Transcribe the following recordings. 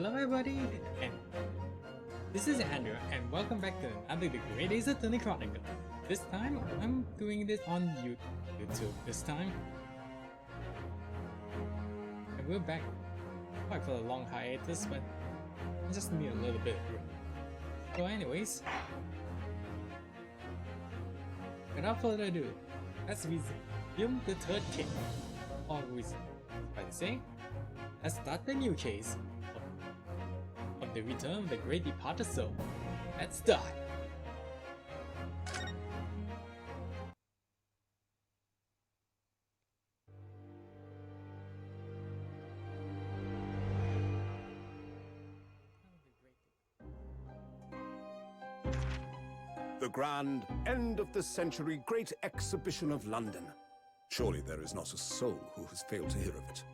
Hello everybody, and this is Andrew, and welcome back to another The Great Ace Attorney Chronicle. This time, I'm doing this on YouTube this time. And we're back quite for a long hiatus, but I just need a little bit of break. So anyways, without further ado, let's resume the third case. Always by the same, let's start the new case of the return of the great departed soul. Let's start. The grand end of the century great exhibition of London. Surely there is not a soul who has failed to hear of it.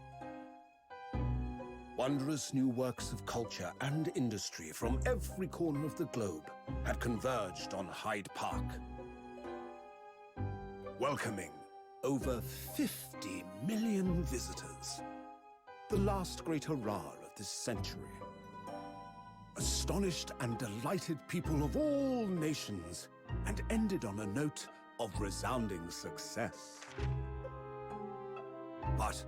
Wondrous new works of culture and industry from every corner of the globe had converged on Hyde Park, welcoming over 50 million visitors. The last great hurrah of this century. Astonished and delighted people of all nations, and ended on a note of resounding success. But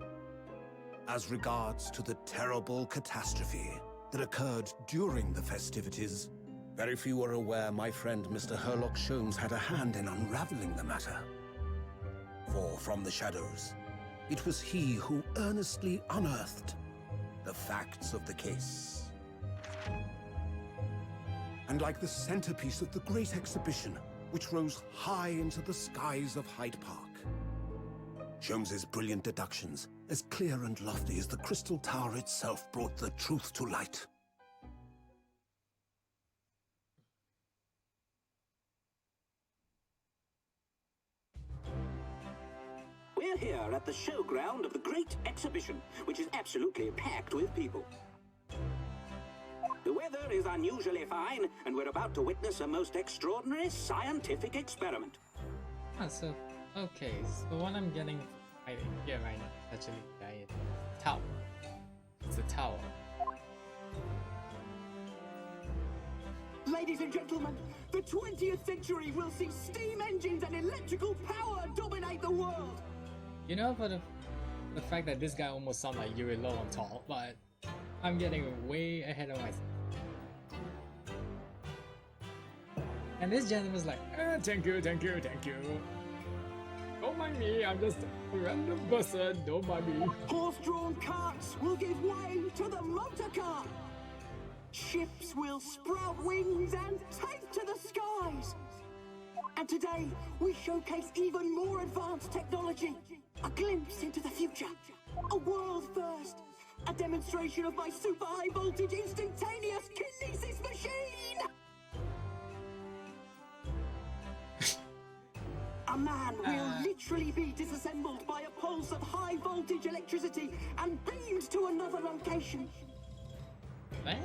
as regards to the terrible catastrophe that occurred during the festivities, very few are aware my friend Mr. Herlock Sholmes had a hand in unraveling the matter. For from the shadows, it was he who earnestly unearthed the facts of the case. And like the centerpiece of the great exhibition, which rose high into the skies of Hyde Park, Sholmes's brilliant deductions, as clear and lofty as the Crystal Tower itself, brought the truth to light. We're here at the showground of the Great Exhibition, which is absolutely packed with people. The weather is unusually fine, and we're about to witness a most extraordinary scientific experiment. So, okay, so what I'm getting here right now is actually a tower. It's a tower. Ladies and gentlemen, the 20th century will see steam engines and electrical power dominate the world! You know, for the fact that this guy almost sounds like Yuri Low on tall, but I'm getting way ahead of myself. And this gentleman's like, thank you. Don't mind me, I'm just a random person, don't mind me. Horse-drawn carts will give way to the motor car! Ships will sprout wings and take to the skies! And today, we showcase even more advanced technology. A glimpse into the future. A world first. A demonstration of my super high voltage instantaneous kinesis machine! A man will literally be disassembled by a pulse of high voltage electricity and beamed to another location. What?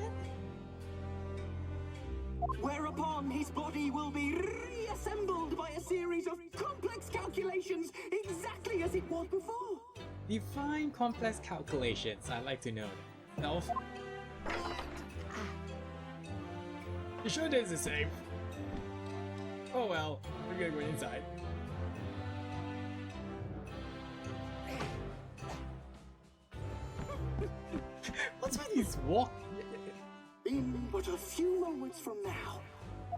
Whereupon his body will be reassembled by a series of complex calculations exactly as it was before. Define complex calculations, I'd like to know that. You sure this is safe? Oh well, we're gonna go inside. What's with his walk? In but a few moments from now,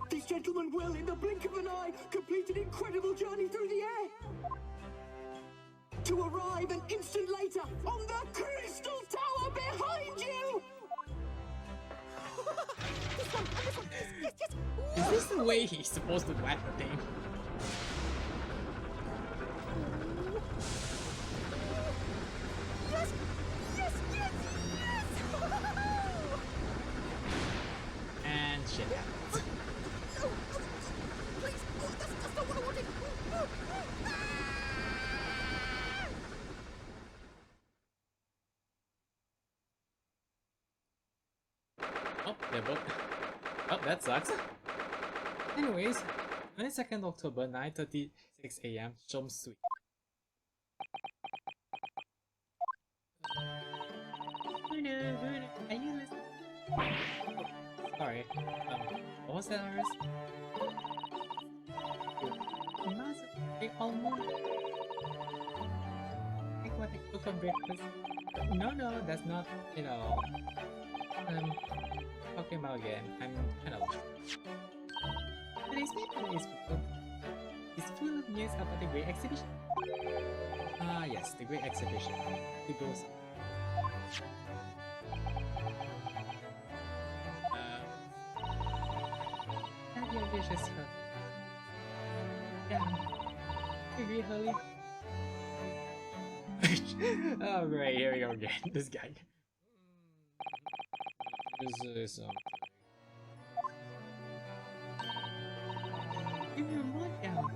this gentleman will, in the blink of an eye, complete an incredible journey through the air. To arrive an instant later on the Crystal Tower behind you! This one, yes. Is this the way he's supposed to whack the thing? Yes. And shit happens. No, please, that's not what I wanted. Oh, they're both. Oh, that sucks. Anyways, 22nd October, 9:36 AM, Sholmes Suite. Are you listening? sorry. What was that, Iris? Almond? Like what I cook for breakfast? No, that's not it at all. Talking about again, I'm kind of lost. Today's paper is full of news about the Great Exhibition. Ah, yes, the Great Exhibition. It goes. Yeah, vicious. Yeah. Agree, Holly. Oh, great, here we go again. This guy. This is something. Give me a rundown.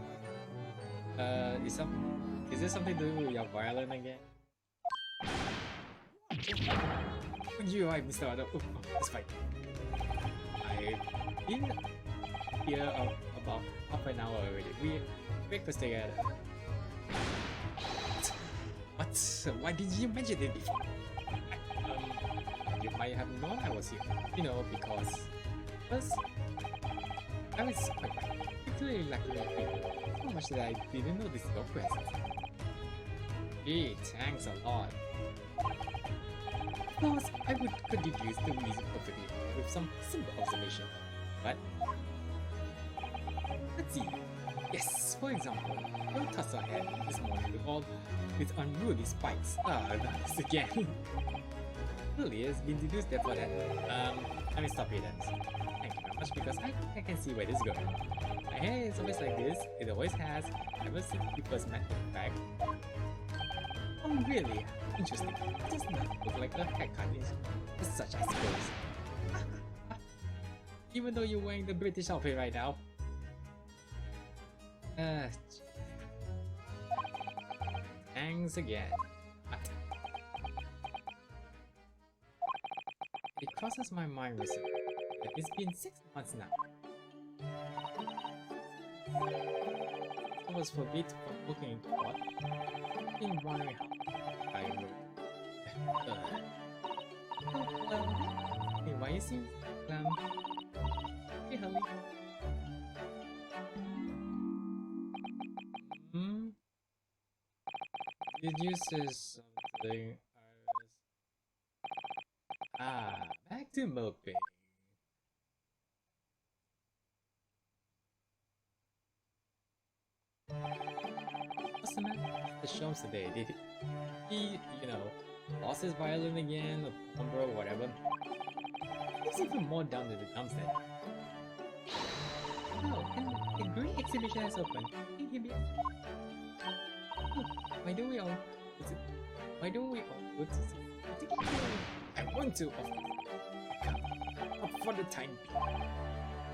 Is this something to do with your violin again? You right, Mr. Otto. Oh, that's fine. I've been here about half an hour already. We breakfast together. What? Why did you mention it before? You might have known I was here. You know, because first, I was quite particularly lucky to be here. So much that I didn't notice your presence. Gee, thanks a lot. Of course, I could deduce the reason perfectly with some simple observation, but let's see. Yes, for example, your tussle head this morning with unruly spikes. Ah, that's again. Really has been deduced there for that. Let me stop you then. Thank you very much because I can see where this is going. My hair is always like this. It always has. Ever since we first met, in fact. Oh, really? Interesting. It does not look like a haircut as such, I suppose. Even though you're wearing the British outfit right now. Thanks again. It crosses my mind recently that it's been 6 months now. I was forbidden from working in court. I've been wondering how I would. Hey, why you seem hey, Holly. Did you say something? Back to moping. What's the matter? The show's today. Did he, lost his violin again, or number, or whatever? He's even more down to the dumps then. Oh, and the Great Exhibition has opened. Think he'll be. Oh, why don't we all go to see? I want to, for the time being.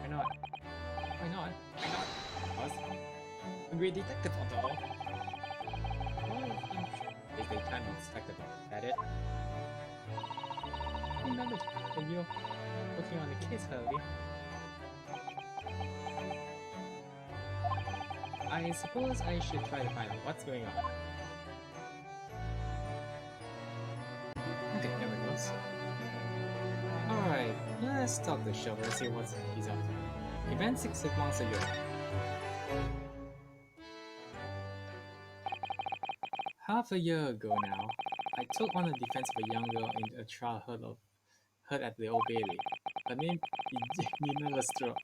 Why not? Why not? Why not? Us? A great detective after all. Is they time detective, is that it? Remember that you're working on the case, Hurley. I suppose I should try to find out what's going on. Okay, there we go. Alright, let's stop the show and see what he's up to. Event 6 months ago. Half a year ago now, I took on the defense of a young girl in a trial heard at the Old Bailey. Her name is Nina Lestrade.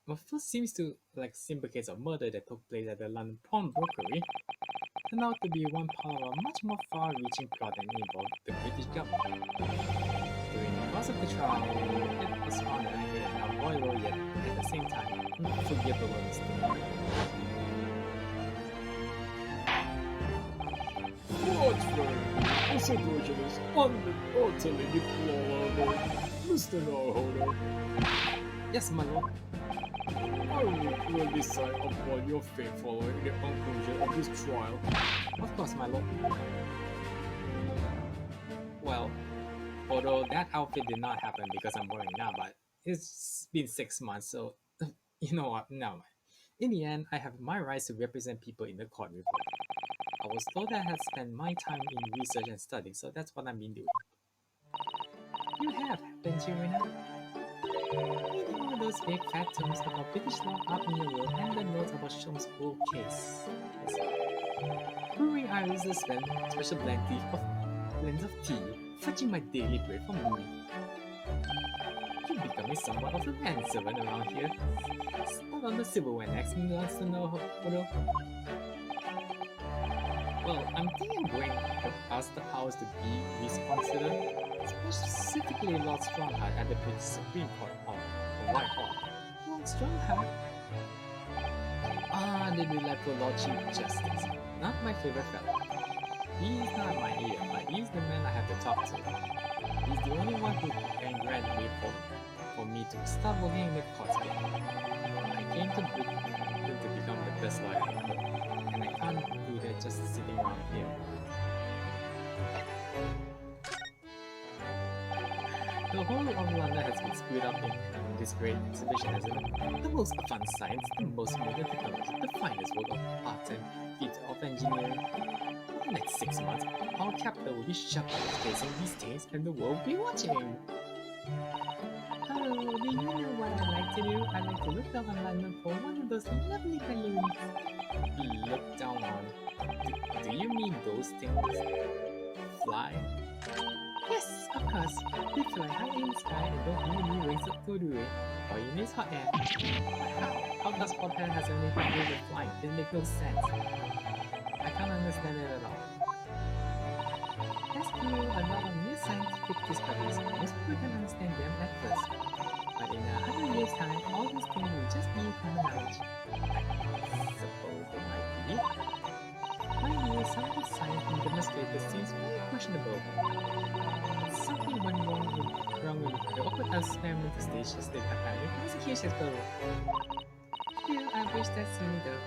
My first seems to like simple case of murder that took place at the London pawnbrokery turned out to be one part of a much more far-reaching plot that involved the British government. During the course of the trial, it was found that I made an unavoidable yet at the same time unforgivable mistake. What's wrong? The situation is utterly deplorable, Mr. Norholder. Yes, my lord. I will decide upon your fate following the conclusion of this trial. Of course, my lord. Well, although that outfit did not happen because I'm wearing now, but it's been 6 months, so you know what? Never mind. In the end, I have my rights to represent people in the court report. I was told that I had spent my time in research and study, so that's what I've been doing. You have don't you, Rina? Reading all those big fat tomes about British law up in your room and the notes about Shom's cold case. Brewing Iris has spent special blends of tea, fetching my daily bread for me. You're becoming somewhat of a manservant around here. Start on the silverware next, me wants to know Odo. Well, I'm thinking of going to ask the powers to be reconsidered, specifically Lord Strongheart at the British Supreme Court of Whitehall. Lord Strongheart? Ah, the delightful Lord Chief Justice. Not my favorite fellow. He's not my ear, but he's the man I have to talk to. He's the only one who can grant me for me to start working in the courts again. I came to Britain to become the best lawyer I could, and I can't do that just sitting around here. The whole of London has been screwed up in this great exhibition, hasn't it? The most advanced science, the most modern technology, the finest work of art and feat of engineering. For the next 6 months, our capital will be shut up facing these things and the world will be watching. Oh, do you know what I like to do? I like to look down on London for one of those lovely balloons. Look down on... Do you mean those things? Fly? Yes, of course. They fly high in the sky and don't need any wings to do it. All you need is hot air. How does hot air has anything to do with flying? It makes no sense. I can't understand it at all. Let's do a lot of new scientific discoveries. Most people can understand them at first. But in 100 years' time, all these things will just be common knowledge. I suppose they might be. Mind you, some of the science being demonstrated seems very questionable. Something went wrong with the open experimental stage yesterday apparently. It was a huge experiment. Still, I wish that sooner though.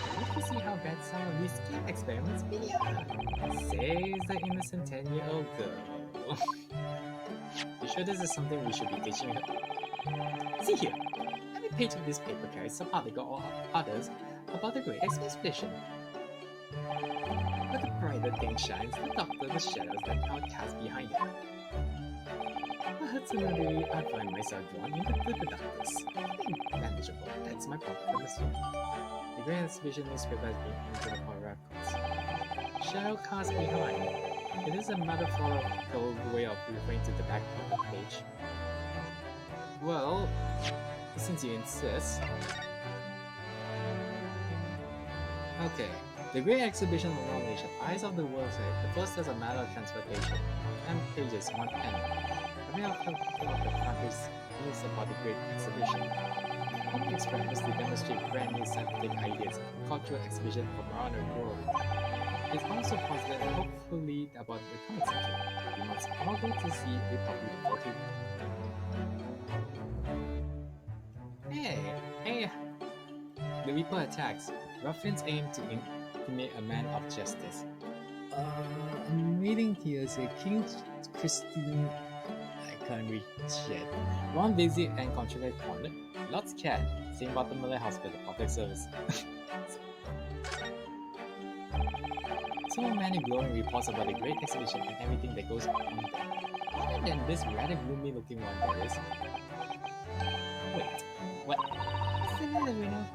I wish to see how bad some of these scheme experiments really are. Says the innocent 10-year-old girl. You sure this is something we should be teaching her? See here! Every page of this paper carries some article or others about the Great Expedition. But the brighter thing shines, the darker the shadows that are cast behind it. Perhaps similarly, I find myself drawn into the darkness. Manageable, that's my problem this year. The Great Exhibition newspaper has been into the horror records. Shadow cast behind. It is a metaphorical way of referring to the back of the page. Well, since you insist. Okay. The Great Exhibition of Knowledge, Eyes of the World Side, the first as a matter of transportation, and pages 1 and. Every of the countries news about the Great Exhibition. All the experiments to demonstrate brand new scientific ideas, cultural exhibition from around the world. It's also positive and hopefully about the coming century. We must all go to see the public 40. Hey! The Reaper attacks. Ruffians aim to intimidate a man of justice. I'm reading here, say King Christine. I can't read yet. One visit and contribute corner. Lord's cat. Same Baltimore Hospital public service. So many glowing reports about the Great Exhibition and everything that goes on there. Other than this rather gloomy looking one there is. Wait, what? What's the matter, Reno?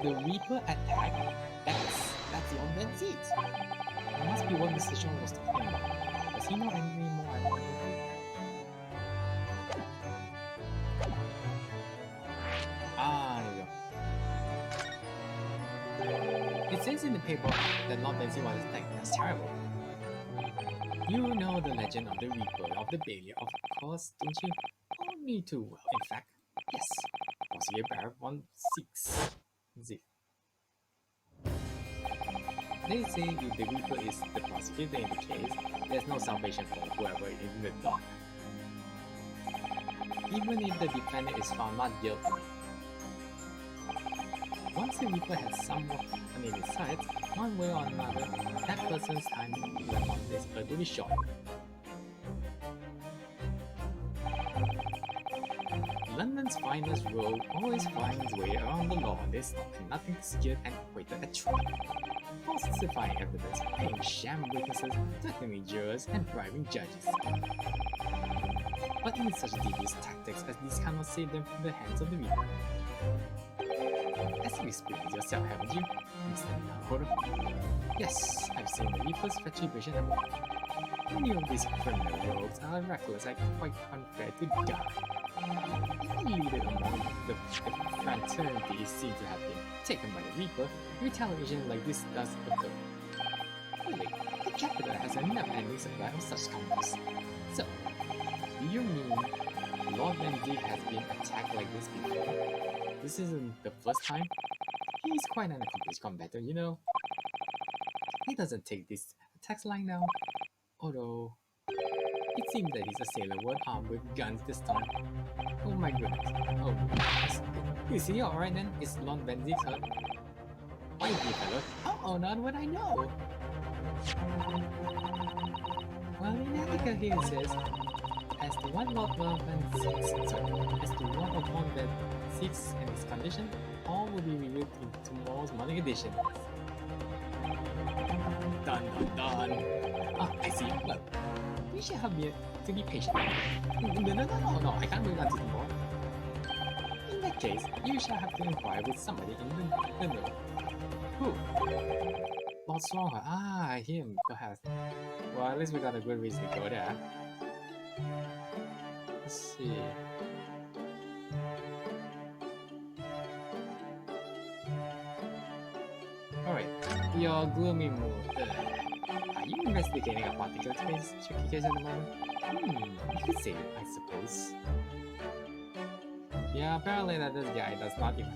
The Reaper attack? That's the old man Zieks. It must be what Mr. Sean was talking about. Does he know any more? Ah, there we go. It says in the paper that Lord Benzie was attacked. That's terrible. You know the legend of the Reaper of the Bailey, of course, don't you? Oh, me too. Well, in fact, yes. Possibly Baron von Zieks. They say if the Reaper is the prosecutor in the case, there's no salvation for whoever is in the dark. Even if the defendant is found not guilty. Once the Reaper has someone on his side, one way or another, that person's time left on this earth will be short. London's finest rogue always finds way around the law. There's nothing to scare and equated a trial. False falsifying evidence, paying sham witnesses, threatening jurors, and bribing judges. But even such devious tactics as these cannot save them from the hands of the Reaper. As you experienced yourself, haven't you, Mr. Naruto? Yes, I've seen the Reaper's retribution and more. Many of these criminal rogues are reckless and quite unfair to die. Any leader among the fraternity is seen to have been taken by the Reaper, retaliation like this does occur. Really, the capital has a never-ending supply of such scoundrels. So, do you mean Lord Benji has been attacked like this before? This isn't the first time? He's quite an accomplished combatant, you know. He doesn't take these attacks lying down. Although, it seems that he's a sailor armed with guns this time. Oh my goodness. Oh my goodness. Is he alright then? Is Lord Benji hurt? Why is he fellow? Oh, not what I know! Well, in Attica here it says, as to what Lord Zieks and his condition, all will be revealed in tomorrow's morning edition. Dun dun dun! Ah, I see. Well, you should have me to be patient. No, I can't wait until tomorrow. In that case, you shall have to inquire with somebody in the know. Who? Lord Stronger. Ah, him, perhaps. Well, at least we got a good reason to go there. Let's see. Alright, your gloomy mood. Are you investigating a particular case at the moment? You could say it, I suppose. Yeah, apparently that this guy does not even...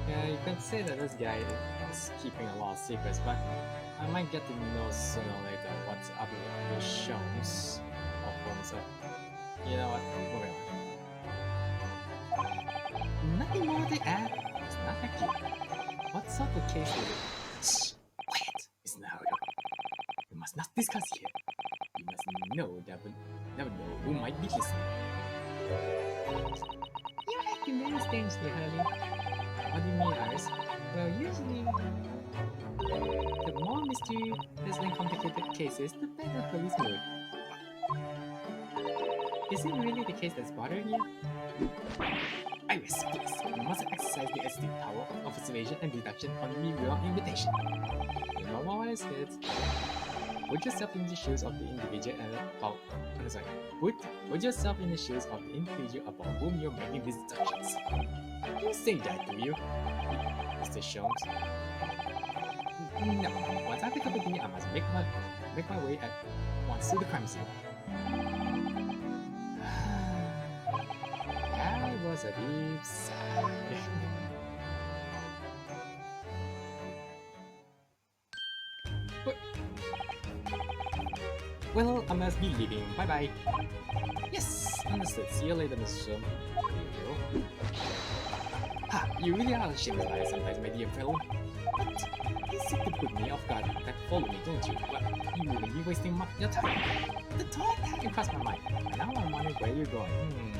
Yeah, you could say that this guy is keeping a lot of secrets, but I might get to know sooner or later what's up with the shows of so you know what, moving on. Nothing more to add. It's not like you. What sort of case is it? Shh! Quiet! It's Naruto. We must not discuss here. You must know that we never know who might be listening. You're acting very strangely, Hurley. What do you mean, Iris? Well, usually, the more mysterious and complicated cases, the better Hurley's mood. Is it really the case that's bothering you? Iris, please, you must exercise the esteemed power of observation and deduction on me without invitation. Remember what I said? Put yourself in the shoes of the individual and about... Put yourself in the shoes of the individual about whom you're making these deductions. You say that, do you? Mr. Sholmes? No, once I pick up a thing, I must make my way at once to the crime scene. That was a deep sigh. Well, I must be leaving. Bye bye. Yes, understood. See you later, Mr. Sholmes. Ha! You really are a shameless liar sometimes, my dear fellow. But you seem to put me off guard and follow me, don't you? Well, you wouldn't be wasting your time. The thought hadn't crossed my mind. And now I'm wondering where you're going.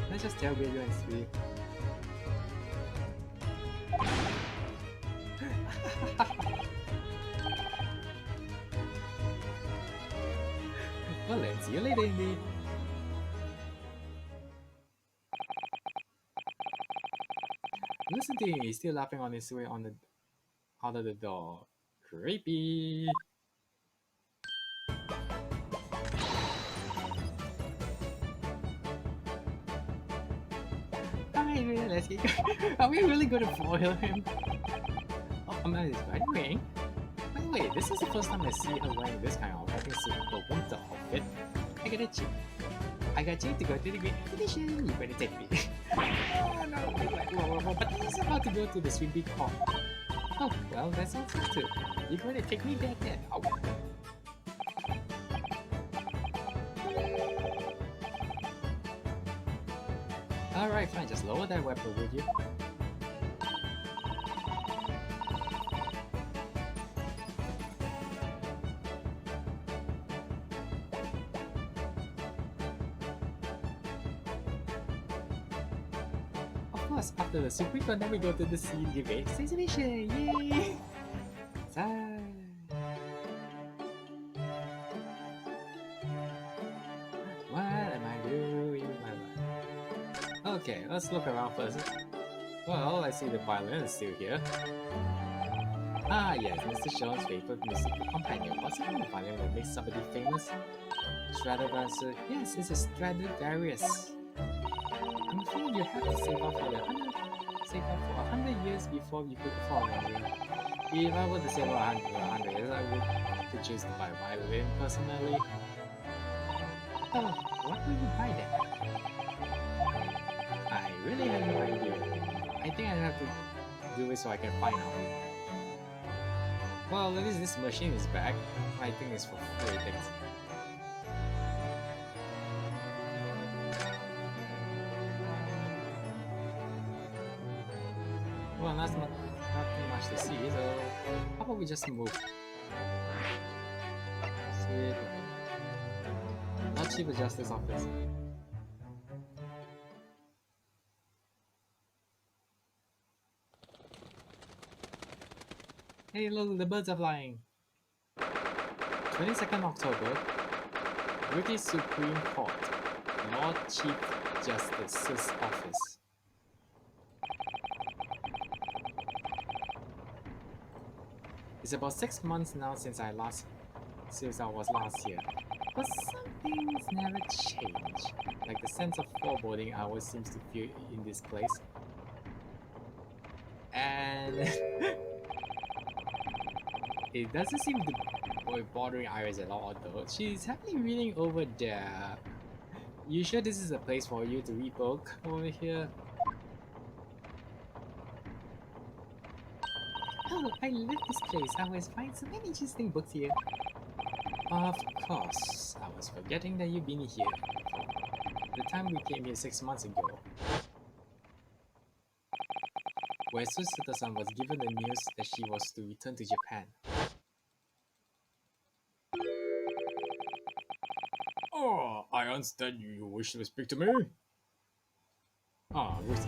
Let's just tailgate you and see. Well then, see you later indeed. Listen to him, he's still laughing on his way out of the door. Creepy. Alright, let's get going. Are we really going to foil him? Oh, Amanda is wearing. By the way, this is the first time I see her wearing this kind of walking suit or winter outfit. I got you to go to the Great Expedition. You better take me. Oh no, whoa, but he's about to go to the swimming pool. Oh, well, that sounds good too. You're going to take me back then. Oh. Alright, fine, just lower that weapon, would you? course, after the super quick one, then we go to the scene debate exhibition. Yay! Sigh. What am I doing with my life? Okay, let's look around first. Well, I see the violin is still here. Ah yes, Mr. Sean's favorite musical companion. What's the violin that makes somebody famous? Stradivarius. Yes, it's a Stradivarius. I'm afraid you have to save up for 100 years before you could afford one. If I were to save up 100 years, I would choose to buy a violin personally. Oh, what will you buy then? I really have no idea. I think I have to do it so I can find out. Well, at least this machine is back. I think it's for free things. Well, that's not much to see, so how about we just move? Sweet. Not Chief Justice Office. Hey look, the birds are flying! 22nd October, British Supreme Court, Lord Chief Justice's Office. It's about 6 months now since I was last here, but some things never change. Like the sense of foreboding I always seems to feel in this place. And it doesn't seem to be bothering Iris at all, though. She's happily reading over there. You sure this is a place for you to read book over here? Oh, I love this place. I always find so many interesting books here. Of course. I was forgetting that you've been here the time we came here 6 months ago, where Susuta-san was given the news that she was to return to Japan. Oh, I understand you wish to speak to me? Ah, Ruth.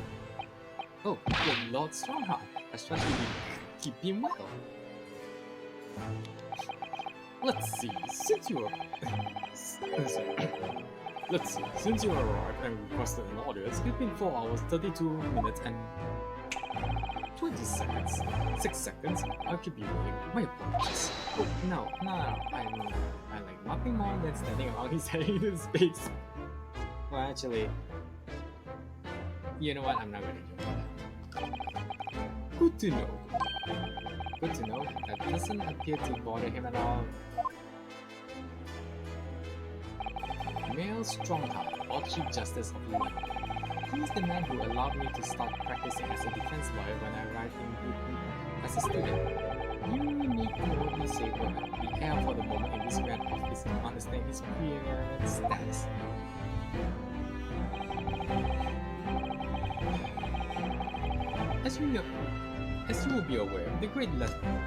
Oh, good Lord Strongheart. I trust you keep him well. Let's see, since you arrived and requested an audience, it's been 4 hours, 32 minutes and 20 seconds. 6 seconds. I'll keep you waiting. My apologies. Oh, no. I like nothing more than standing around his head in space. Well, actually, you know what? I'm not gonna do that. Good to know. Good to know. That doesn't appear to bother him at all. Male Strongheart, or Chief Justice of London. He is the man who allowed me to start practicing as a defense lawyer when I arrived in Britain as a student. You need to only say the air for the moment in this grand office to understand his preeminent status. As you will be aware, the Great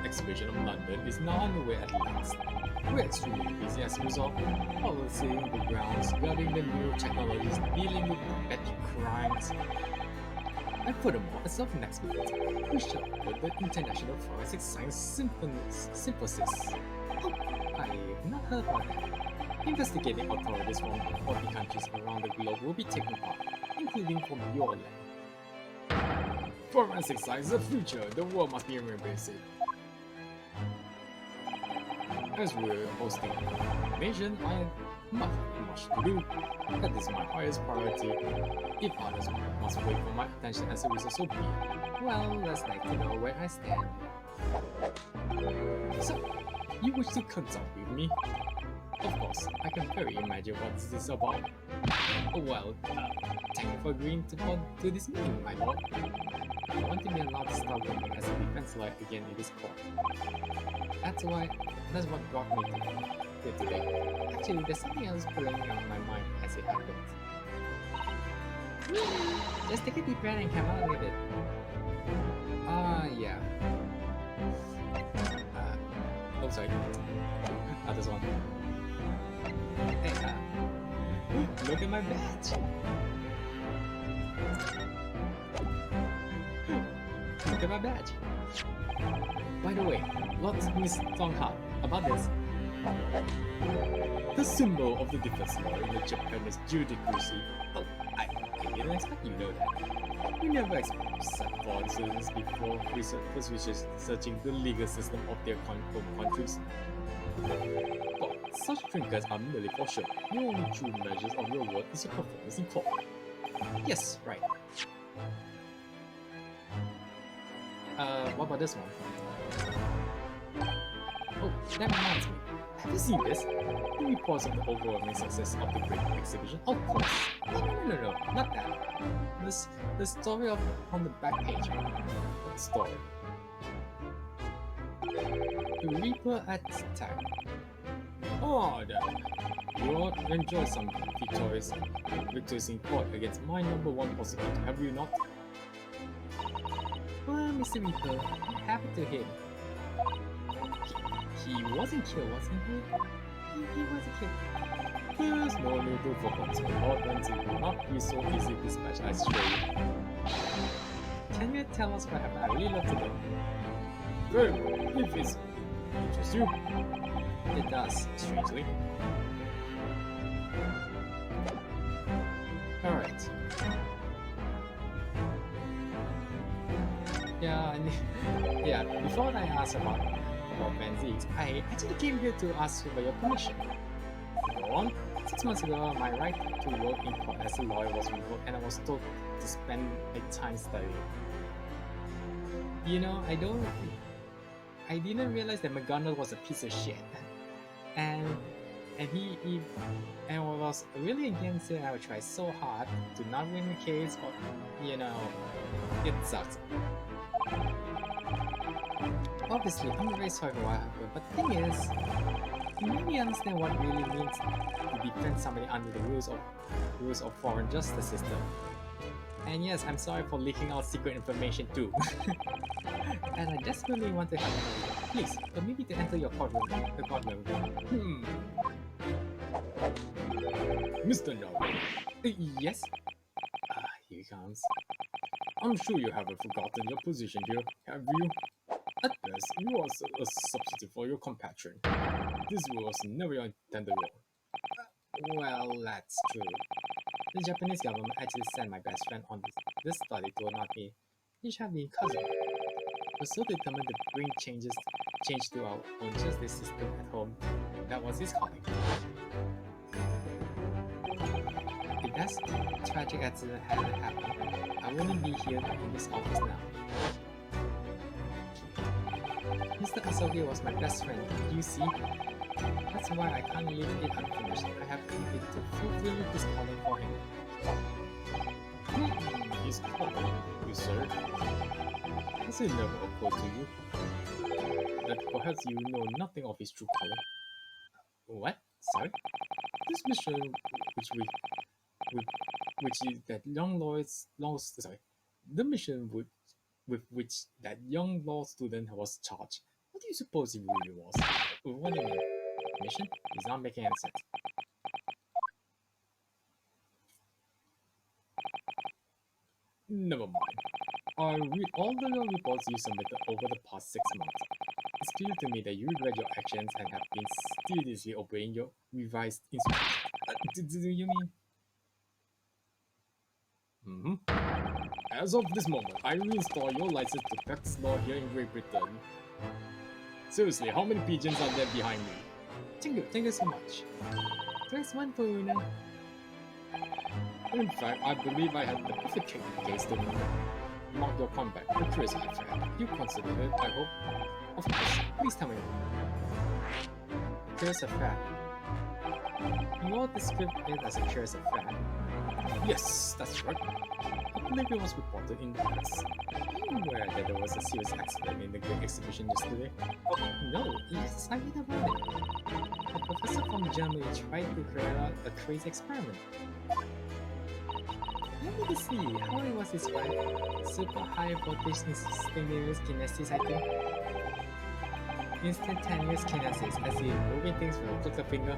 Exhibition of London is now underway at last. We're extremely busy as a result, policing the grounds, guarding the new technologies, dealing with petty crimes. And furthermore, as of next month, we shall hold the International Forensic Science Symposium. Oh, I've not heard about that. Investigating authorities from 40 countries around the globe will be taking part, including from your land. Forensic science is the future. The world must be embraced. As we're hosting a nation, I have much to do. That is my highest priority. If others must wait for my attention as a result, so be it. Well, let's like to know where I stand. So, you wish to consult with me? Of course, I can very imagine what this is about. Well, thank you for agreeing to this meeting, my lord. I want to be allowed to start working as a defense lawyer again in this court. That's what brought me here today. Actually, there's something else pulling on my mind as it happens. Just take a deep breath and come out with it. Yeah. Oh, sorry. This one. Hey, look at my badge! look at my badge. By the way, lots of Miss Strongheart about this. The symbol of the defense law in the Japanese judiciary. Oh, I didn't expect you to know that. We never accept foreign citizens before researching the legal system of their home countries. But such trinkets are merely for show. The only true measures of your worth is your performance in court. Yes, right. What about this one? Oh, that reminds me. Have you seen this? The reports of the overwhelming success of the great exhibition? Of course. No, not that. The story on the back page. What story? The Reaper attack. Oh, damn. You all enjoyed some victories in court against my #1 prosecutor, have you not? Well, Mr. Reaper, I'm happy to hear. He wasn't killed, wasn't he? He wasn't killed. There's no need to focus on ordnance. It will not be so easy to dispatch, I assure you. Can you tell us what happened? I really love to know. Very well, if it interests you. It does, strangely. Alright. Yeah, before I ask about Zieks, I actually came here to ask you for your permission. Go on. 6 months ago, my right to work in court as a lawyer was revoked and I was told to spend my time studying. You know, I didn't realize that McGonagall was a piece of shit. And he was really against it. I would try so hard to not win the case, but you know, it sucks. Obviously, I'm very sorry for what happened, but the thing is, you made me understand what it really means to defend somebody under the rules of foreign justice system. And yes, I'm sorry for leaking out secret information too. And I desperately want to help you. Please, permit me to enter your courtroom. Mr. No. Yes? Here he comes. I'm sure you haven't forgotten your position here, have you? At best, you are a substitute for your compatriot. This was never your intended role. Well, that's true. The Japanese government actually sent my best friend on this study tour, not me. Each have been cousin. We're so determined to bring change to our own justice system at home. That was his calling. If that tragic accident hadn't happened, I wouldn't be here in this office now. Mr. Asogi was my best friend, you see? That's why I can't leave it unfinished. I have committed to fulfill his calling for him. His calling, you sir? Has it never occurred to you that perhaps you know nothing of his true calling? What? Sorry? This mission the mission with which that young law student was charged. What do you suppose it really was? What do you mean? Mission? It's not making any sense. Never mind. I read all the reports you submitted over the past 6 months. It's clear to me that you regret your actions and have been studiously obeying your revised instructions. Do you mean? As of this moment, I reinstall your license to practice law here in Great Britain. Seriously, how many pigeons are there behind me? Thank you so much. There's one for you now. In fact, I believe I had the perfect case to mark your comeback. The curious affair. You considered it, I hope. Of course, please tell me. Curious affair. You all described it as a curious affair. Yes, that's right. I believe it was reported in the press. Are you aware that there was a serious accident in the Great Exhibition yesterday? Oh, no, yes, I read about it. A professor from Germany tried to carry out a crazy experiment. Let me see how it was described. Super high voltage instantaneous kinesis, I think. Instantaneous kinesis, as in moving things with a click of a finger.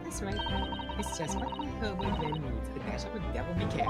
That's right. It's just what my herbal blend needs. A dash of a devil may care.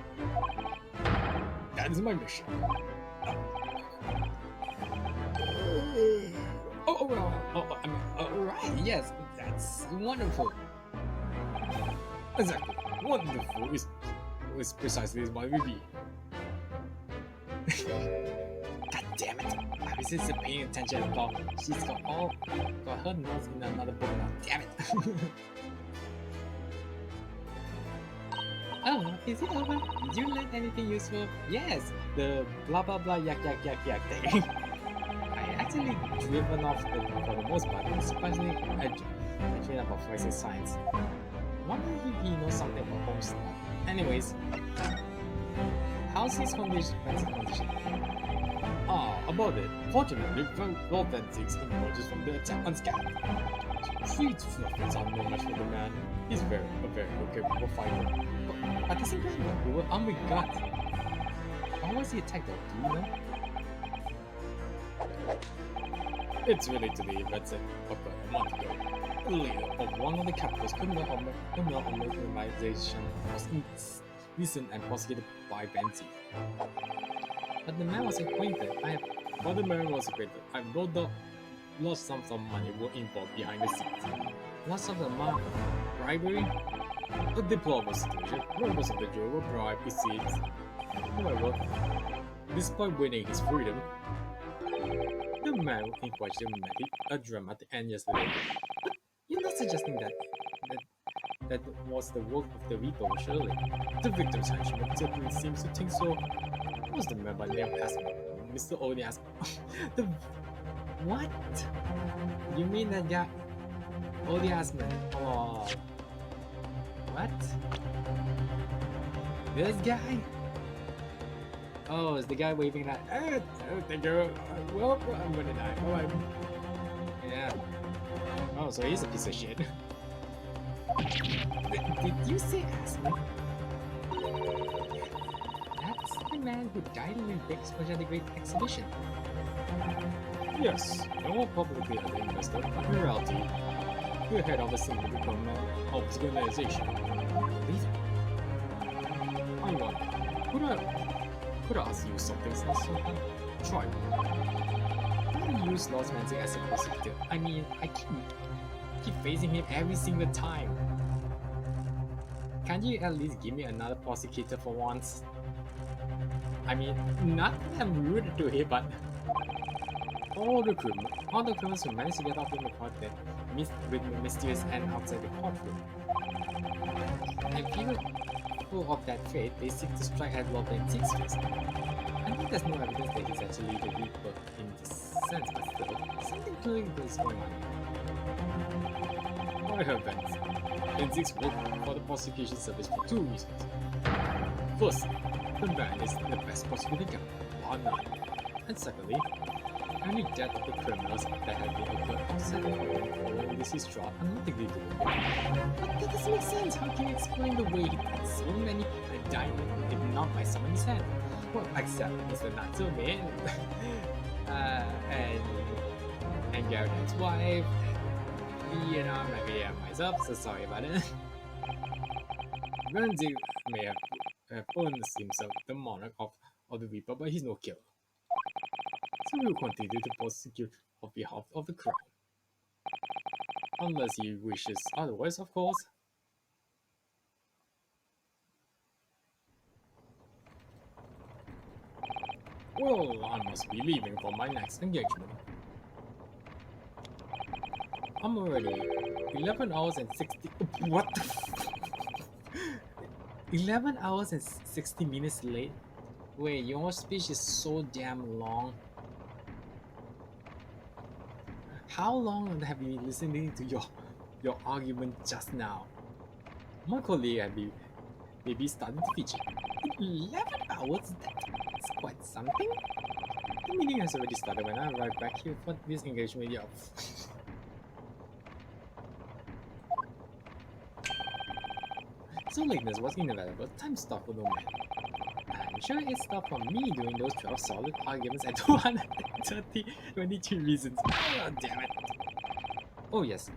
That is my mission. Right, yes, that's wonderful. Exactly, wonderful is precisely what we be. God damn it! Iris isn't paying attention at all. She's got her nose in another book now. Damn it! Oh, is it over? Did you learn anything useful? Yes, the blah blah blah yak yak yak yak thing. I actually driven off for the most part. It's surprisingly trained about forensic science. Wonder if he knows something about home stuff. Anyways, how's his condition? About it. Fortunately, well then Zieks emerges from the attack unscathed. Sweet fluffers are no match for the man. He's a very capable fighter. But this is we were unbegot. How was he attacked though? Do you know? It's related to the events that occurred a month ago. The leader of one of the capital's criminal organization was innocent and prosecuted by Benzi. But the man was acquainted. I wrote the large sums of money were involved behind the scenes. Lots of the amount of bribery, a deplorable situation. Members of the jury were bribed with seats. However, despite winning his freedom, the man in question met a dramatic end yesterday. But you're not suggesting that was the work of the Reaper, surely? The victim's henchman certainly seems to think so. What's the man by the name of Asman? Mr. Odie Asman. The what? You mean that guy? Odie Asman. Oh. What? This guy? Oh, it's the guy waving that. Thank you. Well, I'm gonna die. Bye. Yeah. Oh, so he's a piece of shit. Did you say Asman? That's the man who died in the exposure at the Great Exhibition. Yes, no one publicly as an investor, but in reality, we're head of a significant organization. Leave it. I wonder, could I ask you something, Sultan? Try. Why do you use Lost Manzi as a prosecutor? I mean, I keep facing him every single time. Can't you at least give me another prosecutor for once? I mean, not that I'm rude to him, but all the criminals who managed to get off in the court that with the mysterious end outside the courtroom. And fearful of that fate, they seek to strike at Lord and Zieks first. I think there's no evidence that he's actually the Reaper in this sense, but still, something clearly is going on. I heard that Zieks worked for the prosecution service for two reasons. First, the man is the best prosecutor can bar none. And secondly, any death of the criminals that have been occurred outside the courtroom following this trial are nothing to do with it. But that doesn't make sense. How can you explain the way he had so many and died if not by somebody's hand? Well, except Mr. Natsu man, and Garrett's wife, and maybe myself, so sorry about it. Zieks may have earned himself the monarch of the Reaper, but he's no killer. So we will continue to prosecute on behalf of the crown. Unless he wishes otherwise, of course. Well, I must be leaving for my next engagement. I'm already 11 hours and 60... What the f... 11 hours and 60 minutes late? Wait, your speech is so damn long. How long have you been listening to your argument just now? My colleague may be starting to fidget. 11 hours? That's quite something. The meeting has already started when I arrived back here for this engagement. Yeah. So lateness was inevitable. Time stopped for no man. I'm sure it stopped for me doing those 12 solid arguments at 23 reasons. Oh, damn it. Oh yes.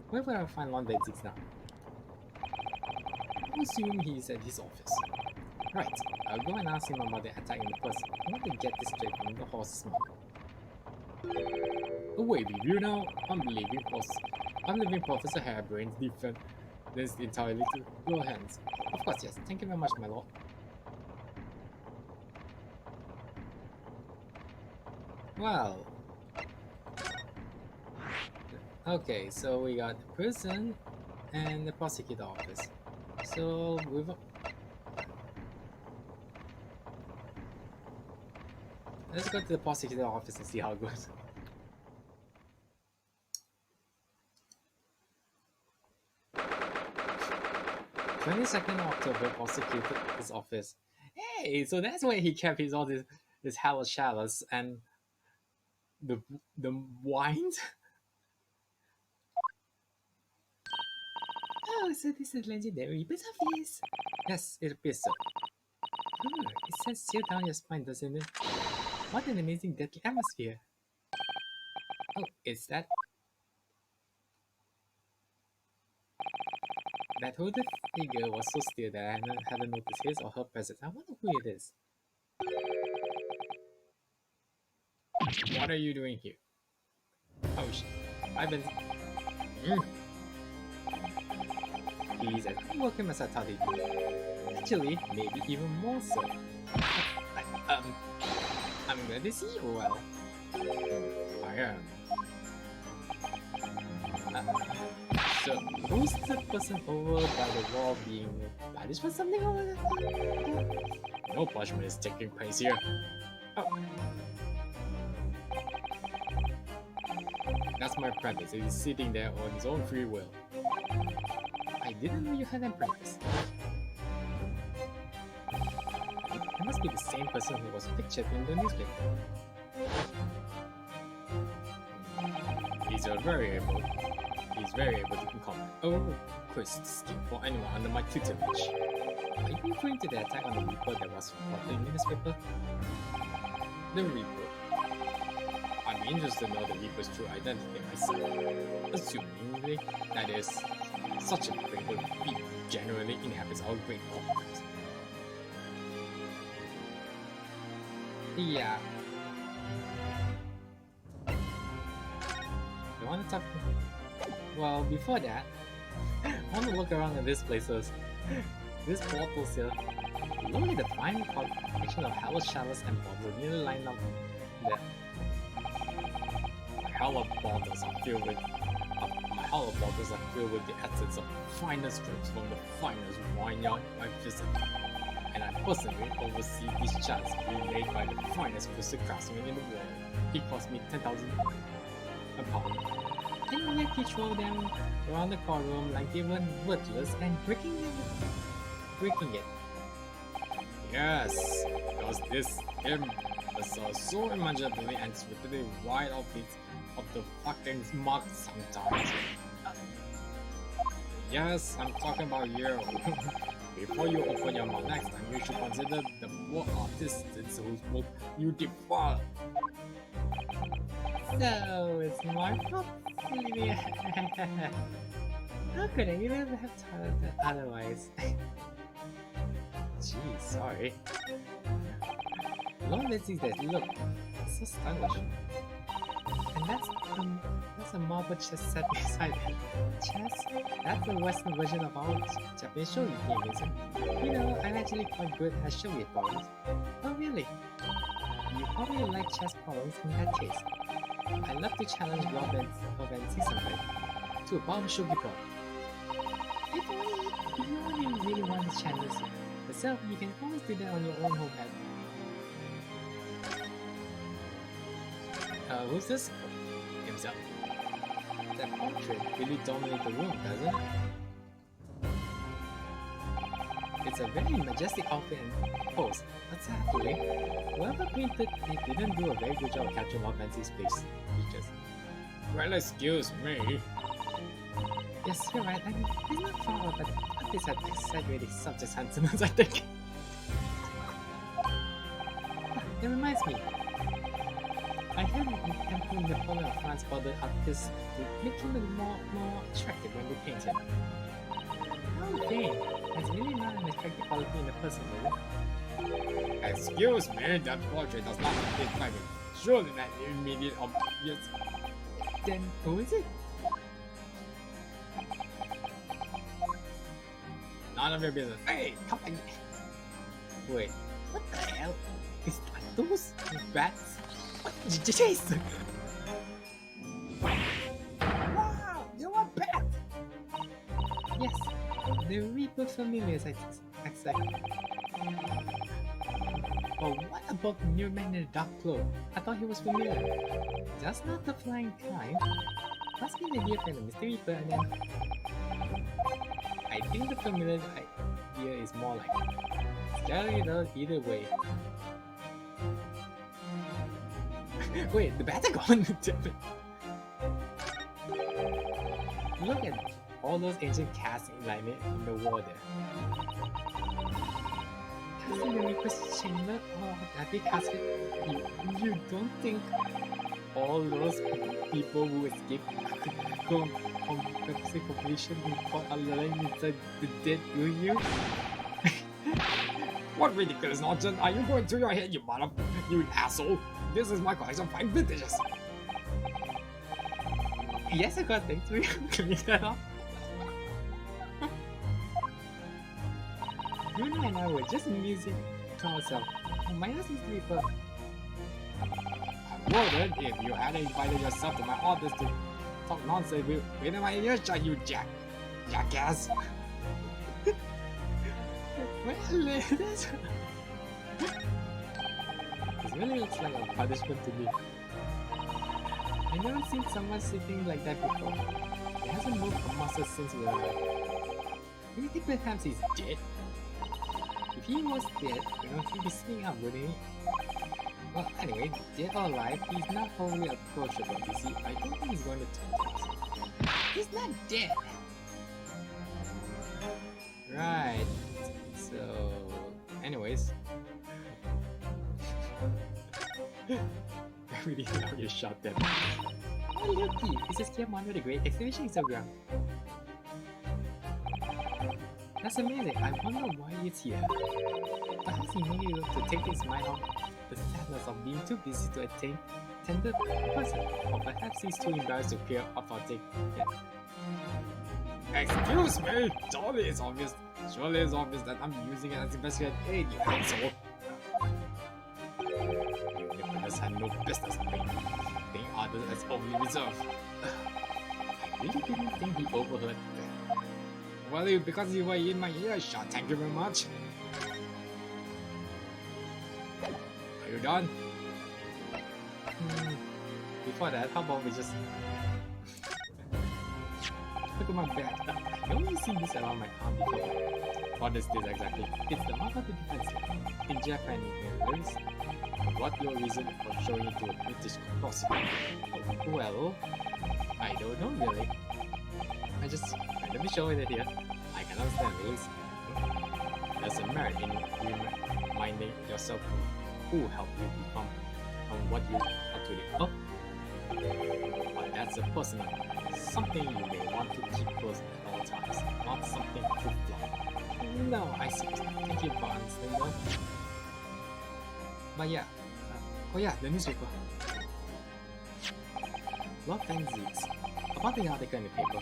Where will I find Lord Zieks now? I assume he's at his office. Right, I'll go and ask him about the attack in the person. I want to get this straight from the horse's mouth. Away with you now! I'm leaving Professor Harebryne's defense this entirely to your hands. Of course, yes. Thank you very much, my lord. Well. Okay, so we got the prison and the prosecutor office. So let's go to the prosecutor office and see how it goes. October, prosecutor's office. Hey, so that's where he kept all his hellish shallows and the wines. Oh, so this is legendary Reaper's office. Yes, it appears so. It says chill down your spine, doesn't it? What an amazing deadly atmosphere. Oh, is that hooded figure was so still that I hadn't noticed his or her presence. I wonder who it is. What are you doing here? Oh shit. I've been... He's as welcome as I thought he'd be. Actually, maybe even more so. I'm glad to see you well. I am. So, who's the person over by the wall being punished for something over there? No punishment is taking place here. Oh. That's my apprentice. He's sitting there on his own free will. I didn't know you had an apprentice. It must be the same person who was pictured in the newspaper. He's very able to become Chris scheme for anyone under my tutelage. Are you referring to the attack on the Reaper that was reported in the newspaper? The Reaper. I'm interested to know the Reaper's true identity myself. Assuming that is such a great being generally inhabits our great complex. Yeah. You want to talk? Well, before that, I want to look around at these places. These portals here. Look at the fine collection of hellish shallows and bottles nearly lined up there. My hello bottles are filled with the essence of finest grapes from the finest vineyard I visit. And I personally oversee these charts being made by the finest crystal craftsmen in the world. It cost me 10,000 a pound. And yet you throw them around the courtroom like they were worthless and breaking it. Yes, because this imbecile so imaginatively and swiftly wide outfits of the fucking smug sometimes. Yes, I'm talking about you. Before you open your mouth next time, you should consider the poor artists whose work you defile. So, it's my fault, Sylvia. How could I even have told it otherwise? Gee, sorry. Lord Lindsay's that look, so stylish. And that's a marble chest set beside it. Chess? That's the Western version of our Japanese shogi game, isn't it? You know, I'm actually quite good at shogi problems. Oh really? You probably like chess problems in that case. I love to challenge Rob and see something. To a bomb shogi problem. If you only really want to challenge yourself, you can always do that on your own home pad. Who's this? Himself. That portrait really dominates the room, doesn't it? It's a very majestic outfit and pose, but sadly, whoever painted it didn't do a very good job of capturing Lord Fancy's face features. Well, excuse me. Yes, you're right. I mean, it's not far off, but the artist had exaggerated subject sentiments, I think. It reminds me. I heard in the corner of France for the artists to make him look more attractive when they paint him. Oh dang, that's really not an attractive personality in a person, really. Excuse me, that portrait does not fit my name. Surely that immediate obvious. Then who is it? None of your business. Hey, come back. Wait, what the hell? Is that those bats? What did you chase? Wow, you're a bat. Yes, the Reaper familiars, exactly. But what about the new man in the dark cloak? I thought he was familiar. Just not the flying kind. Must be the dear friend of Mr. Reaper and then... I think the familiar idea is more like... Scary though, either way. Wait, the bats are gone! Look at all those ancient casts like in the wall there. Casting the Reaper's chamber? Oh, that big casket. You don't think all those people who escaped from the population who caught alive inside the dead, do you? What ridiculous nonsense are you going through your head, you mother... You asshole! This is my collection of fine vintages! Yes, I got thanks for you cleaning that up. Bruno and I were just amusing to ourselves. Oh, my husband's Reaper. I wouldn't if you hadn't invited yourself to my office to talk nonsense within my earshot, you jackass! Well, this really looks like a punishment to me. I've never seen someone sitting like that before. He hasn't moved a muscle since we were alive. Do you think perhaps he's dead? If he was dead, he'd be sitting up, wouldn't he? Well, anyway, dead or alive, he's not overly approachable, you see. I don't think he's going to talk to us. He's not dead! Right. So, anyways. I really thought you shot them. Oh, looky! This is came under the Great Exhibition Instagram. That's amazing. I wonder why it's here. Perhaps he may look to take his mind off the sadness of being too busy to attain tender person, or perhaps he's too embarrassed to appear authentic yet. Excuse me! Surely it's obvious that I'm using it as investigative aid, you asshole! You Nicholas had no business being others as overly reserved. I really didn't think he overheard that. Well, because you were in my earshot, thank you very much. Are you done? Before that, how about we just... Look at my back. I only seen this around my arm before. What is this exactly? It's the mark of the defense in Japan in Paris. What your reason for showing it to a British prosecutor? Well, I don't know really. I just randomly show it here. I can understand really. There's a merit in reminding yourself who helped you become what you are today. Oh, but that's a personal, something you may want to keep close at all times, not something flip-flop. No, I see. Thank you for understanding that. But yeah, oh yeah, the newspaper. Love and Zieks. About the article in the paper.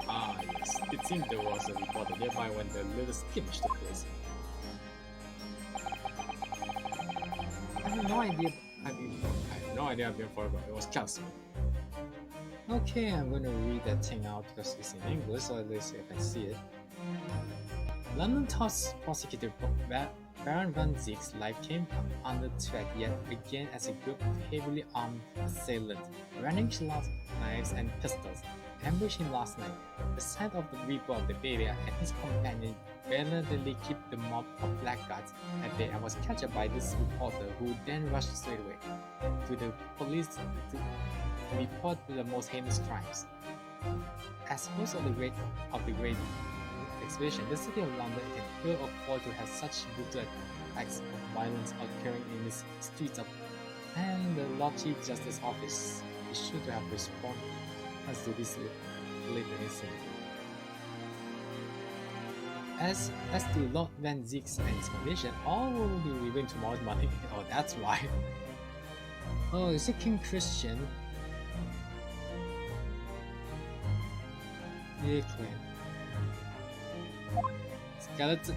Ah yes, it seemed there was a reporter nearby when the little skirmish took place. I have no idea. I have no idea before, but it was Chelsea. Okay, I'm gonna read that thing out because it's in English, so at least I can see it. London top prosecutor Baron van Zieks' life came under threat yet again as a group of heavily armed assailants, brandishing knives and pistols, ambushed him last night. The sight of the Reaper of the Baby and his companion valiantly kept the mob of blackguards at bay and was captured by this reporter, who then rushed straight away to the police to report the most heinous crimes. As host of the great exhibition, the city of London can ill afford to have such brutal acts of violence occurring in its streets and the Lord Chief Justice Office is sure to have responded to this late incident. As to Lord Van Zieks and his condition, all will be revealed tomorrow morning. Oh, that's why. Oh, is it King Christian? Clan. Skeleton.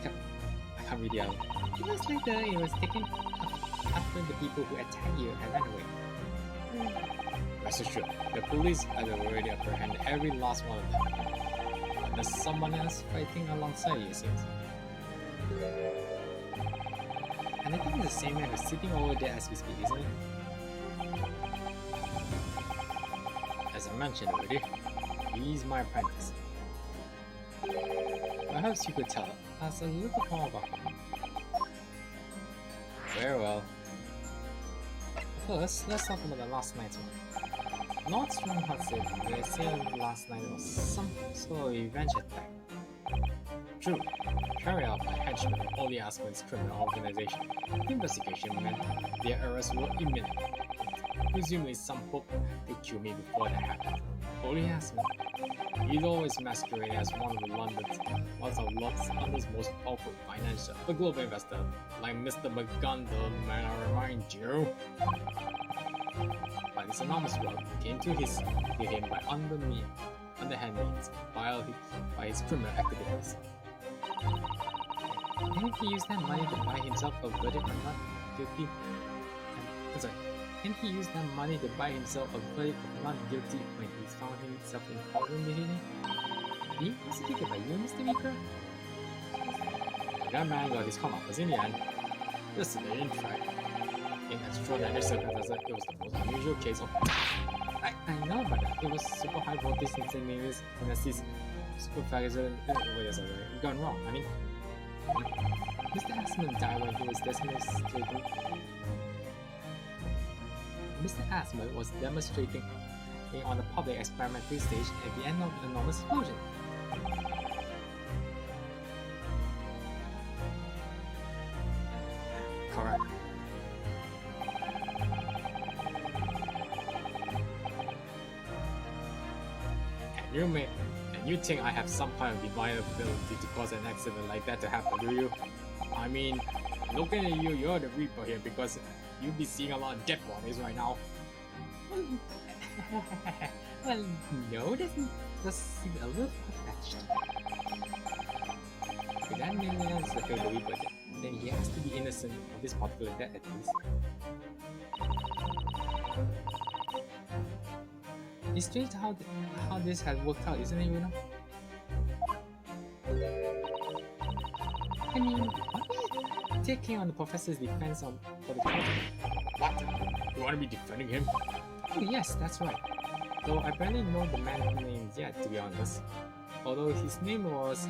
I can't read it out. It looks like it was taken after the people who attacked you and ran away. Rest assured, the police have already apprehended every last one of them. But there's someone else fighting alongside you, it seems. And I think it's the same man who's sitting over there as we speak, isn't it? As I mentioned already, he's my apprentice. Perhaps you could tell us a little bit more about him. Very well. First, let's talk about the last night's one. Lord Strongheart said they said last night was some sort of revenge attack. True, carried out by henchmen of Odie Asman's criminal organization. The investigation meant their arrests were imminent. Presumably some hope to kill me before that happened. Odie Asman. He's always masquerading as one of London's most powerful financial, a global investor, like Mr. McGundle, man, I remind you. But his enormous wealth came to him by underhand means, by his criminal activities. Didn't he use that money to buy himself a verdict of not guilty? Didn't he use that money to buy himself a verdict of not guilty when he found himself in courtroom, did he? Did he prosecuted by you, Mr. Reaper? That man got his comeuppance in the end. Yesterday, in fact, in extraordinary circumstances, it was the most unusual case of... I know about that. It was super high voltage instantaneous analysis. Super fragile... gone wrong. I mean... Mr. Asman died when he was demonstrating... Mr. Asman was demonstrating on the public experimental stage at the end of an enormous explosion. Correct. And you think I have some kind of divine ability to cause an accident like that to happen, do you? I mean, looking at you, you're the Reaper here because you'll be seeing a lot of dead bodies right now. Well, no, that seems a little far-fetched. If that man is the real Reaper, then he has to be innocent of this particular death at least. It's strange how this has worked out, isn't it, you know? I mean, taking on the professor's defense for the project. What? You want to be defending him? Oh yes, that's right. Though I barely know the man's name yet, to be honest. Although his name was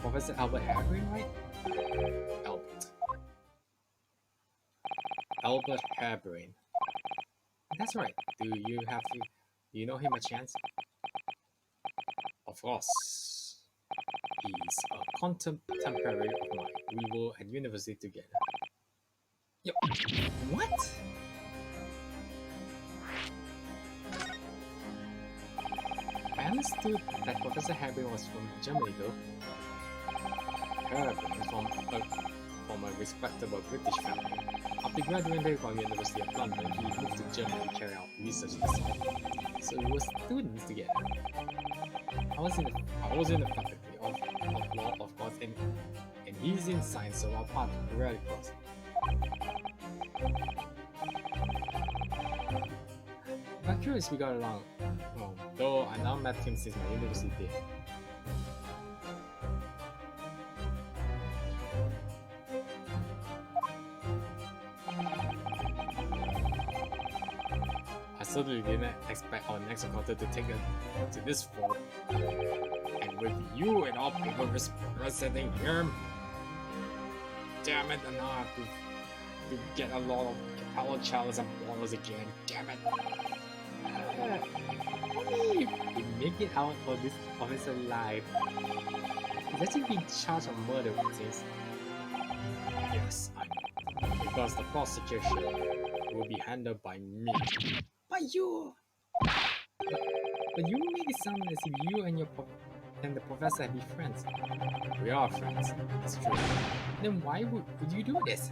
Professor Albert Harebryne, right? Albert Harebryne. That's right. Do you know him a chance? Of course. He's a contemporary of mine. We were at university together. Yo, what? I understood that Professor Harebryne was from Germany though. Harebryne is from a respectable British family. After graduating from the University of London, he moved to Germany to carry out research himself. So we were students together. I was in the faculty of law, of course, and he's in science, so our paths were really close. I'm curious we got along, though I now met him since my university days. I certainly didn't expect our next encounter to take it to this form. And with you and all people representing him, damn it, and now I have to get a lot of Capella chalice and bottles again, damn it. We make it out of this officer alive. He's actually being charged of murder, it seems. Yes, I know. Because the prosecution will be handled by me. By you! But you make it sound as if you and your and the professor be friends? We are friends, it's true. Then why would you do this?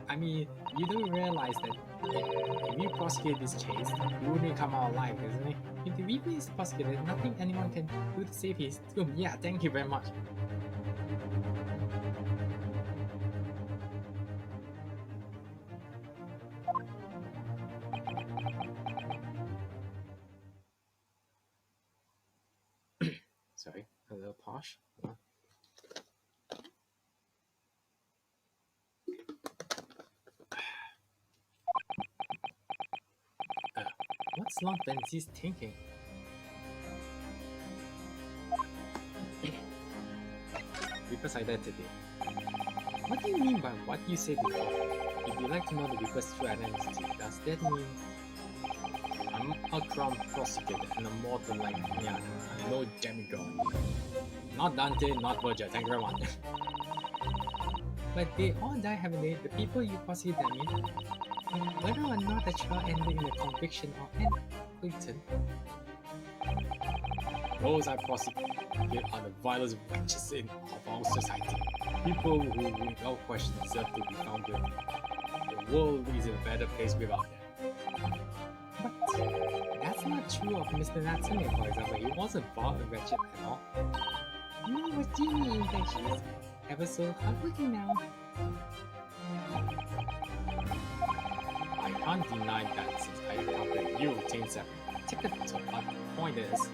I mean, you don't realize that if you prosecute this case, you wouldn't come out alive, isn't it? If the Reaper is prosecuted, nothing anyone can do to save his tomb. Yeah, thank you very much. Sorry, a little posh. What's Lord Benzie's thinking? Reaper's identity. What do you mean by what you said before? If you'd like to know the Reaper's true identity, does that mean I'm a crown prosecutor and a mortal like Nyana, no demigod? Not Dante, not Virgil, thank you very much. But they all die, haven't they? The people you prosecute, I mean. Whether or not the trial ended in a conviction or an acquittal, those I prosecute are the vilest wretches of our society. People who, without question, deserve to be found guilty. The world is a better place without them. But that's not true of Mr. Natsume, for example. He wasn't wretched at all. No, what do you mean that she's ever so hardworking now? I can't deny that since I encountered you, Tainset. Take it to but the point is,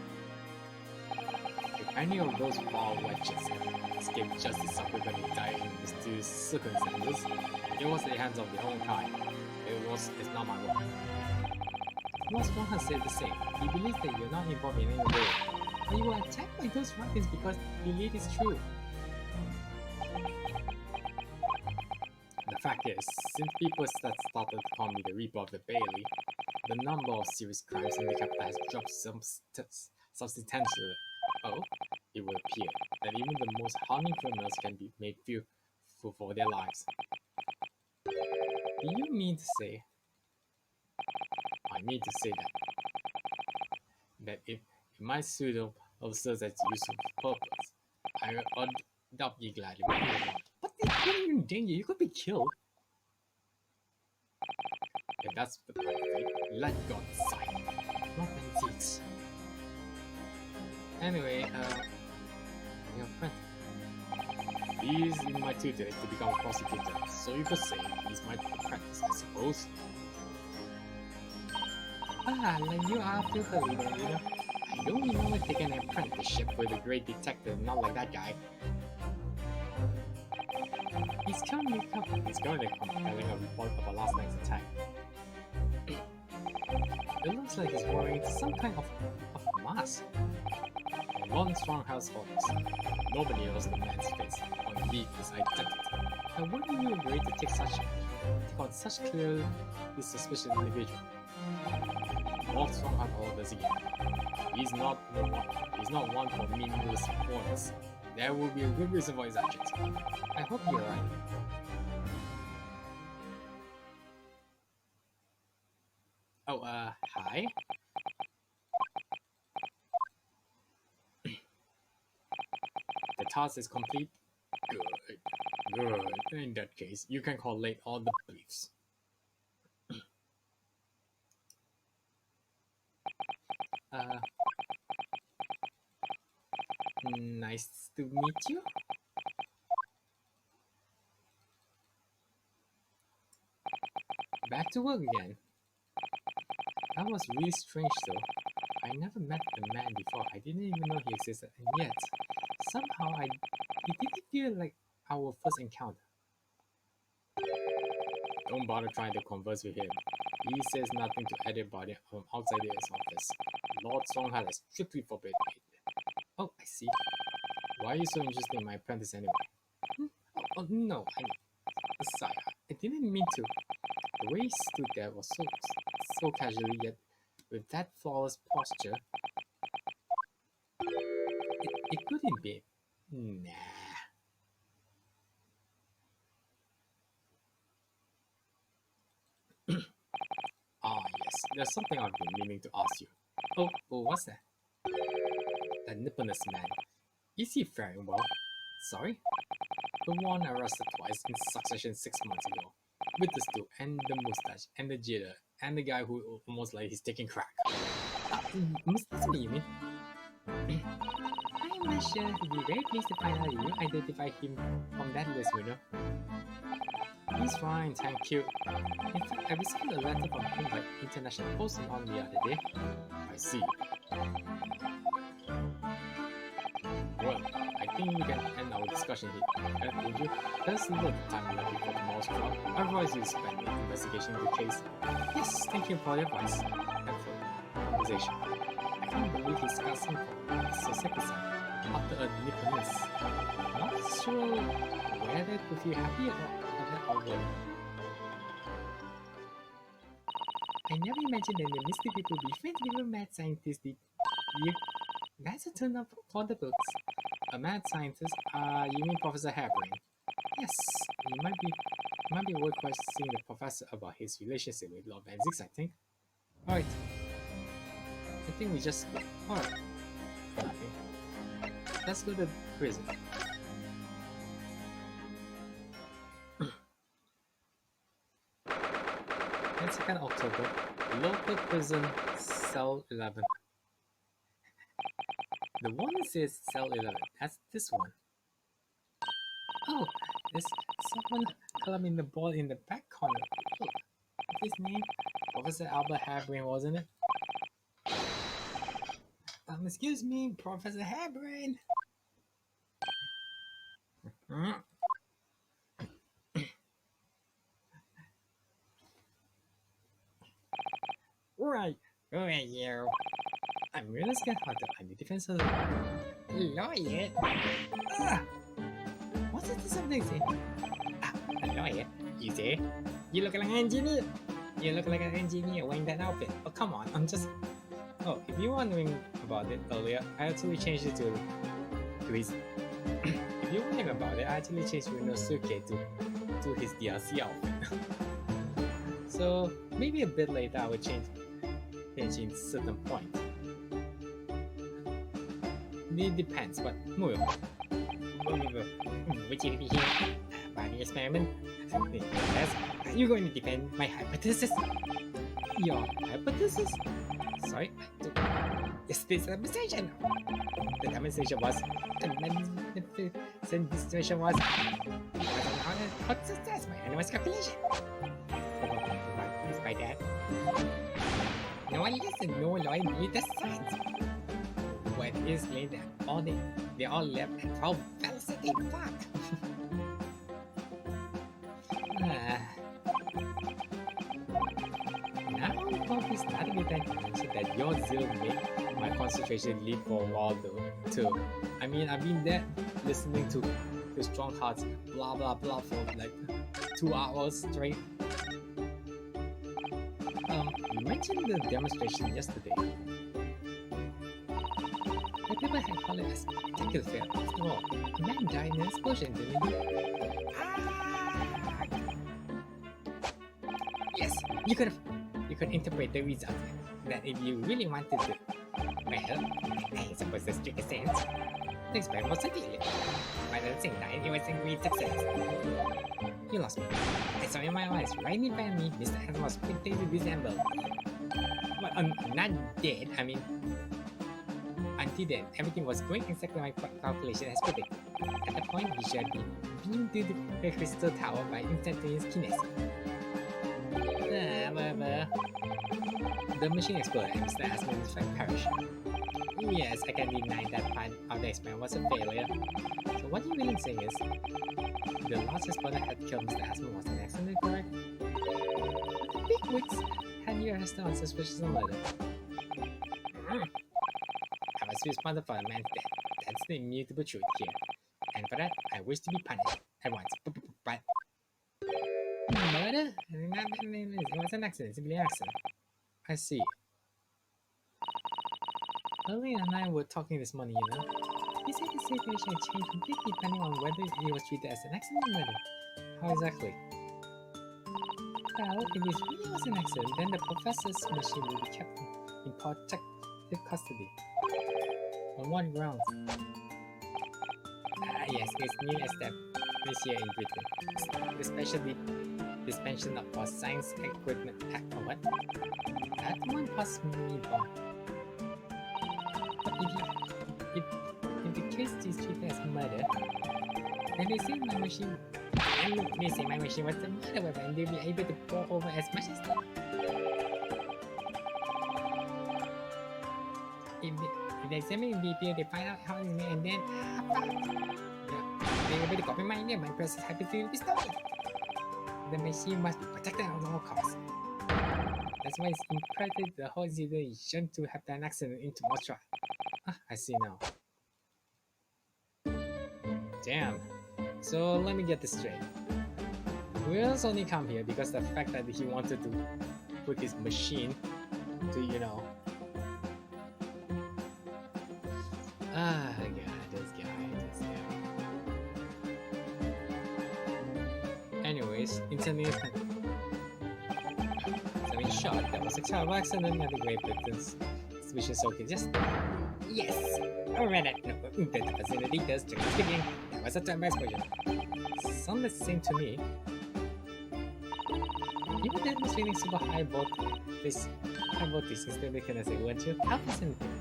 if any of those foul wretches escaped justice subsequently dying in mysterious circumstances, it was the hands of their own kind. It's not my work. Lord Strong has said the same. He believes that you're not involved in any way, but you were attacked by those ruffians because you believe it's true. The fact is, since people started to call me the Reaper of the Bailey, the number of serious crimes in the capital has dropped substantially. Oh, it would appear that even the most hardened criminals can be made fearful for their lives. Do you mean to say? I mean to say that if my pseudo serves its useful purpose, I would not be gladly. But you're in danger, you could be killed. If that's the right fate, let God decide. Not many Zieks. Anyway, your friend. He's in my tutor to become a prosecutor, so you could say he's my apprentice, I suppose. Ah, like you are tutor leader, you know. I don't remember taking an apprenticeship with a great detective, not like that guy. He's currently compiling a report of last night's attack. It looks like he's wearing some kind of mask. One strong household. Nobody knows the man's face, or indeed his identity. And wouldn't you agree to take on such clearly suspicious individual? More strong orders again. He's not one for meaningless points. There will be a good reason for his actions. I hope you're right. Oh, hi? The task is complete? Good. Good. In that case, you can collate all the briefs. Nice to meet you. Back to work again. That was really strange though. I never met the man before. I didn't even know he existed, and yet, somehow it didn't feel like our first encounter. Don't bother trying to converse with him. He says nothing to anybody from outside his office. Lord Strongheart has strictly forbidden it. Oh, I see. Why are you so interested in my apprentice anyway? Oh no, sorry, I didn't mean to. The way he stood there was so casually, yet with that flawless posture. It couldn't be. Nah. Ah yes, there's something I've been meaning to ask you. Oh, what's that? That nipperness man. Is he faring well? Sorry? The one arrested twice in succession 6 months ago. With the stool, and the mustache, and the jitter, and the guy who almost like he's taking crack. Mr. Smith, you mean? I am sure he'd be very pleased to find out you identify him from that list, you know. He's fine, thank you. In fact, I received a letter from him by international posting on the other day. I see. Well, I think we can end our discussion here, would you? There's little time left before tomorrow's trial. I advise you to spend the investigation of the case. Yes, thank you for your advice and for the conversation. I can't believe he's asking for Soseki-san after a nipple miss. Not sure whether it would feel happy or worried. I never imagined that the mystic people would be friends with a mad scientist, did you? That's a turn up for the books. A mad scientist? You mean Professor Harebryne? Yes, it might be worth questioning the professor about his relationship with Lord Van Zieks, I think. Alright. I think we just... Alright. Okay. Let's go to prison. 22nd October, local prison, cell 11. The one that says cell 11, that's this one. Oh, there's someone clubbing the ball in the back corner. Oh, what's his name? Professor Albert Harebryne, wasn't it? Excuse me, Professor Harebryne. Right, you. I'm really scared how to find the defense of the lawyer. What's it something say? A lawyer? You say? You look like an engineer. You look like an engineer wearing that outfit. Oh, come on, I'm just... Oh, if you're wondering about it earlier, I actually changed it to his... If you're wondering about it, I actually changed Rinosuke to his DLC outfit. So, maybe a bit later I will change in certain point. It depends, but move. Would you be here? Body experiment? Yes. Are you going to defend my hypothesis? Your hypothesis? Sorry? Is this a demonstration? The demonstration was... The demonstration was... Hot success by anyone's calculation. By that. No one listen, no lawyer need the science. What is later? They all left at 12 velocity. Fuck. Now probably starting with that mention that your zeal made my concentration leap for a while though too. I mean, I've been there listening to Strong Hearts blah blah blah for like 2 hours straight. You mentioned the demonstration yesterday. The people had called it a spectacular fail. After all, a man died in an explosion, didn't he? Yes, you could interpret the result that if you really wanted to. Well, I suppose that's strict sense. The experiment was a failure, but at the same time, it was a great success. You lost me. I saw in my eyes, right in front of me, Mr. Asman was pointing to this envelope. Well, I'm not dead, I mean... Until then, everything was going exactly my calculation has predicted. At the point, he should be beamed to the crystal tower by instantaneous kinesis. The machine exploded and Mr. Asman's flight perished. Yes, I can deny that part of the experiment was a failure. So what you're really saying is, the last exploder had killed Mr. Asman was an accident, correct? The big wigs had you arrested on suspicion of murder. I was responsible for a man's death. That's the immutable truth here. And for that, I wish to be punished at once. But... Murder? It was an accident, simply an accident. I see. Earlier and I were talking this morning, you know. He said the situation had changed completely depending on whether he was treated as an accident or murder. How exactly? Well, if it really was an accident, then the professor's machine will be kept in protective custody. On what grounds? Yes, it's new as that this year in Britain. The special dispensation of for science equipment act or what? That one passed me by. But if the case is treated as murder, then they say my machine was the murder weapon and they'll be able to pour over as much as that. If they examine in detail, they find out how it's made and then they're able to copy my name and press hypothetical pistol. The machine must be protected at all costs. That's why it's imperative the whole situation to have an accident into more trial. I see now. Damn. So let me get this straight. Will's only come here because the fact that he wanted to put his machine to, you know. God, this guy. Anyways, intending so in short, that was a terrible accident, not a great victims. Which is okay, just yes! Alright, no, the facility does just begin. That was a terrible explosion. Sounds the same to me. Even that was feeling super high voltage instead of gonna say, weren't you? How is anything?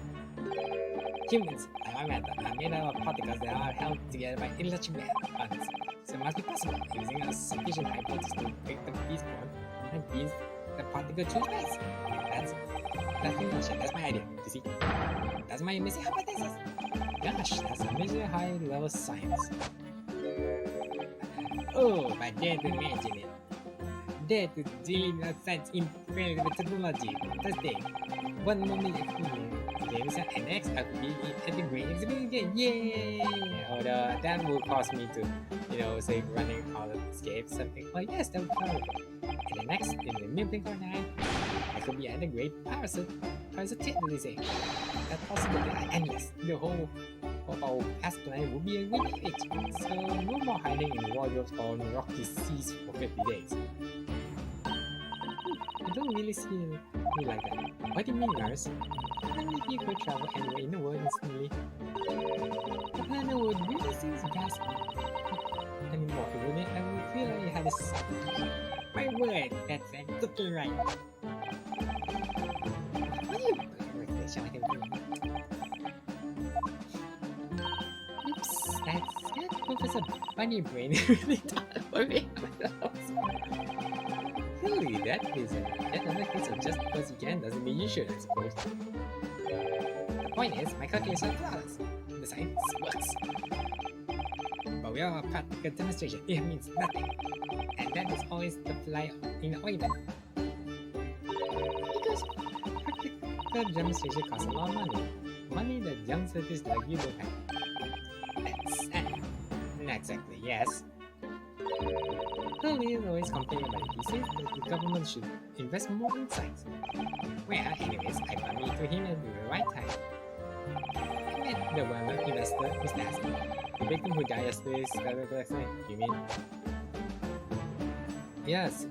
Humans, I meant are made out of particles that are held together by electric bands. So it must be possible using a sufficient high voltage to break the piece form and piece the particle to space. That's pretty much it. That's my idea. You see? That's my amazing hypothesis. Gosh, that's amazing high-level science. Oh, but dare to imagine it. Dare to deal with science in with technology. That's the 1 moment if games and next I could be at the great exhibition again. Yay! Although that would cause me to, say running out of escape something. Oh yes, that would be powerful. And the next, in the Milton Corner, I could be at the great parasite they say. That possibility, and yes, the whole of our past planet would be a great village. So no more hiding in wardrobes or rocky seas for 50 days. I don't really see me like that. What do you mean, nurse? Even if you could travel anywhere in the world instantly, the planet would really seem vast anymore, wouldn't it? I would feel like you had a my word, that's totally right. What are you oops, that's good. Professor Bunny Brain really thought about me. Really, that another case of just because you can doesn't mean you should, I suppose. The point is, my calculations are flawless. The science works. But we are a practical demonstration. It means nothing. And that is always the fly in the ointment. Because practical demonstration costs a lot of money. Money that young scientists like you don't have. Not exactly, yes. Curly is always complaining about it. He says that the government should invest more in science. Well, anyways, I bumped into him at the right time. I met the well-known investor, Mr. Asman. The victim who died yesterday, you mean? Yes.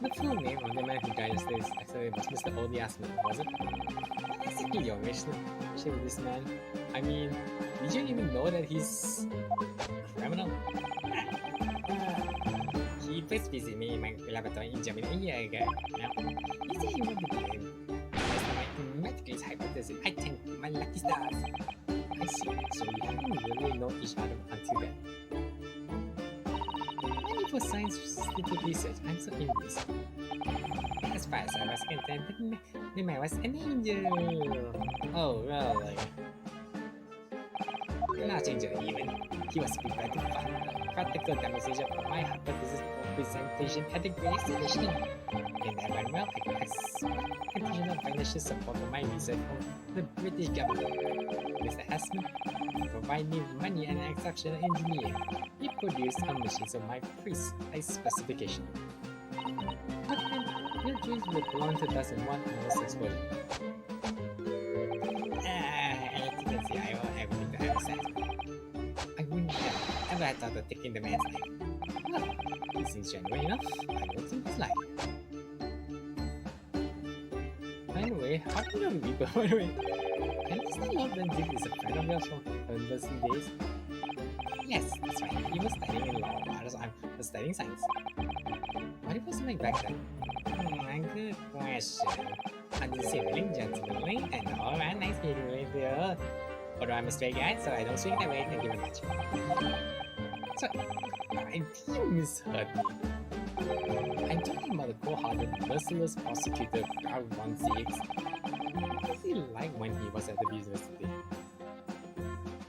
The full name of the man who died yesterday was Mr. Odie Asman, was it? What exactly your relationship with this man? I mean, did you even know that he's a criminal? He first visited me in my laboratory in Germany a year ago. Now, he said he wanted to be in. Based on my mathematical hypothesis, I thank my lucky stars. I see, so we haven't really known each other until then. Only for scientific research, I'm so envious. As far as I was concerned, the man was an angel. Oh, really? Not angel even. He was prepared to fund a practical demonstration of my hypothesis for presentation at the great exhibition. In that one, well, I could expect additional financial support for my research from the British government. Mr. Asman provided me money and exceptional engineering. He produced a machine of my precise specification. But then, your dreams would belong to doesn't want most explosion. As you can see, I want everything to emphasize. I wouldn't have ever thought of taking the man's life. Well, it seems genuine enough. I will take his life. Anyway, how do you know the people? Anyway, And is that Lord Van Zieks is a friend of yours from university days? Yes, that's right. He was studying in law, whereas I was studying science. What it was like back then? Good question. Unassuming, gentlemanly, and all around nice meeting with you. Although I'm a straight guy, so I don't swing that way. Thank you very much. So, I think you misheard me. I'm talking about the cold-hearted, merciless prosecutor, Von Zieks. What was he like when he was at the university?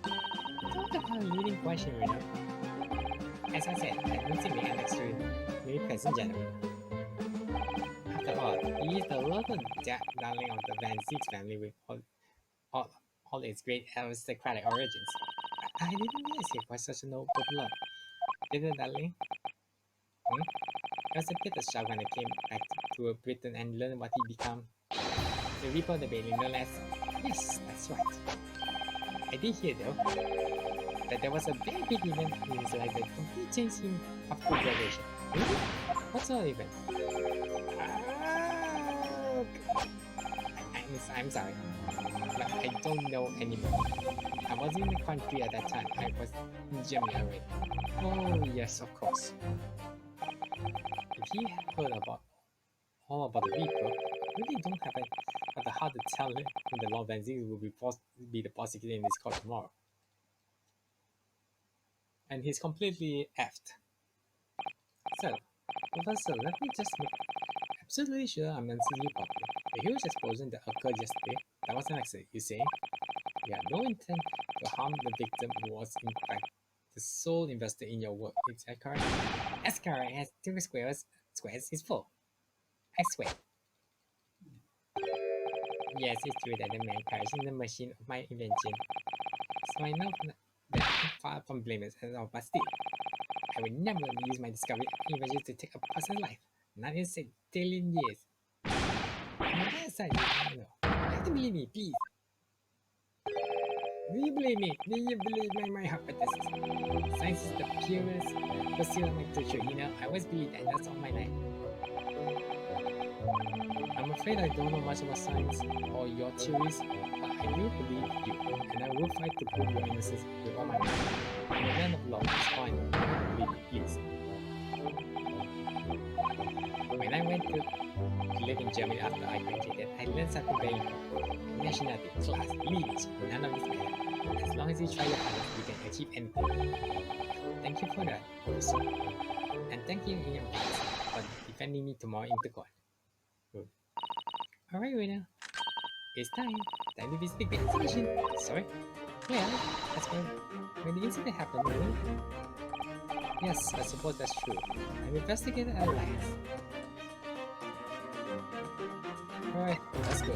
Talk about a leading question, you know. As I said, I don't see me an extremely pleasant gentleman. After all, he is the local darling of the Van Zieks family with all its great aristocratic origins. I didn't realize he was such a noble blood. Didn't darling? I was a bit of shock when I came back to Britain and learned what he became. The Reaper of the Bailey, no less. Yes, that's right. I did hear though that there was a very big event in his life that completely changed him after graduation. Really? What sort of event? I'm sorry, but I don't know anymore. I wasn't in the country at that time. I was in Germany already. Oh yes, of course. If he had heard all about the Reaper, really don't have the heart to tell him when the Lord Van Zieks will be the prosecutor in this court tomorrow. And he's completely effed. So, Professor, let me just make absolutely sure I'm answering you properly. The huge explosion that occurred yesterday, that was an accident, you say? You have no intent to harm the victim who was in fact the sole investor in your work. Is that correct? That's correct. Has 2 squares is 4. I swear. Yes, it's true that the man crashed in the machine of my invention. So I know that I'm far from blameless at all, but still, I would never use my discovery even just to take a person's life. Not in 6 trillion years. On the other side, you know, you have to believe me, please. Do you believe me? Do you believe my hypothesis? Science is the purest pursuit of my culture, you know. I always believe that, that's all my life. I'm afraid I don't know much about science or your theories, but I do believe you, and I will fight to prove your innocence with all my might. I'm a man of law, it's fine. Believe me, please. When I went to live in Germany after I graduated, I learned something very important. Nationality, class, lineage, none of this matter. As long as you try your hardest, you can achieve anything. Thank you for that, officer. And thank you in advance for defending me tomorrow in the court. Good. Alright, winner. It's time. Time to visit the great exhibition. Sorry? Well, that's when the incident happened, really. Yes, I suppose that's true. I'm investigating at last. Alright, let's go.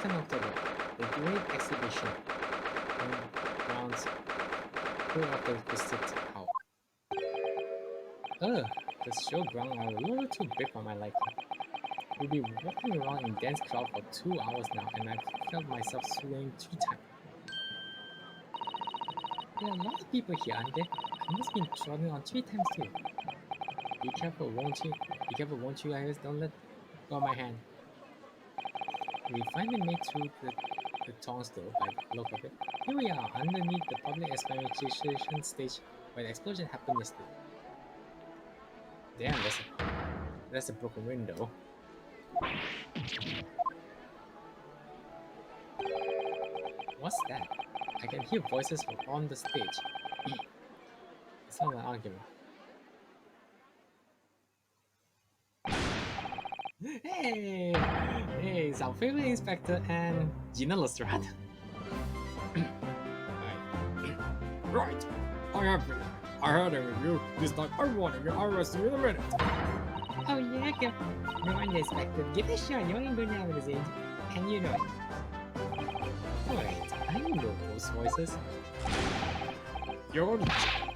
October, the Great Exhibition grounds full of the visit out. The showground are a little too big for my liking. We'll be walking around in dense crowd for 2 hours now, and I've felt myself swaying 3 times. There are a lot of people here, aren't there? I must be trodden on 3 times too. Be careful, won't you? Be careful, won't you, Iris? Don't let go of my hand. We finally made through the tongs though, by the look of it. Here we are, underneath the public experimentation stage where the explosion happened yesterday. Damn, that's a broken window. What's that? I can hear voices from on the stage. It's not an argument. Hey, it's our favorite inspector and Gina Lestrade. Right. I heard a review. This time I want to arrest you in a minute. Oh yeah, go. No wonder, Inspector. Give it a shot. You ain't going down with this, and you know it. Wait, I know those voices. You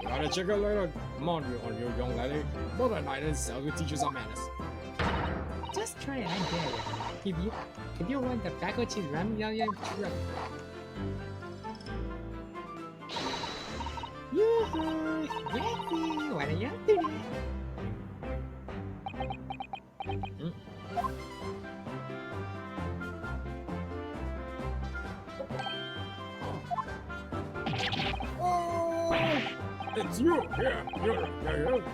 gotta check it later. Come on, you young lady. Mother Knight and Cell will teach you some manners. Just try it, I dare you. If you want the faculty run, you Yoo-hoo! Yeti! What are you up to? Oh, it's you!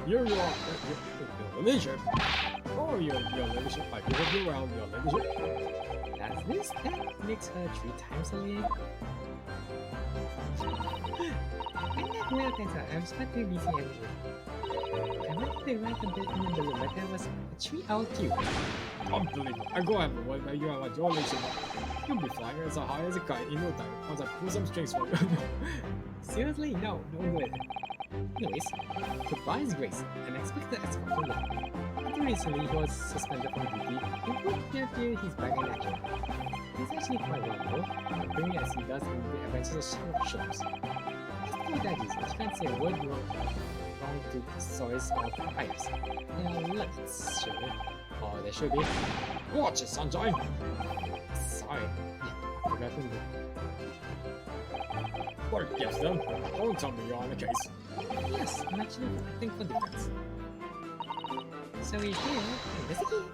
You're leadership. Oh, your leadership. I give you around your leadership. That's this. That makes her 3 times a league. I'm not well, thanks. I'm expecting busy anyway. I went to the right a bit in the balloon, but there was a 3-hour queue. Unbelievable. I go everywhere where you are at your leadership. You'll be flying as high as a kite in no time once I pull some strings for you. Seriously? No, don't do it. Anyways, goodbye, Grace, an expected escort from London. Until recently, he was suspended from duty. It he's back in action. He's actually quite wonderful, appearing as he does in the Adventures of Sherlock shows. As for daddies, which can't say a word wrong to soys or pipes. Now let's show it. Or there should be. Watch it, sunshine! Sorry. Yeah, forgot to do. What gives them? Don't tell me you're on the case. Yes, I'm actually acting for defense. So we're here to investigate.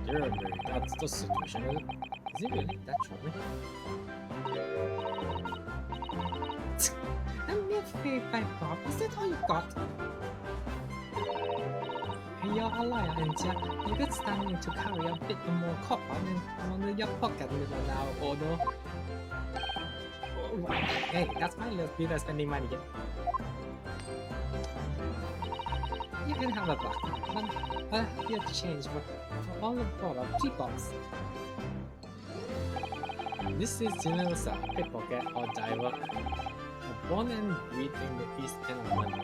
Dear me, that's the situation, is it? Is it really that troubling? I'm not afraid by Bob. Is that all you got? You're a liar, and you got standing to carry a bit more copper than your pocket little now, Odo. Oh, hey, that's my little bit of spending money again. You can have a buck, but I'll have you change for all the bottle 3 bucks. This is General Sir, pickpocket or diver, born and bred in the East End of London.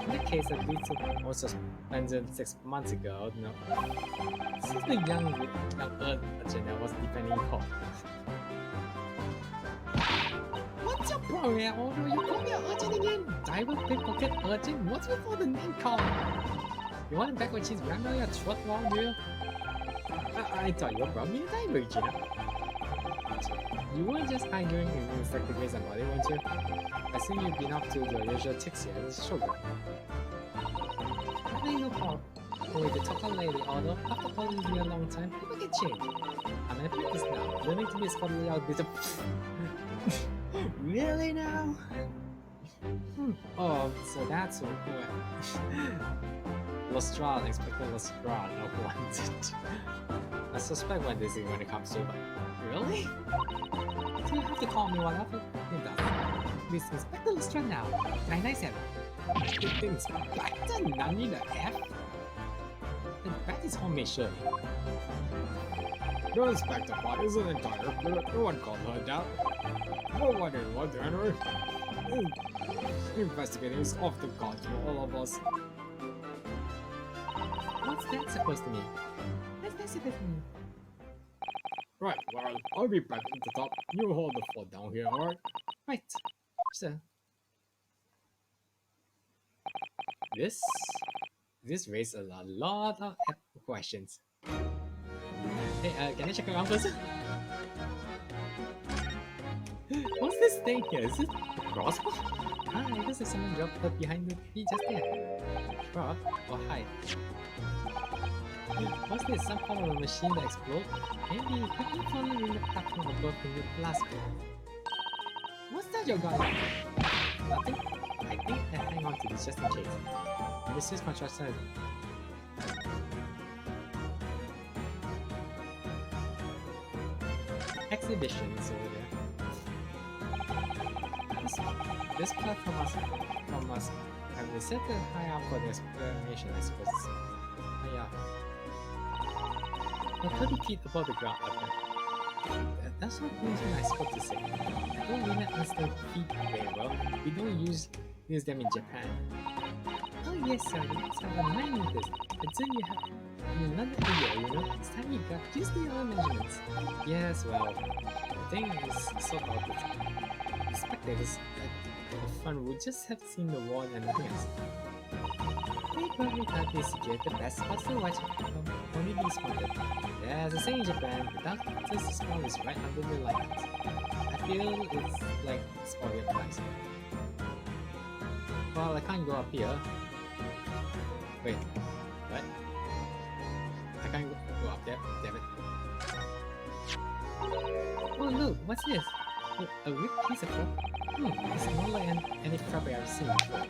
In the case of this was suspended 6 months ago, no. This is the young Earth agent that was defending court. What's your problem, Odo? You call me an urgent again? Diver, pickpocket, urgent? What's with all the name call? You want to back when she's ramming your throat wrong, do you? I thought you were probably a diver, Gina. You were just arguing in Inspector Grace about it, weren't you? I assume you've been up to your usual tricks here at the showground. I no problem. With the talker lady, although after following me a long time, people can change. I'm at practice now, learning to be scholarly out with a Really now? Oh, so that's what Lestrade, Inspector Lestrade, no wanted. I suspect when this is going to come soon, but really? So you have to call me whatever it does. This Inspector Lestrade now, 997. Inspector, none in the F? The bat is homemade, surely. The Inspector Bot is an entire spirit. No one called her that. No one in London, anyway. Investigating is off the cards for all of us. What's that supposed to mean? What's that supposed to mean? Right, well, I'll be back at the top. You hold the fort down here, alright? Right. So this raises a lot of questions. Hey, can I check around first? What's this thing here? Is it a crossbow? Ah, I guess someone dropped it behind the tree just there. Drop or hide? What's this? Some form of a machine that explodes? Maybe quickly following the platform above in the blast. What's that you got? Nothing? I think I hang on to this just in case. This is construction. Exhibitions over there. This platform must have been set high up for the explanation, I suppose. Oh yeah. We're 30 feet above the ground level. That's not really nice what to say. I don't really understand feet very well. We don't use them in Japan. Oh yes, sir, let's have a mind with this. Until you have another video, you know, it's time you got used to your own measurements. Yes, well, the thing is sort of the spectators at the front would just have seen the wall and nothing else. They probably thought they secured the best spots to watch only be spotted. There's a saying in Japan, the darkest spot is right under the lighthouse. I feel it's like spoiling place. Well, I can't go up here. Wait, what? I can't go up there. Damn it. Oh look, what's this? A ripped piece of rope? It's smaller than any fabric I've seen before.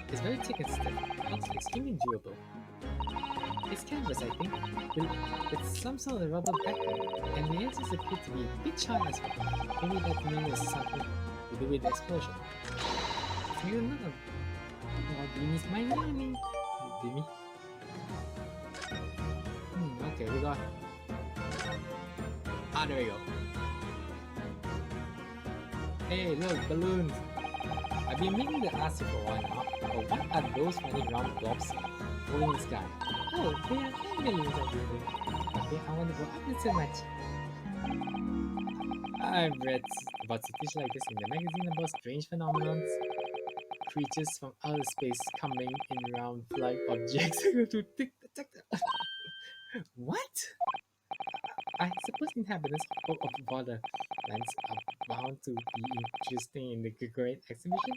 It's very thick and stiff. It looks extremely durable. It's canvas, I think, with some sort of rubber backing, and the edges appear to be a bit sharp as well. Maybe that means something to do with the explosion. Maybe another. Well, Jimmy's my name. Jimmy. Okay, we got. Ah, there we go. Hey, look, balloons! I've been meaning to ask you for a while now, but what are those funny round blobs floating in the sky? Oh, they are flying balloons, I believe. Okay, I want to go up so much. I've read about situations like this in the magazine about strange phenomena. Creatures from outer space coming in round flying objects to detect them. What? I suppose inhabitants of borderlands are bound to be interesting in the great exhibition.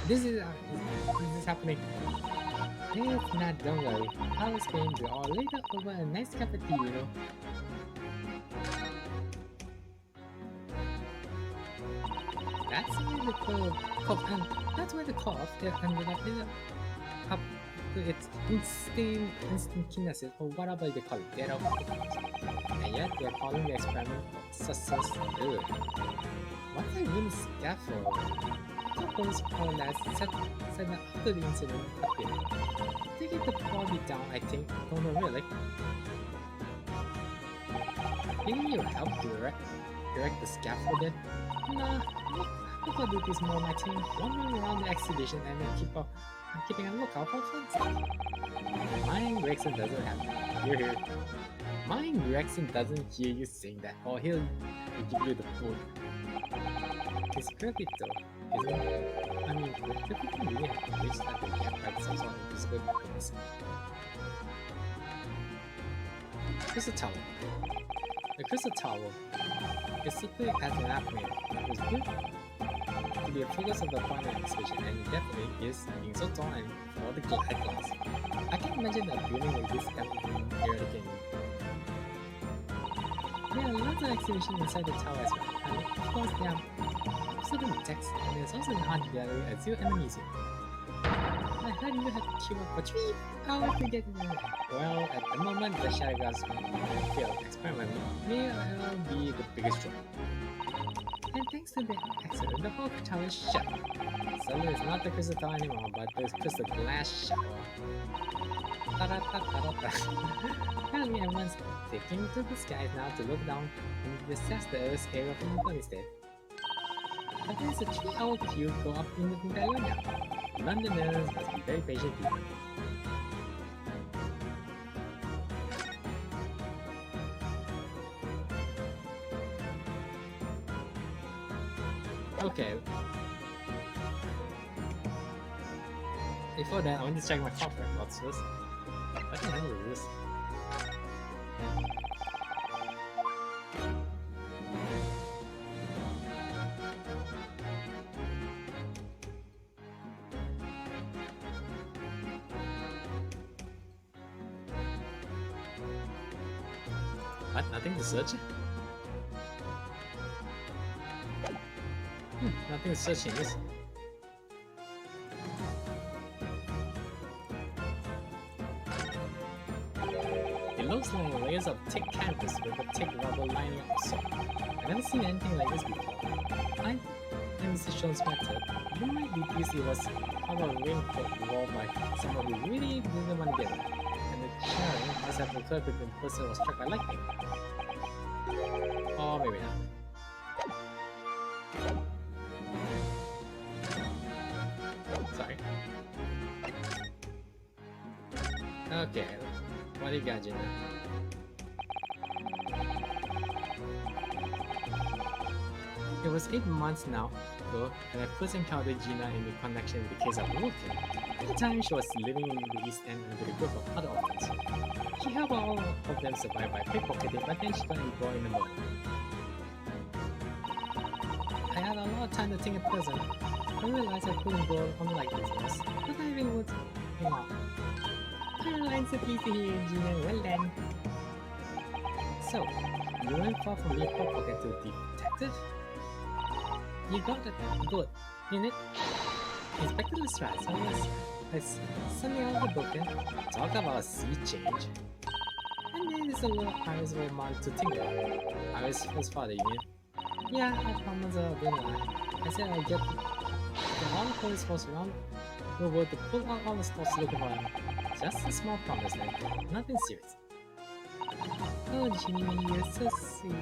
This is happening. If not, don't worry. I'll explain to you all later over a nice cup of tea, you know. That's where the cove, and that's where the cove ended up in up to its instant kinesis, or whatever they call it, dead and yet they're calling the experiment success. What's a wooden scaffold? Couples call that set after the incident happened. They get the body down, I think. Don't know really. Didn't you help to erect the scaffold then? Nah, look how do this more my team wandering around the exhibition and then keeping a lookout for fun stuff. Mine Gregson doesn't have you're here. Mine Gregson doesn't hear you saying that, or he'll give you the food. It's perfect though, isn't it? I mean, the people really have to reach that they get like some sort of invisible weapons. Crystal Tower. The Crystal Tower is simply as an atmosphere. It was built to be a focus of the final exhibition, and it definitely is, being so tall and all the glass. I can imagine a building like this ever being here again. There are lots of exhibitions inside the tower as well, and of course there are certain texts, and there's also an art gallery, a zoo, and a museum. I heard you have to queue up for 3 hours to get in there. Well, at the moment, the Shadowgrass field experiment may well be the biggest draw. And thanks to the accident, the whole tower is shut. So it's not the crystal tower anymore, but the crystal glass shower. Apparently everyone's taking to the skies now to look down and assess the Earth's area from above instead. But there's a 3-hour queue go up in the entire now. Londoners must be very patient people. Okay. Before that, I want to check my cop records first. What the hell is this? What? Nothing to search? Nothing to search in this. It looks like layers of thick canvas with a thick rubber lining up the top. I've never seen anything like this before. I am Mr. Sean's method. You might be busy was how a raincoat involved by someone who really didn't want to get it. And the sharing must have occurred when the person was struck by lightning. Or maybe not. Sorry. Okay, what do you got, Gina? It was 8 months now ago that I first encountered Gina in the connection with the case of Wolfie. At the time, she was living in the East End with a group of other orphans. She helped all of them survive by pickpocketing, but then she got embroiled in the mud. I had a lot of time to think in prison. I realized I couldn't go on like this, but I really was hang on. Harebryne said please to hear engineer, well then. So, you went far from being provocative to detective? You got it, good. In it, Inspector Lestrade has suddenly out of the book and talk about a sea change. And then there's a little Iris remark to think about. Iris' first father, you mean? Yeah, I promised her, didn't I? I said I'd get all the police force around the world to pull out all the stores looking for him. Just a small promise then, nothing serious. Oh Jimmy, you're so sweet.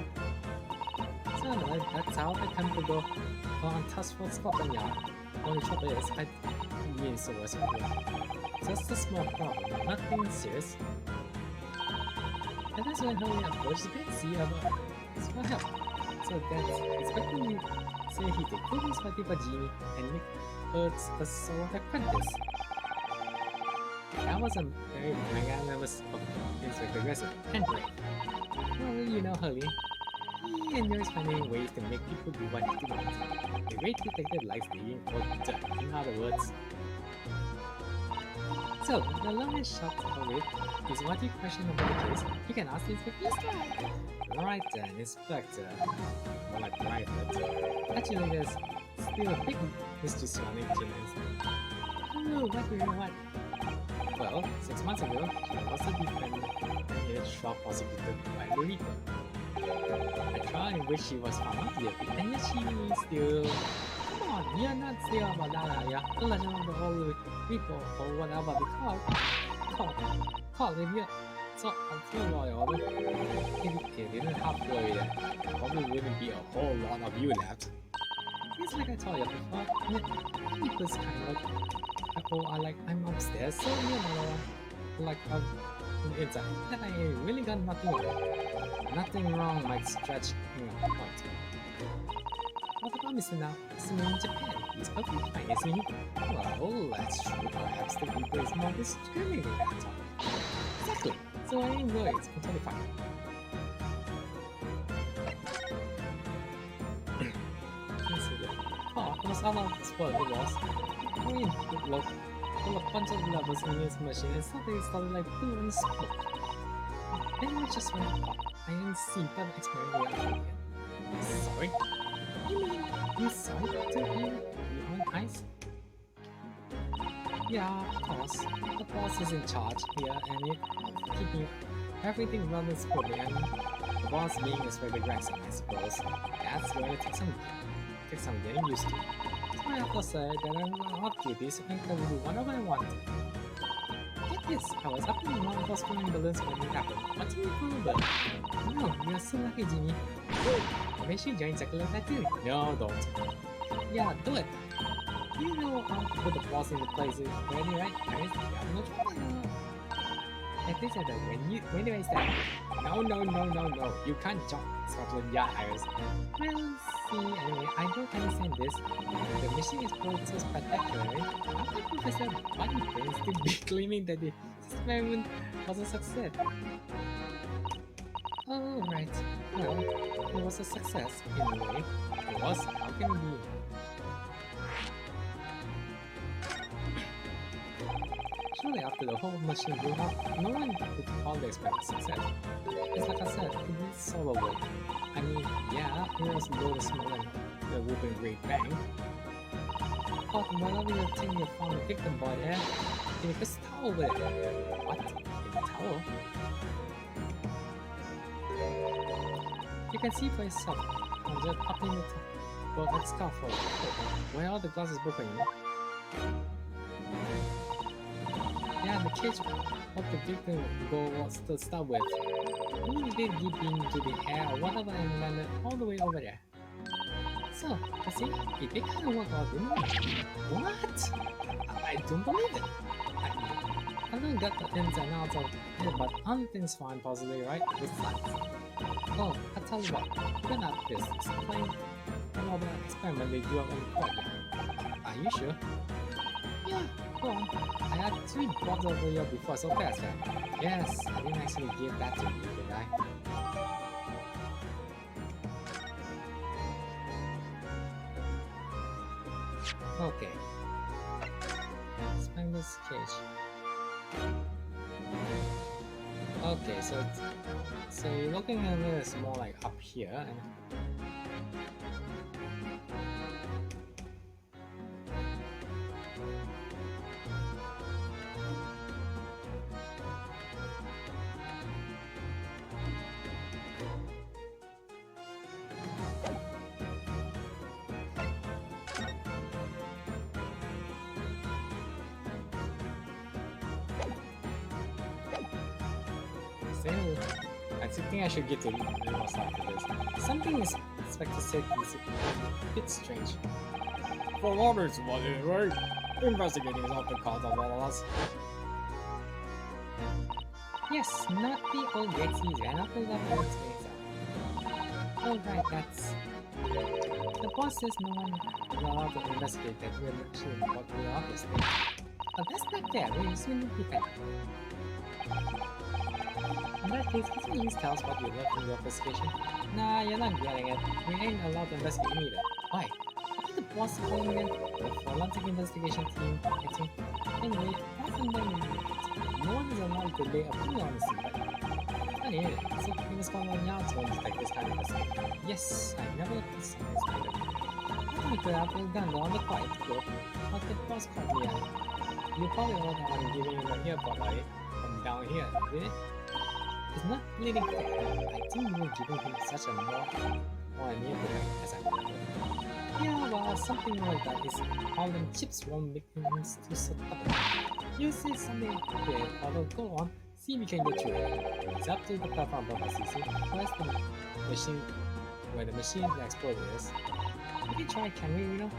So anyway, that's how I come to go on task for Scotland Yard. Only trouble is, I didn't mean so much. Just a small problem, nothing serious. And that's when Harry approached the Betsy about for help. So that's expecting me to say he took good responsibility for Jimmy and make Earth's a sole apprentice. That was a very magnanimous of Inspector Aggressive. Anyway, well, you know Hurley. He enjoys finding ways to make people do what he wants. The great detective likes being called dirt, in other words. So, the long and short of it is what you question about the case, you can ask the Inspector Lestrade. Right then, Inspector. More like private. Actually, there's still a big mystery surrounding Jennings. Oh, what do you want? Well, 6 months ago, she was a defendant in a trial prosecuted by the Reaper. A trial in which she was found not guilty, and yet she still... Come on, you're not still about that, are ya? The legend of the old Reaper, or whatever they call it here. So, I'm still loyal. If it didn't have worry that, there probably wouldn't be a whole lot of you left. It's like I told you before, it was kind of like, I'm upstairs, so you know, like on the inside, that I really got nothing wrong. Nothing wrong might stretch point. What about Mr. Now? Mr. in Japan, he's perfectly fine, isn't he? Well, that's true, perhaps the Reaper is more discriminating that time. Exactly, so I ain't worried, I'm totally fine. Oh, it was all of this world, it was. I mean, look, full of bunch of levels in this machine and suddenly it started like blue and smoke. Then I just went up. I didn't see that experiment again. Sorry? You mean you saw it to you on ice? Yeah, of course. The boss is in charge here and it keeping everything running smoothly and the boss being Inspector Gregson, I suppose. That's where it takes some getting used to. So I have to say that I'm off duties and can do whatever I want. Get this, I was up in the mountain for spinning balloons when it happened. What's me for a balloon? No, you're so lucky, Jimmy. Maybe she join something like that too. No, don't. Yeah, do it. You know how to put the boss in the place ready, right? I mean, you have no trouble. At least I know when do I start? No, you can't jump Scotland Yard, Iris. Well, see, anyway, I don't understand this. The machine is built so spectacularly. How can Professor Bunny Brains still be claiming that the experiment was a success? Oh, right. Well, it was a success, in a way. It was, how can it be? Surely after the whole machine blew up, no one could call the experiment a success. It's like I said, it did solo work. I mean, yeah, it was a little smaller than the whooping great bang. But whenever you think you found a victim by there, you just towel with it. What? In a towel? You can see for yourself. I'm just up in the top. Well, let's go for it. Where are the glasses broken, you know? Yeah, the cage of the victim go was to start with. Only did deep into the air or whatever and landed all the way over there. So, I see, it did kind of work out, didn't it? What? I don't believe it. I don't get the ins and outs of it, but everything's fine possibly, right? Besides. Oh, I tell you what, we're gonna have this explain another experiment they do on the courtyard. Are you sure? Yeah, go on. I had 3 bottles over here before, so fast, man. Yes, I didn't actually give that to you, did I? Okay. Let's find this cage. Okay, so you're looking at this more like up here, and I think I should get to Lumos after this. Something is expected to say is a bit strange. For Robert's whatever, investigating is often called a loss. Yes, not the old Zieks ran up with that works out. Oh right, that's... The boss says no one is allowed to investigate that we're actually what we are obviously. But that's not fair, we're just going to be fair. In that case, can you at least tell us what you learned from your investigation? Nah, you're not getting it. We ain't allowed to investigate either. Why? I think the boss is calling in the forensic investigation team, I think. Anyway, apart from them, no one is allowed to lay a finger on the scene, right? Funny, isn't it? So famous calling out to detect this kind of investigation. Yes, I never looked this kind of. I thought we could have been done on the quiet, though. But the boss caught me out. You probably know that I'm giving him an earbud, right? From down here, did it? It's not really fair. I think you were giving him such a more an earbud as I remember. Yeah, well, something like that is how them chips won't make things too so tough. You say something okay, although go on, see if we can get through it. It's up to the platform above us, you see. Where's the machine, where the machine that exploded is. We can try, can we, you know?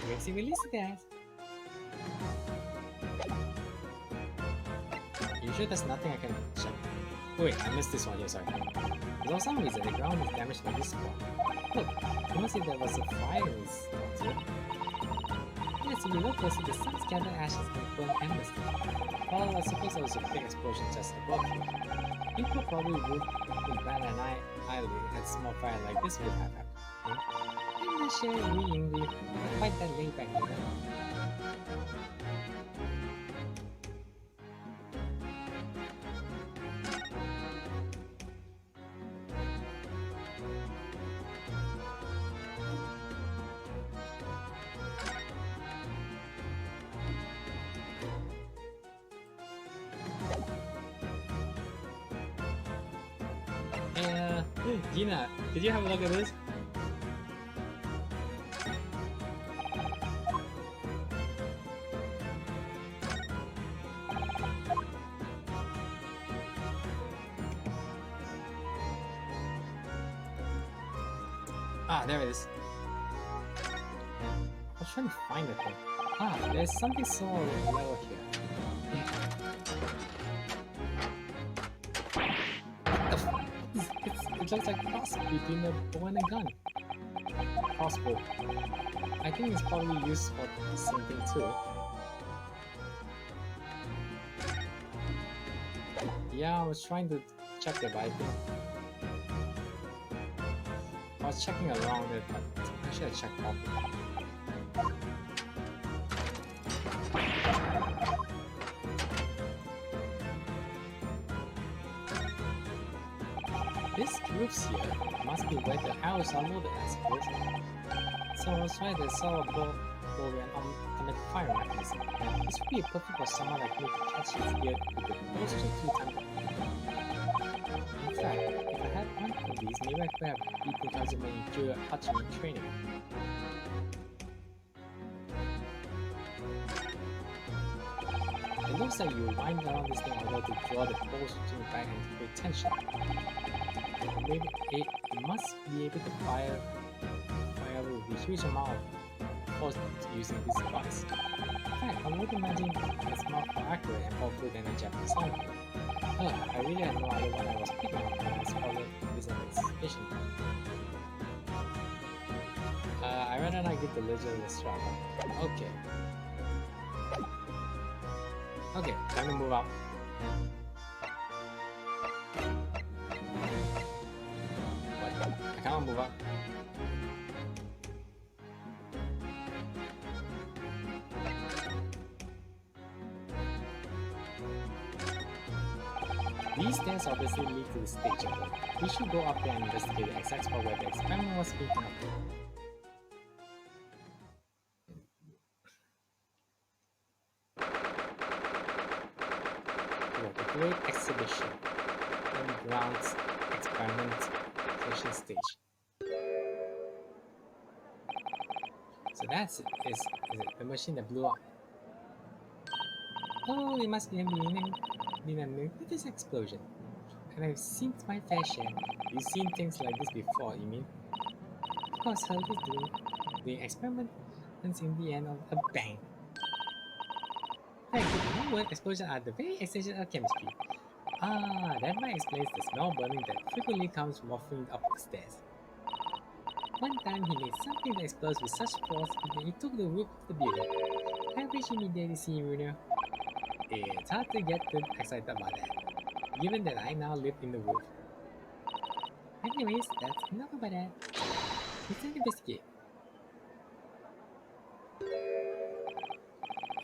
We'll see, release it, guys. You sure there's nothing I can check? Oh, wait, I missed this one here, sorry. For some reason, the ground is damaged by this spot. Look, you must see there was a fire in this spot here. Yes, if you look closely, the sun scattered ashes can burn endlessly. Well, I suppose there was a big explosion just above here. People probably would think that an island had small fire like this would have happened. I'm not sure we're quite that laid back, you know? Gina, did you have a look at this? Ah, there it is. I was trying to find the thing. Ah, there's something so yellow here. It looks like a cross between a bow and a gun. Crossbow. I think it's probably used for the same thing too. Yeah, I was trying to check it, but I think I was checking around it, but I should have checked properly. These groups here must be where the arrows are loaded, I suppose. So I was trying to solve a bow with an automatic fire mechanism. This would be perfect for someone like me to catch his gear with the bow string 2 times. In fact, if I had one of these, maybe I could have beaten Kazuma in your archery training. It looks like you wind around this thing in order to draw the bow string back and create tension. Maybe it must be able to fire with a huge amount of force using this device. In fact, I would imagine it's much more accurate and powerful than a Japanese army. I really had no idea what I was picking up when I followed this investigation. I rather not get the legend of the strap. Okay. Okay, time to move out. I can't move up. These stairs obviously lead to the stage above. We should go up there and investigate the exact spot where the experiment was being conducted. The Great Exhibition and Grounds Experimentation Stage. So that's it. Is it the machine that blew up? Oh, it must be a this explosion. And I've seen my fair share. You've seen things like this before, you mean? Of course, Hurl is doing experiments in the end of a bang. Thank you. One word, explosions are the very essential of chemistry. Ah, that might explain the smell burning that frequently comes wafting up the stairs. One time he made something that explodes with such force that it took the roof of the building. I wish you immediately see Runer. It's hard to get too excited about that, given that I now live in the roof. Anyways, that's enough about that. Let's investigate.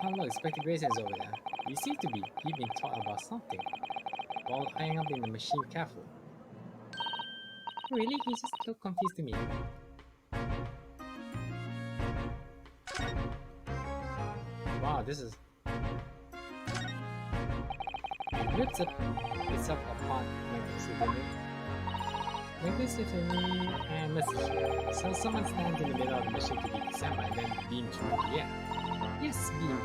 Oh look, Inspector Grayson's over there. You seem to be deep in thought about something, while eyeing up in the machine carefully. Really? He just looked confused to me. Wow, this is... It rips itself apart magnificently and message. So someone stands in the middle of the machine to be disassembled and then beamed through the air. Yes, beamed.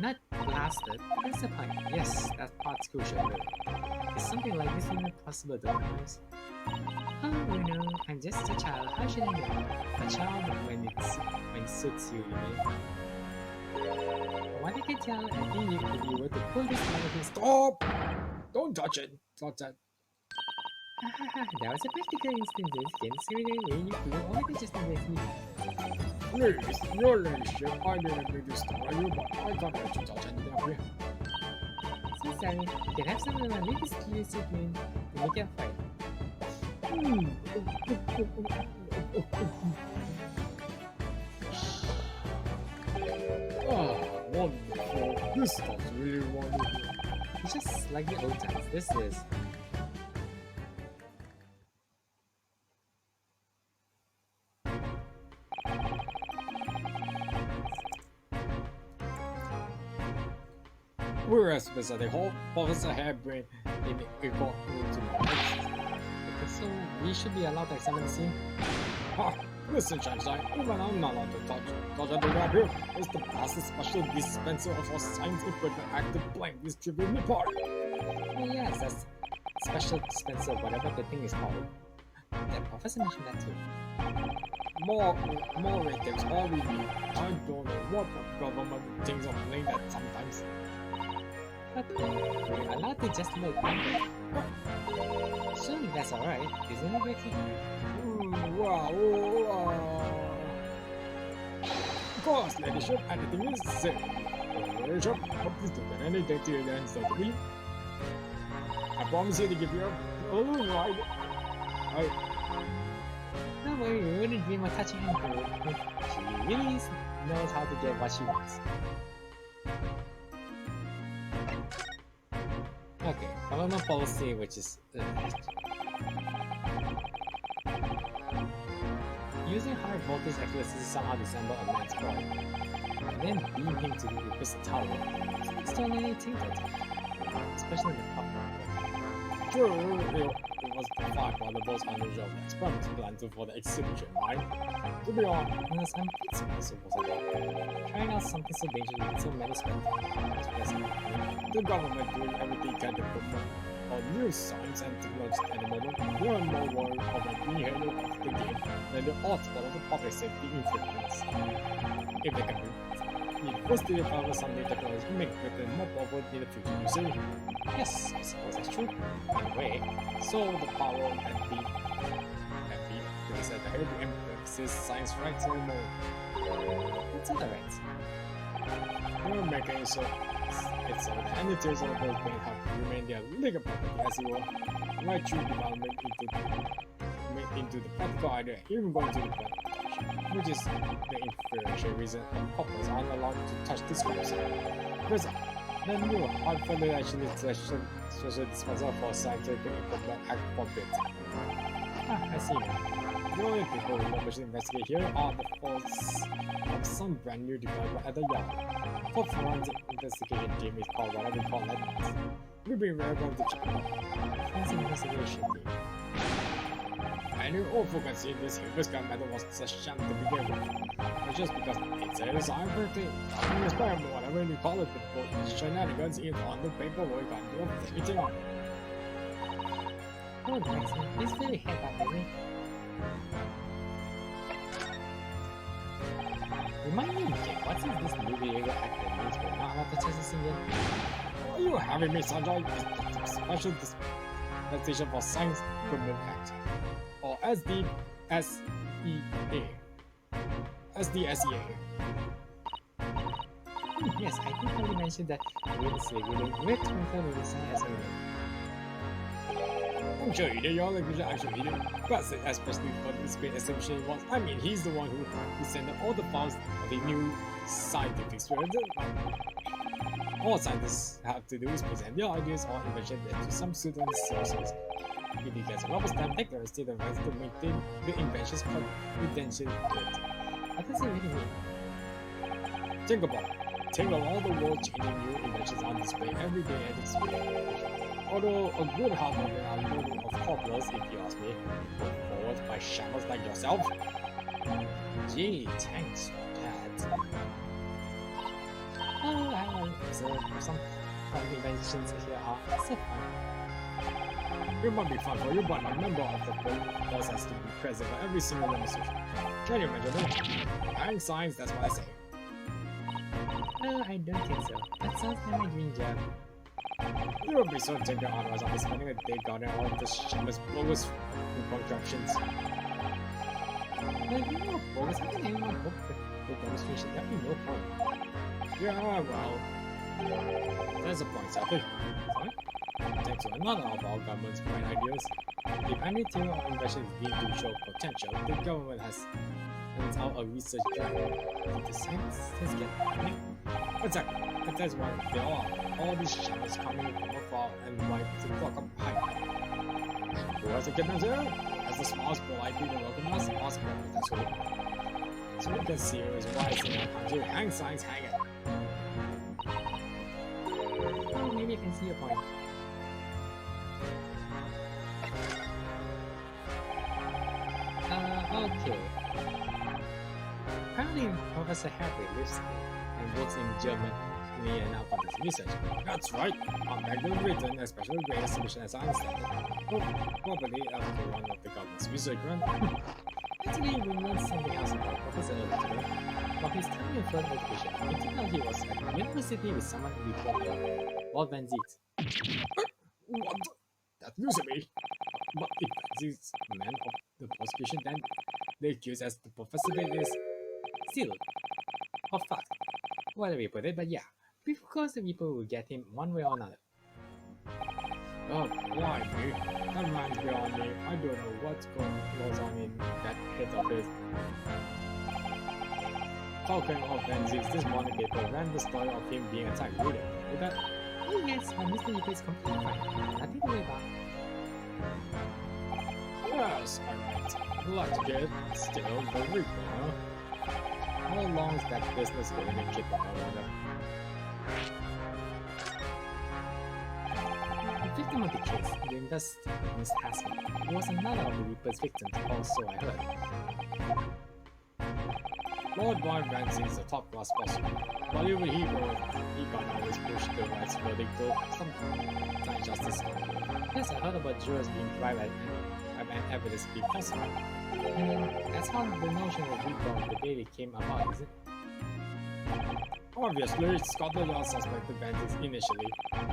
Not blasted. That's the point. Yes, that part's crucial, really. Is something like this even possible otherwise? Oh, Bruno, I'm just a child. How should I know? A child when it suits you, you mean? What I can tell, I think if you were to pull this out of his... Stop! Don't touch it. Touch that. That was a practical instance. Can see the way you flew over the just me. Please, your ladyship, I didn't mean to stop you, but I can't let you touch anything up here. So sorry. You can have some of my latest suitman to make it fine. Ah, wonderful. This stuff's really wonderful. It's just like the old times. This is... We're at Specific Hall, Professor Harebryne in a court room tomorrow. So we should be allowed to examine the scene? Ha! Listen, Sunshine, even I'm not allowed to touch anything up here. It's the bastard special dispenser of our science equipment active blank distribute me part. Oh yes, that's special dispenser, whatever the thing is called. That professor mentioned that too. More ratings, all we need. I don't know what the government thinks of playing that sometimes. But we're allowed to just look. Surely that's alright, isn't it, Ricky? Of course, ladyship, anything is safe. Ladyship, please don't get anything to your hands, don't we? I promise you to give you a little ride. Don't worry, we wouldn't dream of touching him. She really knows how to get what she wants. Okay, government policy, which is using high voltage electricity somehow disassemble a man's body, and then beam him to the opposite tower. It's totally tainted, especially in the pub. Sure, it was the fact while the most unusual experiments planned for the exhibition, right? To be honest, I'm surprised trying out something so dangerous with so many spectators. The government doing everything can to promote our new science and technology at the moment. They are more worried about being ahead of the game than the odds of the public safety influence. If they can first they found some new technology to make Britain more powerful in the future, you see? Yes, I suppose that's true. In a way, so the power that be because at the Harebryne emphasis science rights or more. What's other rights? We're making so it's so the entities of both may have to remain their legal property as it were, right through development into the practical idea, even going to the practical, which is the inferior reason of couples aren't allowed to touch this groups. Present, The new hard federation special disposal for scientific equipment act forbid. Ah, I see now. The only people who want to investigate here are the force of some brand new development at the yard. For forensic investigation team is called whatever we call it. We've been very well to check it out. Forensic investigation team. I knew all folk had seen this Harebryne matter was a sham to begin with. But just because it's a design for thing, I experiment, whatever you call it, the shenanigans in on the paperwork on your everything. Oh, Maxine, he's very happy, isn't he? Remind me, Jake, what is this movie area actor needs for not about the Texas again? Are you having me, Sanjay? It's the Special Dispensation for Science Equipment Act. Or SDSEA. SDSEA. Yes, I think I mentioned that we're twinkle with the sun as a I'm sure you did, your language actually did. But especially for this great assumption was, I mean, he's the one who sent all the files of the new scientific experiment. All scientists have to do is present their ideas or invention to some certain sources. If he gets a rubber stamp, there is still the right to maintain the invention's potential. What does it really mean? Think about it. Think of all the world-changing new inventions on display every day at display. Although a good half of them are loaded of cobblers, if you ask me, put forward by shammers like yourself. Gee, thanks for that. Oh, I will observe some fun inventions here are so fun. It might be fun for you, but a member of the boss has to be present at every single demonstration. Can you imagine that? I'm science, that's what I say. Oh, I don't think so. That sounds like my dream job. You would be so taken otherwise I'll be spending a day guarding all the shameless blowers constructions. Well, you know, bogus, how can anyone hope the demonstration? That'd be no fun. Yeah, well, there's a point, Selfie. Fine. Thanks to another of our government's bright ideas. If any theory or invention is deemed to show potential, the government has sent out a research drive. The scientists get money. Exactly. But that's why there are all these shadows coming from afar and like to block up behind. Who has to get them there? As the smallest polite people welcome us, possible, that's all. So we can see is wise in our country. Hang signs, hang it. Oh, maybe I can see your point. Okay. Apparently, Professor Harebryne lives and works in Germany and now for this research. That's right. On Magdalene written, a special grade solution as I understand it. Probably after one of the government's research grant. Actually, we learned something else about Professor Odie. While his time in further education, it turned out he was at university with someone we called Lord Van Zieks. What? That's news to me. But if this man of the prosecution, then the accused as the professor is sealed. Or fucked. Whatever you put it, but yeah. Because the people will get him one way or another. Oh, why me? That man's beyond me. I don't know what's goes on in that head of his. Talking of Van Zieks, this morning paper ran the story of him being attacked. Read it. With that? Oh yes, my Mr. Yipa is completely fine. Nothing to worry about. Yes, alright. Like to get still the Reaper, huh? How long is that business going to keep up, I wonder? The victim of the case, the investor, Miss Asman, was another of the Reaper's victims, also I heard. Lord Van Zieks is a top-class person, but even he can't always push the rights verdict though sometimes justice. Yes, I heard about jurors being private and evidence being falsified. And that's how the notion of Reaper of the Daily came about, is it? Obviously, Scotland Yard suspected Van Zieks initially.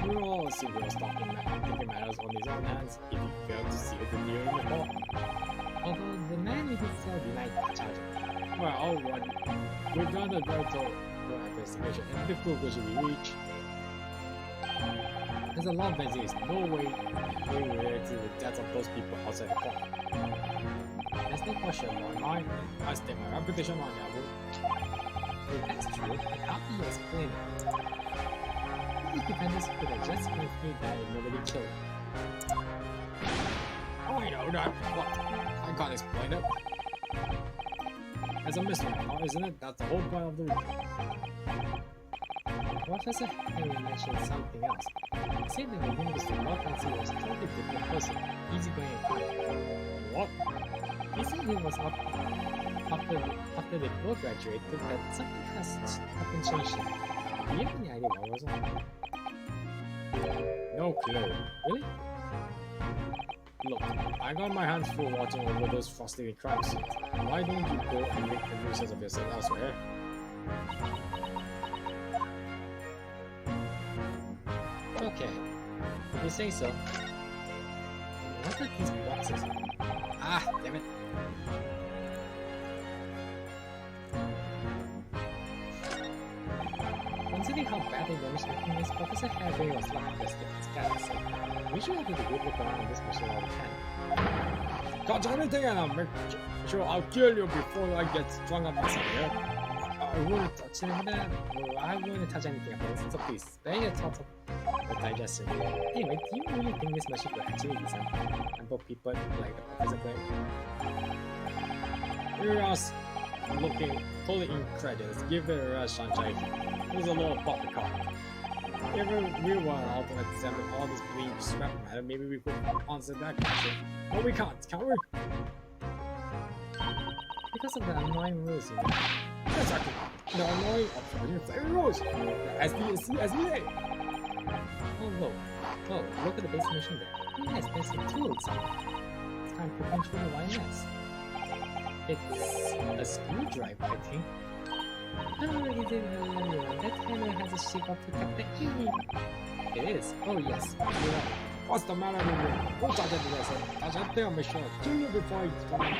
We all assume he was taking matters on his own hands if he failed to see the deal in the court. Although the man in himself denied the charge. Well, we've done a very thorough investigation and the conclusion we reach. There's a lot of Van Zieks, no way related to the deaths of those people outside the court. There's no question in my mind. I stake my reputation on that one. If that's true, then how do you explain it? These defenders could have just confused that and nobody killed them. I know that. What? I can't explain it. It's a mystery, isn't it? That's the whole point of the ritual. Professor Henry mentioned something else. He said that the University of Fancy was a totally different person, easygoing and fun. What? He said he was up after they both graduated that something has happened changed him. Do you have any idea what was on? No clue. Really? Look, I got my hands full watching over those frustrating crime scenes. Why don't you go and make a nuisance of yourself elsewhere? Okay. If you say so. What are these boxes? Ah, damn it. Considering how badly damaged the thing is, Professor Harebryne was lucky to stick his cat so we should have a good look around in this machine all we can. Touch anything and I'll make sure I'll kill you before I get strung up myself, yeah? I wouldn't touch anything. Well, I wouldn't touch anything about this, so please spare your thoughts of the digestion. Anyway, do you really think this machine could actually be something for people like the Professor claimed? You're us looking totally incredulous. Give it a rush, Sanjay. Here's a little poppycock. If we were allowed to examine all this bleak scrap matter, maybe we could answer that question. But we can't, can we? Because of the annoying rules, you know. Exactly. The annoying operating rules. The SDA. Oh, look. Oh, look at the basic machine there. It has basic tools. It's kind of poking through the wires. It's a screwdriver, I think. Oh, is it that handle has a shape of protect the key? It is. Oh, yes. You're right. What's the matter with you? Don't touch it, touch it there, make sure. Kill you before you come out.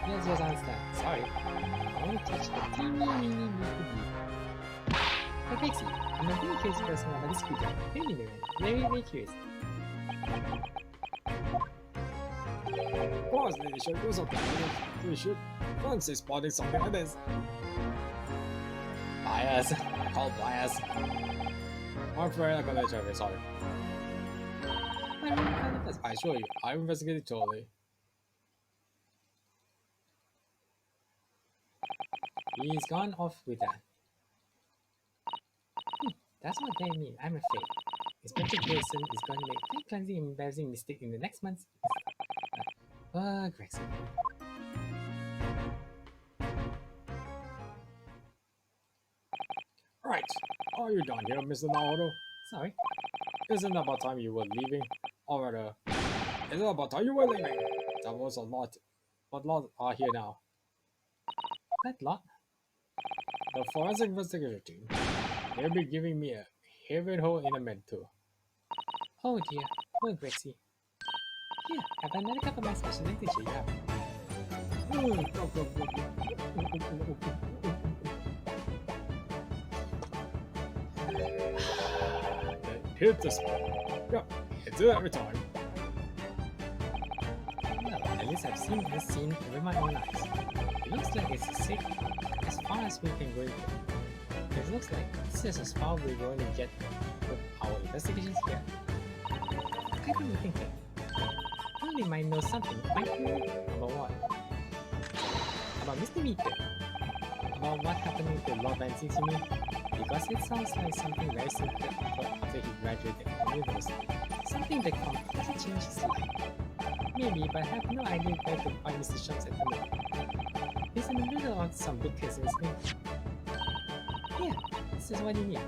Yes, I understand. Sorry. I want to touch the teeny bit. Hey, Pixie, I'm a very curious person about this screwdriver. Very curious. Of course, they should do something. We should fancy spotting something like this. Bias. Call bias. I'm afraid I can let you have it, sorry. I assure you, I investigated totally. He's gone off with that. That's what they mean, I'm afraid. Inspector Grayson is going to make three clumsy and embarrassing mistakes in the next month's... Grayson. Right, are you done here, Mr. Naoto? Sorry. Isn't it about time you were leaving? Or rather, isn't it about time you were leaving? That was a lot. What lot are here now? That lot? The forensic investigation team. They'll be giving me a haven hole in a med tour. Oh dear. Oh, Gracie. Here, have another cup of my special to cheer you up. Hit the spot. Yep, hits it every time. Well, at least I've seen this scene with my own eyes. It looks like it's safe as far as we can go. It looks like this is as far we're going to get with our investigations here. I got me thinking. We might know something, might you? About what? About Mr. Meeker. About what happened with the Lord Van Zieks, you mean? Because it sounds like something very secret after he graduated from university. Something that completely changed his life. Maybe, but I have no idea where to find Mr. Shops at the moment. He's in the middle of some big case, isn't he? Yeah, this is what you need.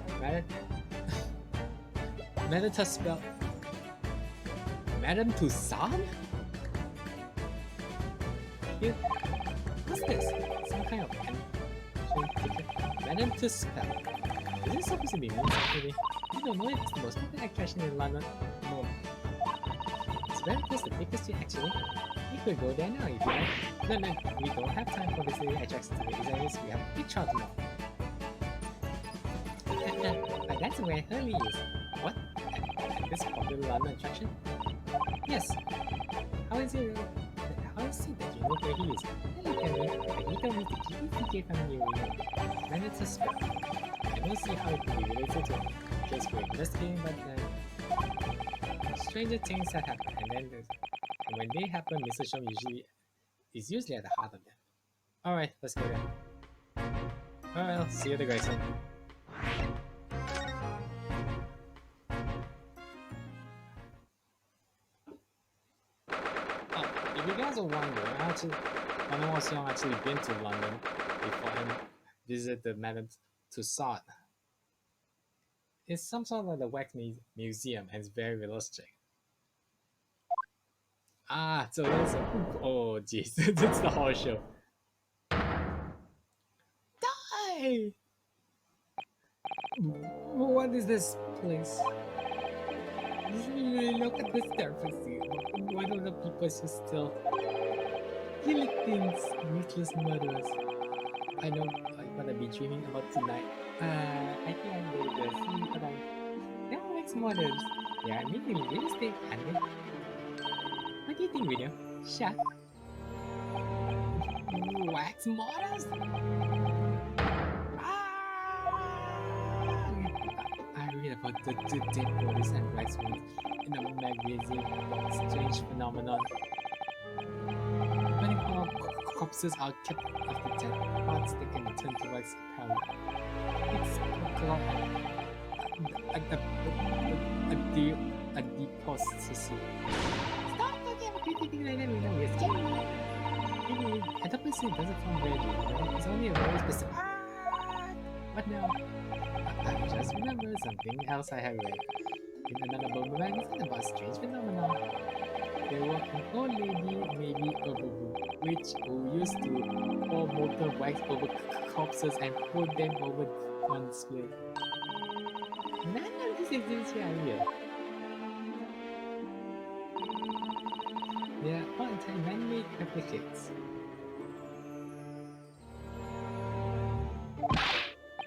Madam to spell. Madam to Sam? Here. What's this? Some kind of pen. Madam to spell. Is this supposed to be me actually? I don't know if it's the most popular attraction in London. No. It's very close to Baker Street actually. We could go there now if you like. No, we don't have time for visiting attractions today. Is that we have a big trial tomorrow. But that's where Hurley is. What? At this popular London attraction? Yes. How is it that you know where he is? Hello, Henry. But he told me to keep his ticket from you. Then it's a spell. I don't see how it can be related to him. case we're investigating, but then stranger things have happened, and when they happen, Mr. Shum is usually at the heart of them. Alright, let's go there. Alright, I'll see you at the Grayson. If you guys are wondering, when I was young, I actually been to London before and visited the Madame Tussauds. It's some sort of like the wax museum and it's very realistic. Ah, so there's oh jeez, that's the whole show. Die! What is this place? Look at this surface. Why don't the people just still guillotines, ruthless murderers? I know what I'll be dreaming about tonight. I think I'm going to see tonight. They're wax models. They are mainly real estate, aren't they? What do you think, William? Shut. Wax models? I read about the dead bodies and wax wounds in a magazine about strange phenomenon. When corpses are kept after death, parts they can turn to wax apparel. It's a depository. Stop talking about creepy things like that, we know we're scared. Anyway, I don't it doesn't sound very good, it's only a very specific. What now? I just remembered something else I had read in another book magazine about strange phenomena. There was an old lady, maybe a witch, who used to pour molten wax over corpses and put them over on display. None of this is real. They are all entirely man-made replicates.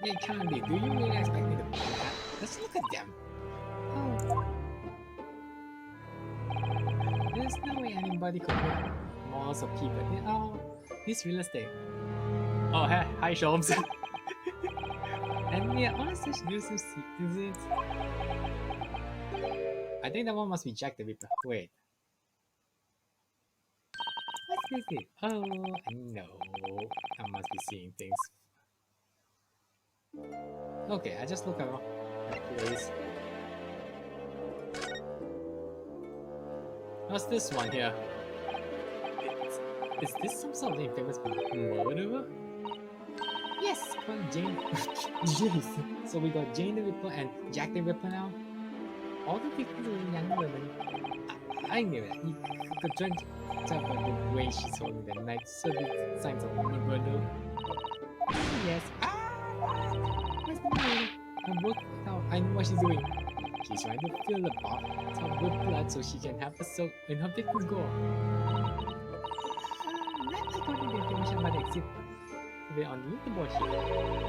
They can't be. Do you really expect me to believe that? Let's look at them. Oh. There's no way anybody could make models of people. They are this real estate. Oh, hi Sholmes. And yeah, all such gruesome citizens. I think that one must be Jack the Ripper. Wait. What's this? Oh, no. I must be seeing things. Okay, I just look around that place. What's this one here? Is this some sort of infamous murderer? Yes, called Jane. Jeez. So we got Jane the Ripper and Jack the Ripper now. All the victims were young women. I knew that. You could judge by the way she's holding that knife, so the signs of murder. Yes. What's the matter? I know what she's doing. She's trying to fill the bathtub with blood so she can have a soak in her victim's gore. That's according to information about the exit. On the leaderboard here,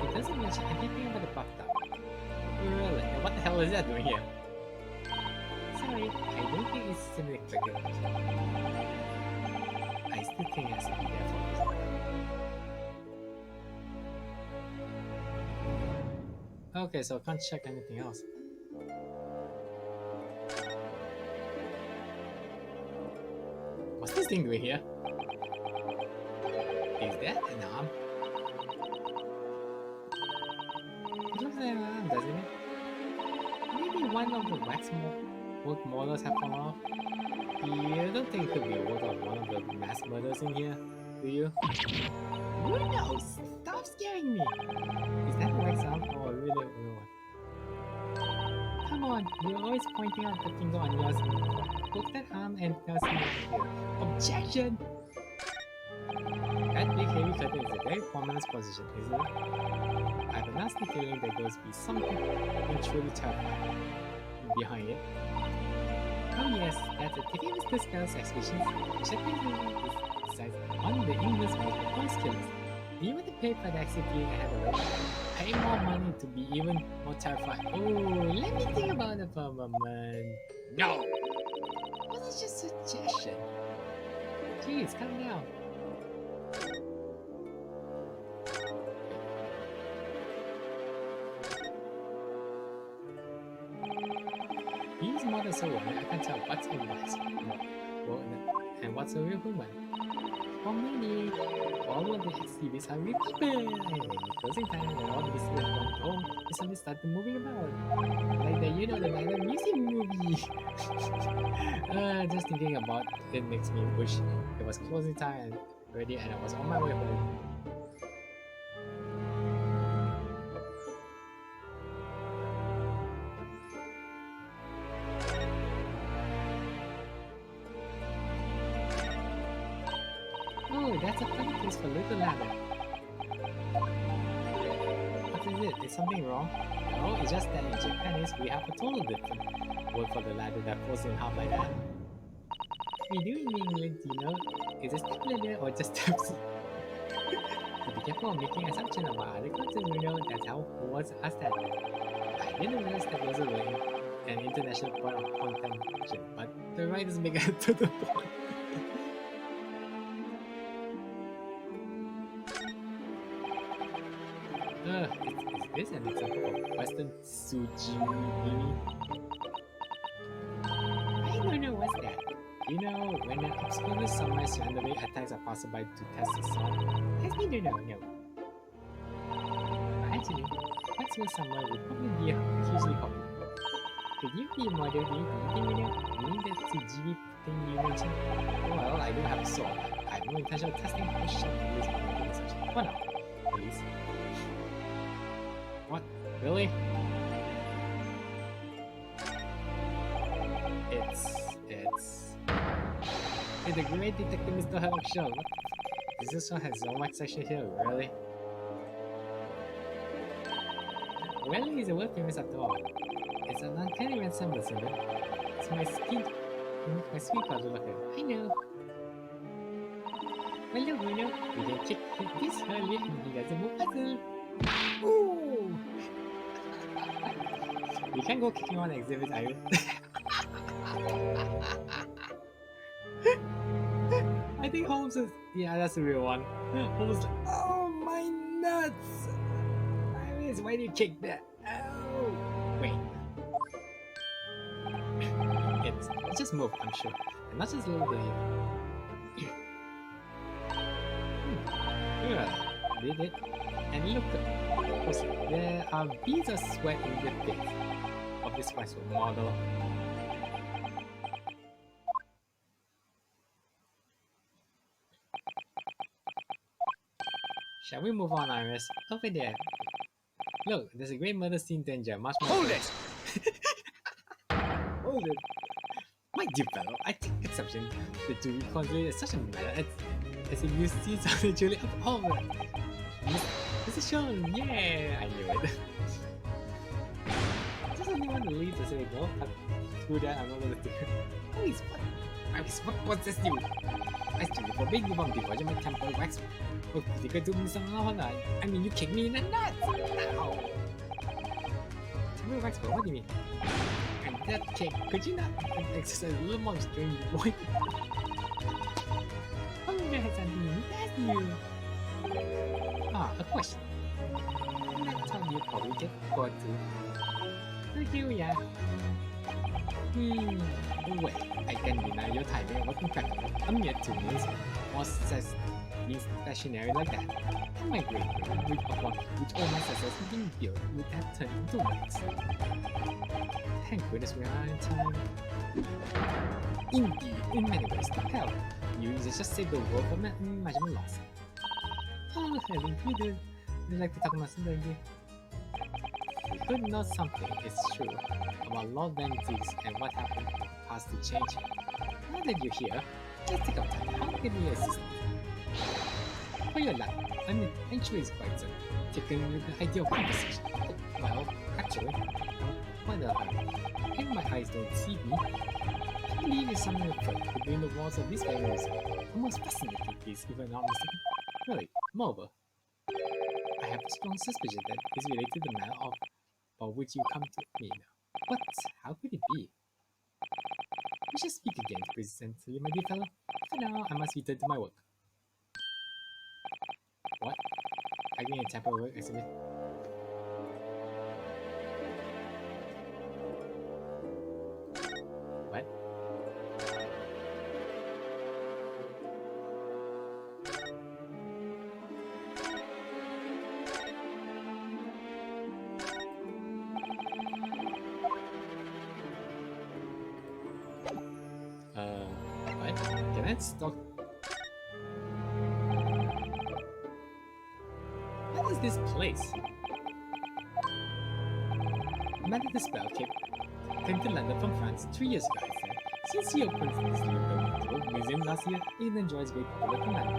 it doesn't mention anything about the bathtub. Really? What the hell is that doing here? Sorry, I don't think it's significant. I still think it's something there for us. Okay, so I can't check anything else. What's this thing doing here? Is that an arm? It looks like an arm, doesn't it? Maybe one of the wax work models have fallen off. You don't think it could be a work of one of the mass murders in here, do you? Who knows? Stop scaring me! Is that a wax arm or really a real one? Come on, you're always pointing out the finger on yours. Put that arm and tell me here. Objection! That big heavy curtain is a very prominent position, isn't it? I have a nasty feeling that there's be something truly terrifying behind it. Oh yes, that's a taking Mr. Spell's expeditions. Checking decides on the English multiple voice killers. Do you want to pay for the exit viewing ahead of it? Pay more money to be even more terrified. Oh, let me think about it for a moment. No! Well, that's just a suggestion. Jeez, calm down. These models are women. I can tell what's a wax and what's a real woman. For many, all of the XTVs are real people. Closing time, and all the visitors went home. They suddenly started moving about. Like the the Night Museum movie. Just thinking about it makes me wish it was closing time already and I was on my way home. Oh, that's a funny place for little ladder. What is it? Is something wrong? No, it's just that in Japanese we have a total different word for the ladder that falls in half like that. We do in England, is it step ladder or just steps? So be careful of making assumptions about other cultures, that's how words are started. I didn't realize that was an international point of contention, but the writers make it to the point. Is this an example of Western Sujimini? I don't know what's that. When an obscure summarize randomly attacks a passerby to test his song. I still don't know. Actually, obscure summary would probably be hugely popular. Could you be moderately beating, meaning that Sujimi thing you mentioned? Well, I do have a sword. I have no intention of testing how sharp it is for making such. For now, at least. What? Really? It's the great detective Mr. Herlock show. This show has so much section here, really? Really is a word famous after all. It's an uncanny resemblance, isn't it? It's my sweet brother looking. I know. Well, look, we can check this earlier and he doesn't move puzzle. Ooh! We can go kicking on exhibit, are you? I think Holmes is... Yeah, that's the real one. Holmes is like, oh my nuts! Iris, why do you kick that? Oh! Wait. It's just move, I'm sure. And not just a little bit here. Did it? And look, there are beads of sweat in the face of this special model. Shall we move on, Iris? Over there. Look, there's a great murder scene danger. Much more. Hold it! Hold it! My dear fellow, I take exception to consider such a matter as if you see something truly over. This is Sean, yeah! I knew it. Just only want to leave to say no, but through that I'm not gonna do it. Iris, what possessed you? I strictly forbid you from divulging my temple wax. Oh, you could do me some harm. I mean, you kicked me in the nuts! Ow! Temple wax, what do you mean? And that kick, could you not exercise a little more restraint, boy? How long has something that's you? Ah, a question. That's how you probably get bored too. Thank you, yeah. Wait, I can deny your timing was impeccable. A mere 2 minutes was being stationary like that. And my great which all my success being built would have turned into wax. Thank goodness we are in time. Indeed, in many ways, hell, you just saved the world from unimaginable loss. Oh, Helen, you'd like to talk about something? We could know something is true about Lord Van Zieks and what happened past to change him. Now that you're here, let's take up time. How can we assist? For your luck, I'm eventually quite taken with the idea of conversation. Well, actually, I'm quite and my eyes don't see me. I believe it's something afoot between the walls of this very museum. The most fascinating piece, if I'm not mistaken. Really, moreover, I have a strong suspicion that it's related to the matter of which you come to me now. But how could it be? We shall speak again presently, my dear fellow. For now, I must return to my work. What? I mean a temporary work exhibit. What? Can I stop? What is this place? The man at the spell came to London from France 3 years ago, I said. Since he opened his little museum last year, it enjoys great popularity in London.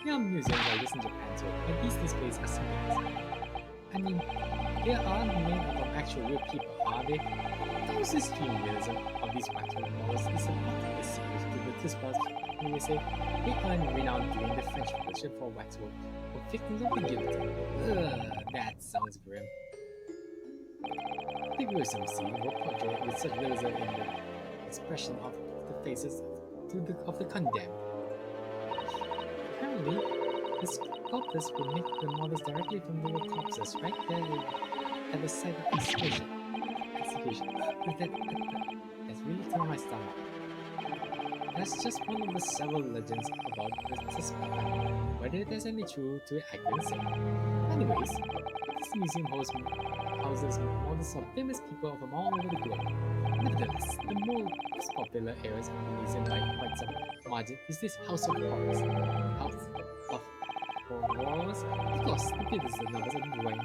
There are museums like this in Japan too, but these displays are something. I mean, they aren't made up of actual real people, are they? Those extreme realism of these waxwork models is a particular secret to the spells, you may say. They earned renown during the French Revolution for waxwork for victims of the guillotine. Ugh, that sounds grim. The gruesome scene were portrayed with such realism in the expression of the faces of the condemned. Apparently, the sculptors would make the models directly from the corpses right there at the site of execution. That's really turned my stomach. That's just one of the several legends about the spell. Whether there's any truth to it, I couldn't say. Anyways, this museum houses models of famous people from all over the globe. Nevertheless, the most popular areas of the museum by quite some margin is this House of Horrors. House of Horrors? Because the visitors numbers are growing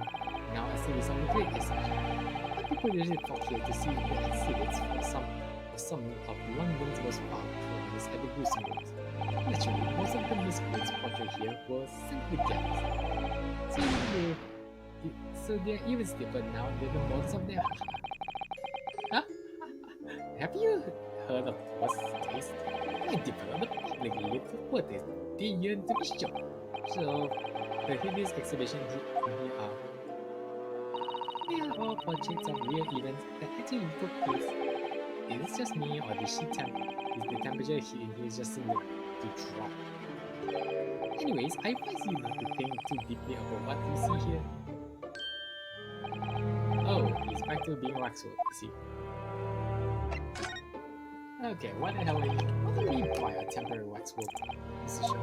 now as a result of the Great Recession. People usually flock here to see the exhibits for some of London's most famous at the gruesome rooms. Naturally, most of the miscreants portrayed here were simply dead. So they're even stiffer now than the models of their. Huh? Have you heard of what's taste? I developed a public live for what they yearn to be shown. So, the hideous exhibition here are. They are all portraits of real events that actually took place. Is it just me, or is the temperature here in here just in to drop? Anyways, I advise you not to think too deeply about what you see here. Oh, he's back to being waxwork, you see. Okay, what the hell are you? What do you mean by a temporary waxwork position?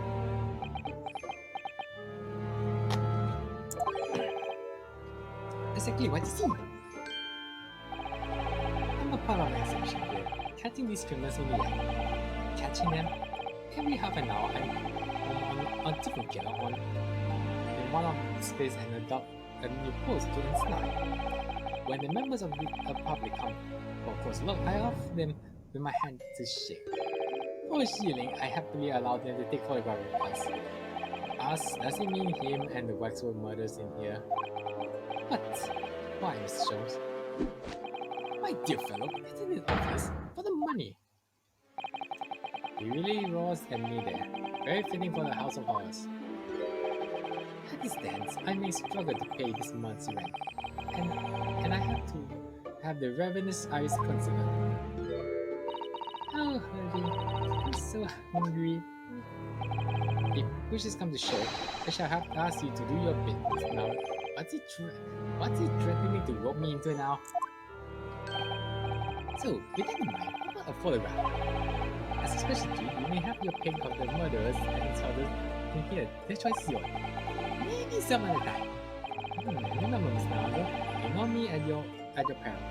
Exactly what you see. I'm a part of the exhibition here, catching these criminals in the act. Catching them every half an hour. I'm on a different killer in one of the space and adopt a new pose to ensnare. When the members of the public come for a close look, I offer them with my hand to shake. For a shilling, I happily allow them to take photographs with us. Us doesn't mean him and the waxwork murders in here. But why, Mr. Jones? My dear fellow, isn't it obvious? For the money. He really roars at me there. Very fitting for the House of Horrors. As it stands, I may struggle to pay this month's rent. And I have to have the ravenous eyes considered. Oh, Herbie, I'm so hungry. If wishes come to shove, I shall have to ask you to do your bit. Now, what's he threatening to rope me into now? So, with that in mind, how about a photograph? As a special treat, you may have your pick of the murderers and its others in here. The choice is yours. Maybe some other time. Remember, Miss Nago, ignore me at your peril.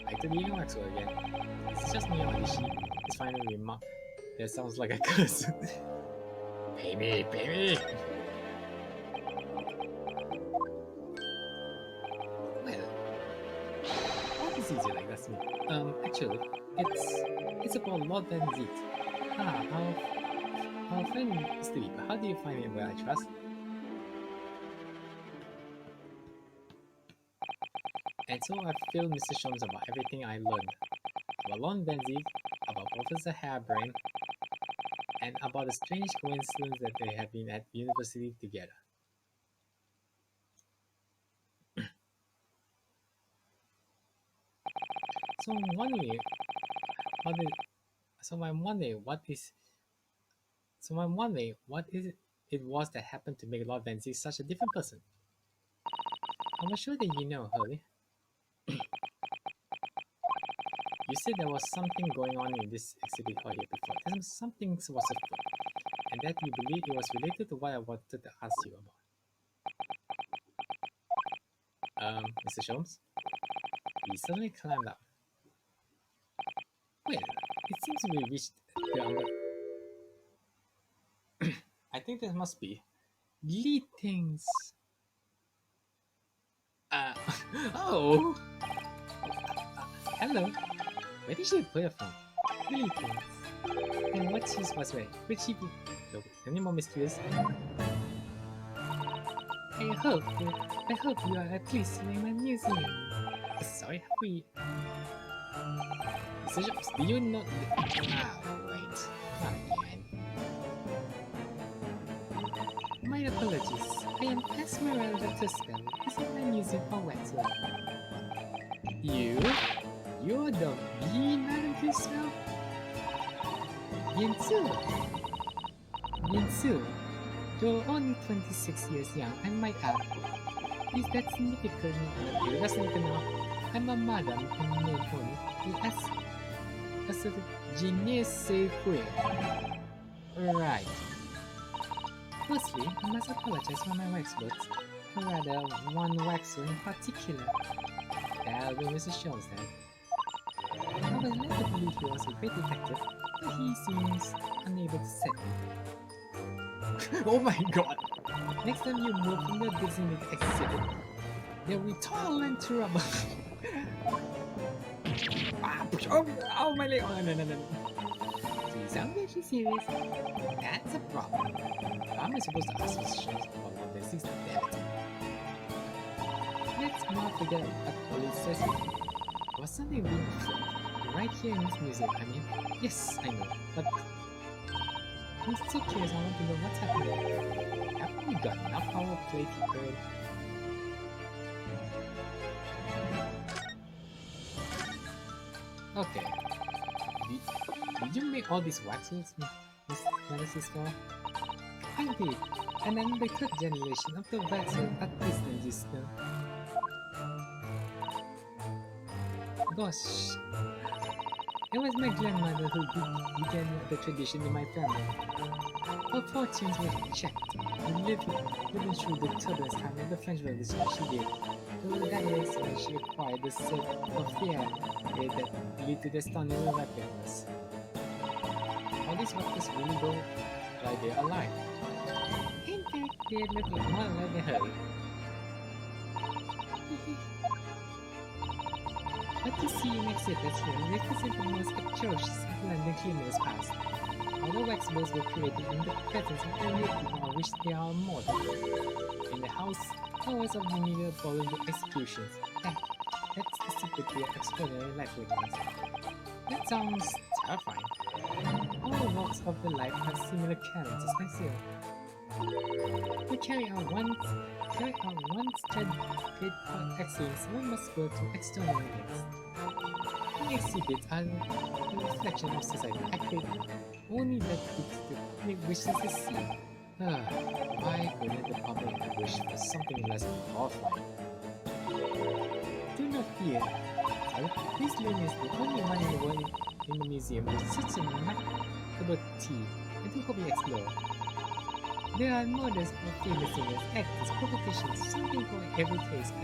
Back to the eating Maxwell again. This is just me on the sheet. His final remark. That sounds like a curse. Pay me, pay me! Well, what is easy like that's me. Actually, it's about Lord Van Zieks. Our friend Mr. Lee, how do you find him where I trust? And so I filled Mr. Sholmes about everything I learned. About Lord Van Zieks, about Professor Harebryne, and about the strange coincidence that they have been at university together. So I'm wondering what it was that happened to make Lord Van Zieks such a different person. I'm sure that you know, Hurley. You said there was something going on in this exhibit hall here before. Something was afoot, and that you believe it was related to what I wanted to ask you about. Mr. Sholmes? He suddenly climbed up. Wait, it seems we reached the... I think there must be greetings. Oh! Hello. Where did she put it from? Greetings. And what's his password? Could she be... Any more mysterious? I hope you are pleased in my museum. Sorry, we... Mr. Jobs, do you know... wait. Again. My apologies. I am Esmeralda Tuscan. This is my museum for Wexford. You're the bee, Madam Criswell? Bien sûr. You're only 26 years young, I might add. Is that significant? It doesn't know. I'm a madam in name only. As a genius say queer. Right. Firstly, I must apologize for my wax books. Or rather, one waxer in particular. That'll be Mrs. Jones then. I was led to believe he was a great detective, but he seems unable to set me. Oh my god! Next time you move from the designated exhibit, there will be toil and trouble. Oh my leg! Oh, no. Please, I'm very serious. That's a problem. How am I supposed to ask Mrs. Jones about what they see? Damn it. Let's not forget what police says. Was something being right here in this museum? I mean, yes, I know, but I'm so curious. I want to know what's happening. Haven't we got enough power plate here? Okay. Did you make all these waxes, Miss Sister? I did, and I'm the third generation of the waxer at this register. Gosh, it was my grandmother who began the tradition in my family. Her fortunes were checked, and living through the turbulent time of the French Revolution she did. That was when she acquired the set of fair that lead to the stunning weapons. All these weapons really go like they're alive. In fact, they're looking more like a hurry. What you see in exhibits here represent the most atrocious London criminals past. All the wax balls were created in the presence of the real people on which they are immortal. In the house, hours of vinegar following the executions. That's the secret to your extraordinary lifelessness. That sounds terrifying. All the walks of the life have similar characters myself. To carry out one's trademark excellence, one must go to extraordinary lengths. The exhibits are a reflection of society, accurate only that which the public wishes to see. Why couldn't the public have wished for something less horrifying? Do not fear. This room is the only one in the world in the museum with such a macabre tea that we hope you explore. There are models of famous singers, actors, politicians, something for every taste.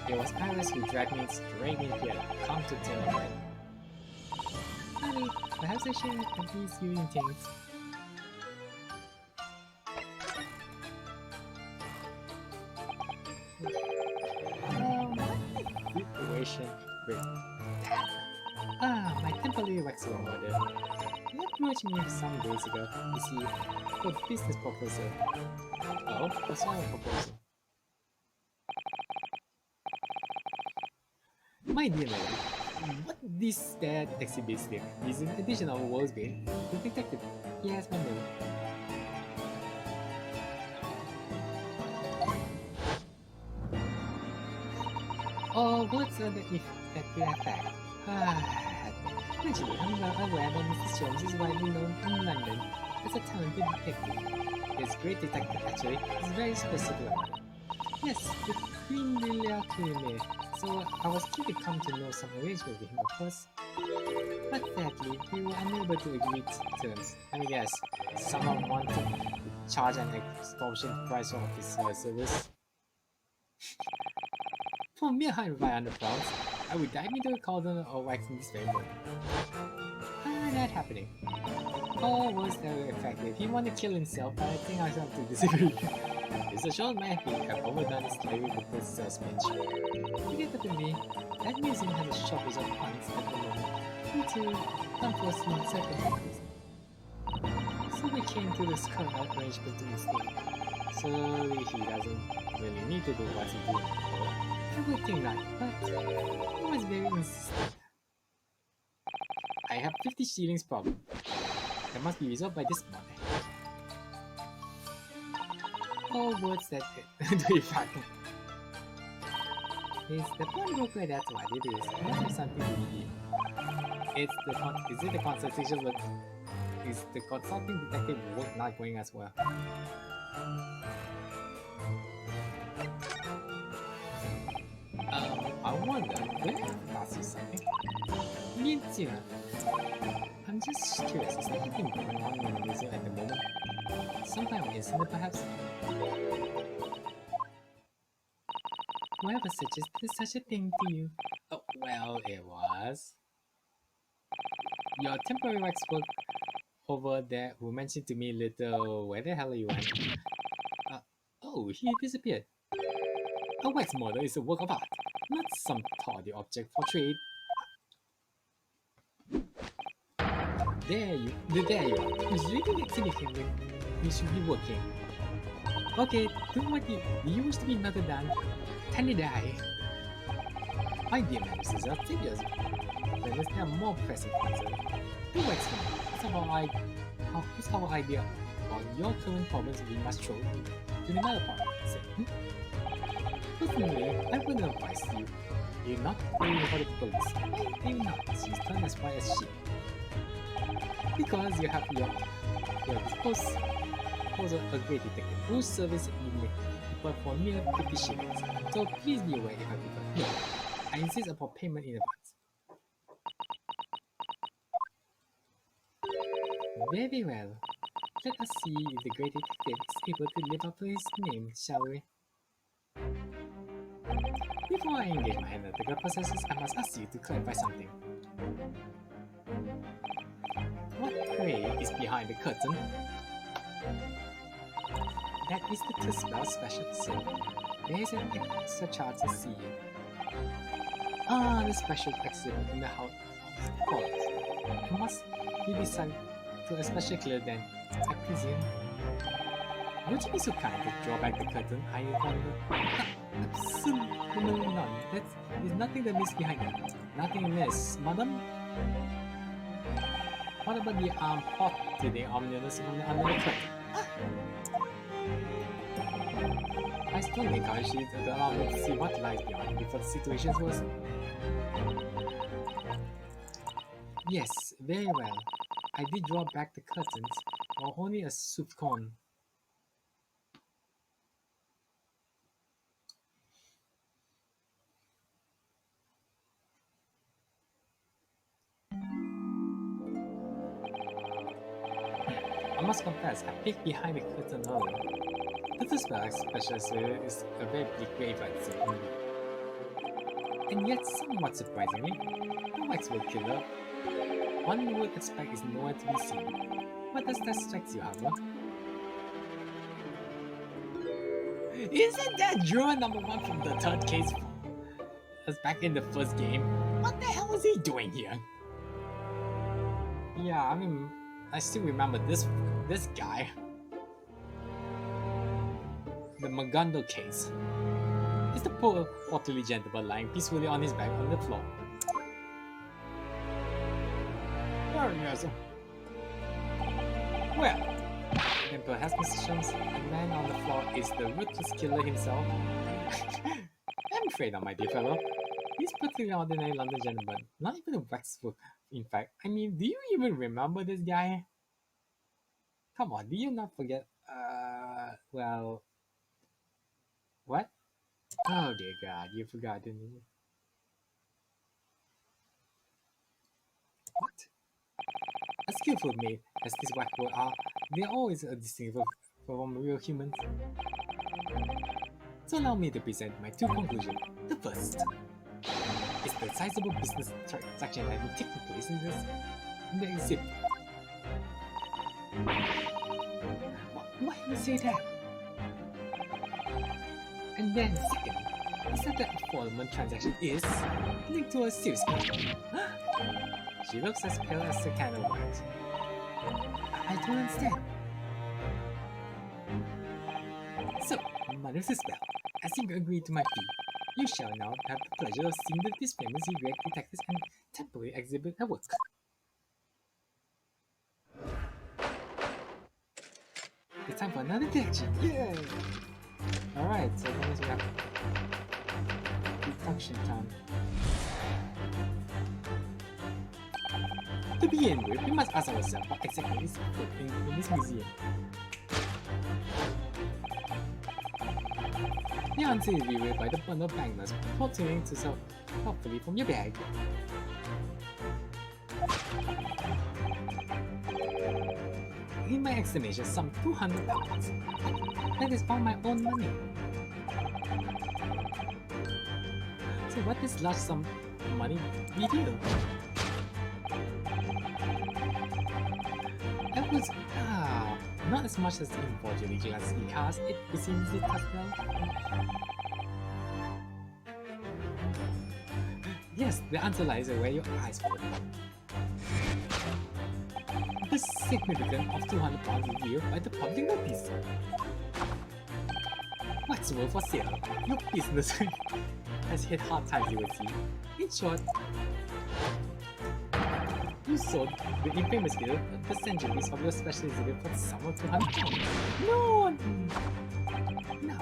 There was Iris who dragged me straight in here. Come to tell me. Honey, perhaps I should have these viewing things. Preparation. Great. My temporary waxing order. You approached me some days ago, you see, for business proposal. Oh, what's your proposal? My dear lady, what this exhibits here is an additional walls being the detective. He has my name. Oh, what's on the effective attack? Actually, I'm well aware that Mrs. Jones is widely known in London as a talented detective. This great detective actually is very specific about it. Yes, the Queen Lilia Kume, so I was keen to come to know some arrangement with him, of course. But sadly, we were unable to agree to terms. And yes, someone wanted to charge an extortion price for his service. For mere £105, I would dive into a cauldron or wax in this framework. That happening. Or was very effective. He wanted to kill himself, but I think I have to disagree. It's a short man who have overdone it slightly before sales pitch. You get up to me. That museum has a shortage of funds at the moment due to unforeseen circumstances. So we came to this current arrangement to mistake. So he doesn't really need to do what he did before. I would think not, but he was very insistent. I have 50 shillings problem. That must be resolved by this morning. All words that do it fucking. Is the pawn broker that's what it is? It must be something to be. Is it the consultation look? Is the consulting detective work not going as well? I wonder, could I ask you something? I'm just curious, is there anything going on in the museum at the moment? Some kind of incident, perhaps? Whoever suggested such a thing to you? Oh, well, it was your temporary wax work over there who mentioned to me little where the hell you went. Oh, he disappeared. A wax model is a work of art, not some tawdry object for trade. There you are. Who's reading exhibition when you should be working? Okay, do you wish to be another than Canada? My dear Mrs. Octavius, there is now more pressing concern. The wax model. It's our idea on your current problems we must throw to the matter part. Personally, I would advise you. You're not going for the police. Why are you not? She's done as far as she. Because you have your disposal a great detective whose service you make but for mere 50 shillings. So please be aware if I prefer. No, I insist upon payment in advance. Very well. Let us see if the great detective is able to live up to his name, shall we? Before I engage my analytical processes, I must ask you to clarify something. What prey is behind the curtain? That is the Tisbel special sale. There is an extra charge to see you. Ah, the special exhibit in the house of course. Must be decided to a special clear then, I presume. Would you be so kind to draw back the curtain, I wonder? Absolutely none. There's nothing that is behind that. Nothing amiss, madam. What about the arm pot to the omnibus from the under the curtain? I strongly encourage you to allow me to see what lies beyond before the situation was. Yes, very well. I did draw back the curtains, or only a soup cone. I must confess, I peeked behind the curtain earlier. The Tisbel specialist is a very big graveyard scene. And yet, somewhat surprisingly, the waxwork killer one would expect is nowhere to be seen. What does that strike you, Harper? Isn't that juror number 1 from the third case? That's back in the first game. What the hell is he doing here? Yeah, I mean, I still remember this guy. The Magundo case. It's the poor elderly gentleman lying peacefully on his back on the floor. Oh yes. Well, then perhaps Mr. Jones, the man on the floor is the ruthless killer himself. I'm afraid not, my dear fellow. He's pretty ordinary London gentleman, not even a waxwork. In fact, I mean, do you even remember this guy? Come on, do you not forget? Well, what? Oh dear God, you forgot, didn't you? What? A skillful maid, as these waxwork are, they are always a distinguishable from real humans. So allow me to present my 2 conclusions. The first, is the sizable business transaction that will take place in the exhibit. Why do you say that? And then second, he said that the following transaction is linked to a serious crime. She looks as pale as the candle wax. I don't understand. So, Mother Sister, as you agree to my fee, you shall now have the pleasure of seeing this famous Zieks detectives and temporarily exhibit her work. It's time for another detection! Yay! Alright, so that means we have detection time. To begin with, we must ask ourselves what exactly is put in this museum. The answer is revealed by the bundle of banknotes protruding to so helpfully from your bag. In my estimation, some £200. That is all my own money. So what does large sum of money reveal? That was not as much as unfortunately as he cast it seems it as well. Yes, the answer lies where your eyes fall. The significance of £200 revealed by the public notice. What's worth for sale? Your business has hit hard times, you will see. In short, you sold the infamous bill of the centuries of your special exhibit for the sum of £200. No! Now,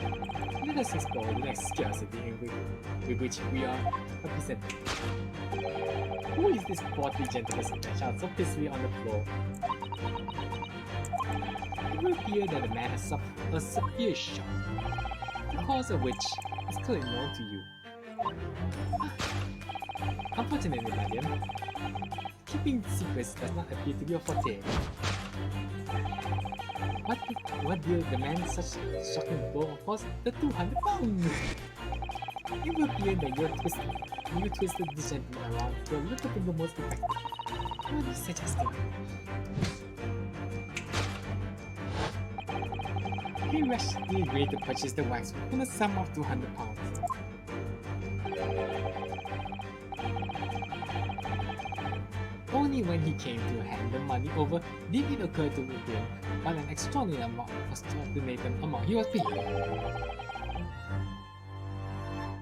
let us explore the next scarcity with which we are represented. Who is this portly gentleman stretched out so peacefully on the floor? It would appear that the man has suffered a severe shock, the cause of which is clearly known to you. Unfortunately, madam, keeping secrets does not appear to be your forte. What did the man such shocking blow was the £200? It would appear that you twisted this gentleman around to a little bit the most effective. What are you suggesting? He rashly agreed to purchase the wax for the sum of £200. Only when he came to hand the money over did it occur to him what an extraordinary amount he was paying.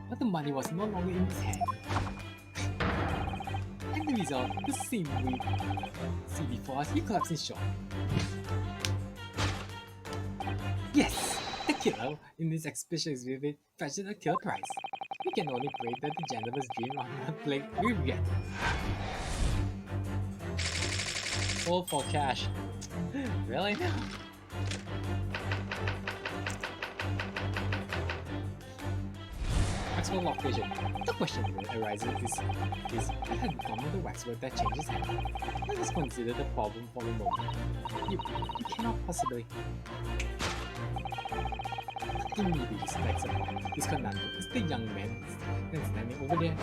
But the money was no longer in his hand. And the result, the scene we see before us, he collapsed in shock. Yes! The killer in this exhibition is vivid, fetches a killer price. We can only pray that the gentleman's dream on not playing regret. All for cash. Really? Maxwell lock vision. The question that arises is what had become of the waxwork that changes hand? Let us consider the problem for a moment. You cannot possibly. What immediately strikes upon this conundrum is the young man standing over there.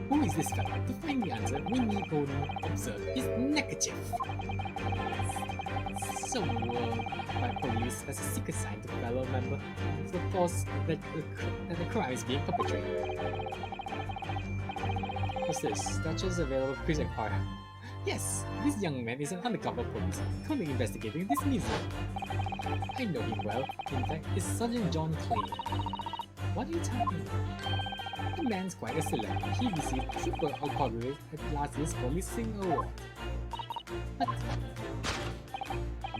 Who is this fellow? To find the answer, we need only observe his neckerchief. So, my police has a secret sign to fellow member of the force that the crime is being perpetrated. What's this? Statues available prison car. Yes, this young man is an undercover police currently investigating this museum. I know him well. In fact, it's Sergeant John Clay. What are you talking about? The man's quite a celebrity. He received triple accolades at last year's Policing Award. But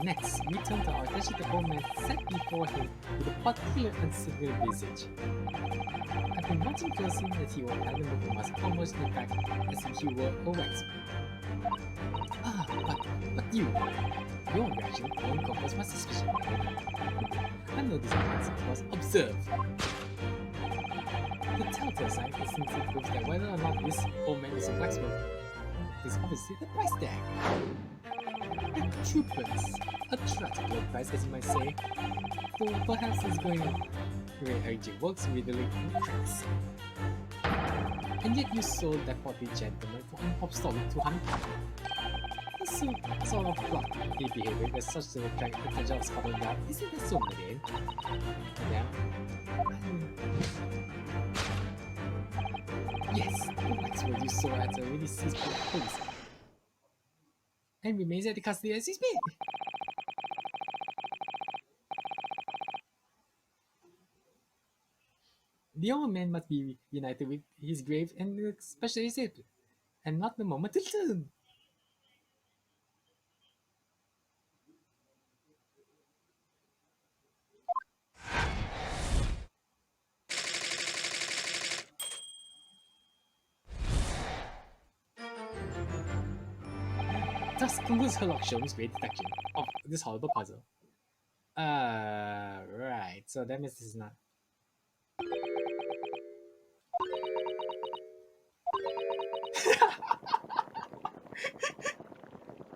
next, we turn to our attention to the old man set before him with a particular and severe visage. I've been watching closely as he was having looked at us almost in fact as if he were a waxman. But your reaction won't confirm my suspicion. I know this man was observed. The telltale sign instantly proves that whether or not this old man is a blacksmith is obviously the price tag. The true price, a tragic low price as you might say, though perhaps it's going where AJ works readily in tricks. and yet you sold that portly gentleman for an obsolete 200. That's so sort of plucky behavior that such a potential of Scotland Yard. Isn't that so mundane? Yeah. Yes, the Maxwell you saw at a really seized by the police and remains at the custody as he's been. The old man must be united with his grave and especially his hip, and not the moment to turn. Thus concludes Sherlock Holmes' great detection of this horrible puzzle. Right, so that means this is not.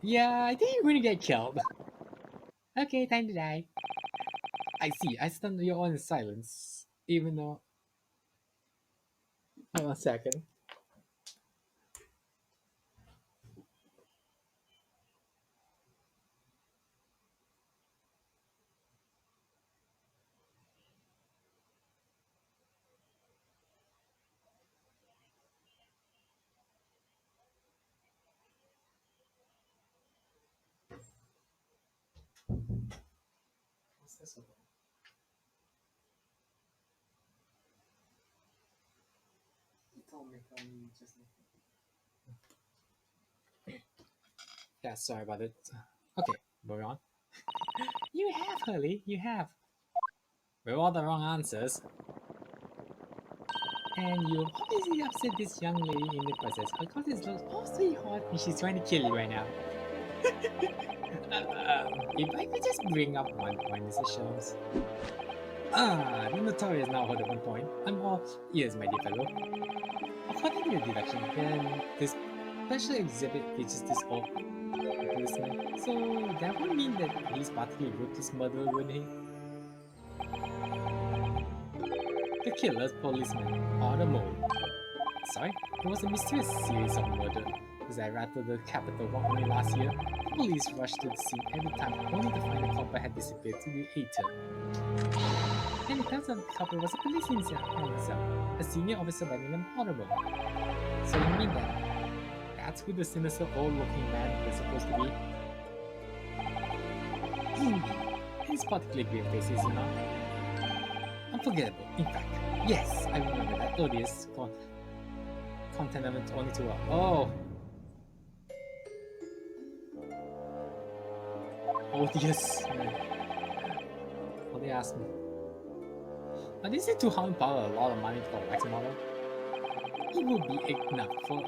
Yeah, I think you're gonna get killed. Okay, time to die. I see, I stunned you all in silence, even though. Hold on a second. What's this about? Yeah, sorry about it. Okay, moving on. You have, Hurley, you have. With all the wrong answers. And you obviously upset this young lady in the process because it looks awfully hot and she's trying to kill you right now. If I could just bring up one point, Mr. Sholmes. The notorious now heard at one point. I'm all ears, my dear fellow. According to your deduction, then this special exhibit features this old policeman. So that would mean that he's particularly rude to this murderer, wouldn't he? The killer's policeman, or the mole. Sorry, it was a mysterious series of murders that rattled the capital only last year. Police rushed to the scene every time, only to find the culprit had disappeared to the ether. And it turns out the culprit was a police himself, a senior officer by the name of Harebryne. So you mean that's who the sinister old-looking man was supposed to be? Indeed, his particularly grave face is not unforgettable. In fact, yes, I remember that odious contaminant only too well. Oh. Odious. Odie Asman. Now, this is 200 power, a lot of money for a wax model. It will be enough for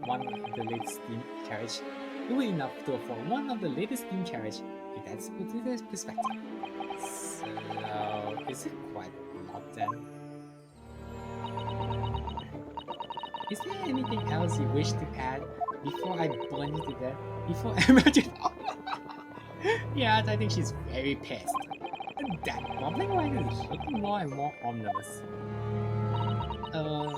one of the latest steam carriage. It will be enough to afford one of the latest steam carriage, if that's put into perspective. So, is it quite a lot then? Is there anything else you wish to add before I burn you to death? Before I murder you? Yeah, I think she's very pissed. That bubbling wine is looking more and more ominous. The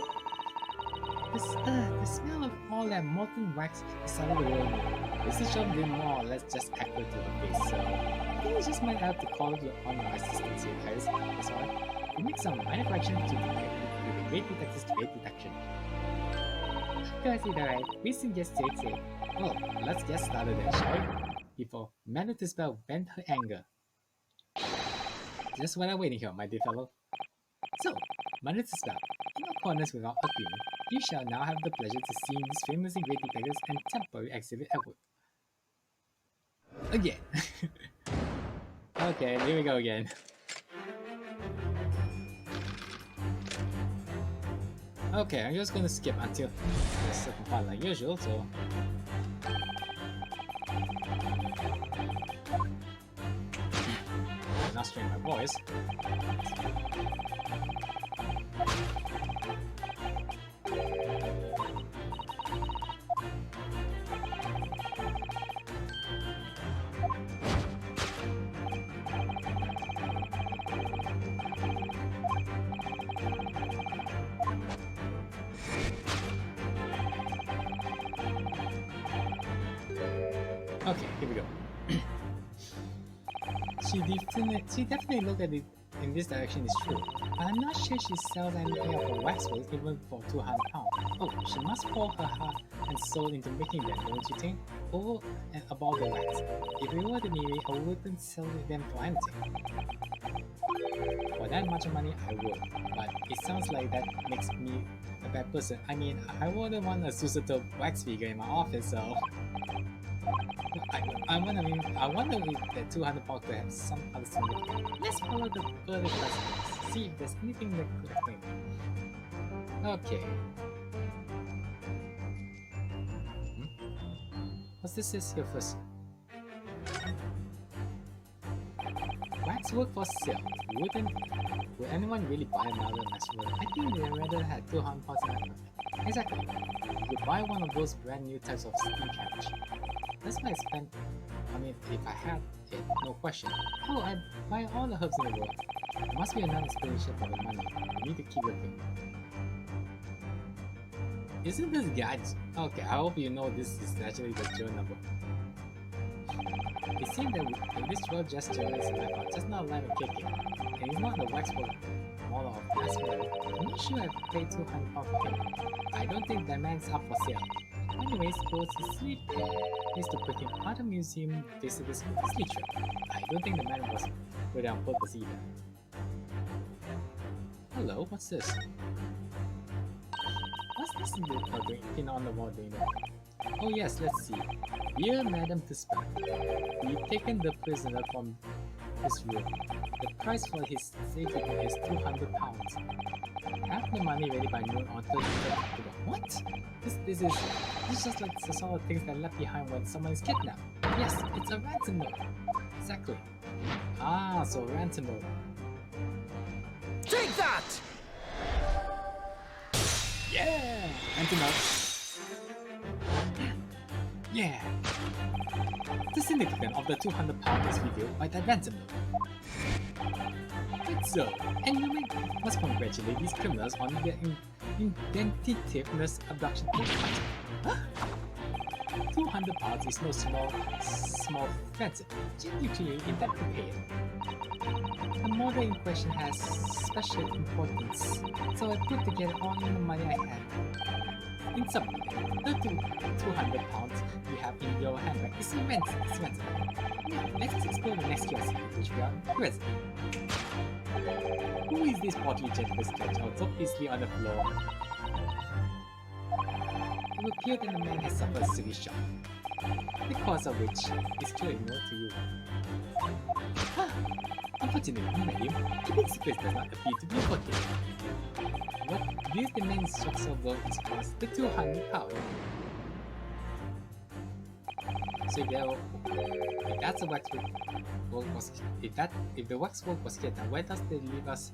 smell of all that molten wax started to worry me. This is did more or less just echo to the face, so I think we just might have to call you on your assistance here, guys. That's all. We make some minor corrections to the great detective's great detection. Guys, alright. We suggest it. Well, let's get started then, shall we? Before managed to spell vent her anger. Just what I'm waiting here, my dear fellow. So, managed to spell. In accordance with our agreement, you shall now have the pleasure to see this famous and great detectives and temporary exhibit at work. Again. Okay, here we go again. Okay, I'm just gonna skip until the second part like usual, so... Not strain my voice. Okay, here we go. she definitely looked at it in this direction, it's true. But I'm not sure she sells anything of her waxwork even for 200 pounds. Oh, she must pour her heart and soul into making them, don't you think? Oh, and about the wax. If it were to me, I wouldn't sell them for anything. For that much money, I would. But it sounds like that makes me a bad person. I mean, I wouldn't want a Susato wax figure in my office, so... I wonder if the 200 pounds could have some other significance. Let's follow the further questions, see if there's anything that could explain it. Okay. What's this is here first? Waxwork for sale. Would anyone really buy another waxwork? I think they rather had 200 pounds in it. Exactly. You buy one of those brand new types of steam carriage. That's why I spent. I mean, if I had it, no question. Oh, I buy all the herbs in the world. There must be another explanation for the money. We need to keep looking. Isn't this guy? Okay, I hope you know this is actually the Joe number. It seems that this road gesture is alive, just not alive and kicking. And it's not the waxwork model of Asman. I'm not sure I paid 200 pounds for him. I don't think that man's up for sale. Anyways, goes to sleep. Is to put him at a museum visitors with his teacher. I don't think the man was put on purpose either. Hello, what's this? What's this pin on the wall doing that? Oh yes, let's see. Dear Madam Tispat, we've taken the prisoner from his room. The price for his safety is 200 pounds. Have the money ready by noon on 30th October. What? This is just like the sort of things that are left behind when someone is kidnapped. Yes, it's a ransom note. Exactly. Ah, so ransom note. Take that! Yeah! Ransom note. Yeah! The significance of the 200 pound is revealed by that ransom note. Good so, and you must congratulate these criminals on their inventiveness abduction. Huh? 200 pounds is no small ransom. You clearly intend to pay it. The model in question has special importance, so I put together all the money I had. In summary, the 200 pounds you have in your handbag is immense. Now, let's explore the next curiosity, which we are present. Who is this portly gentleman stretched out so peacefully on the floor? It would appear that the man has suffered a severe shock, the cause of which is clearly known to you. Unfortunately, madam, keeping secrets does not appear to be important. What gives the man's shock so blow is cost the 200 pounds. So if that's a waxwork was if the waxwork was here, then where does they leave us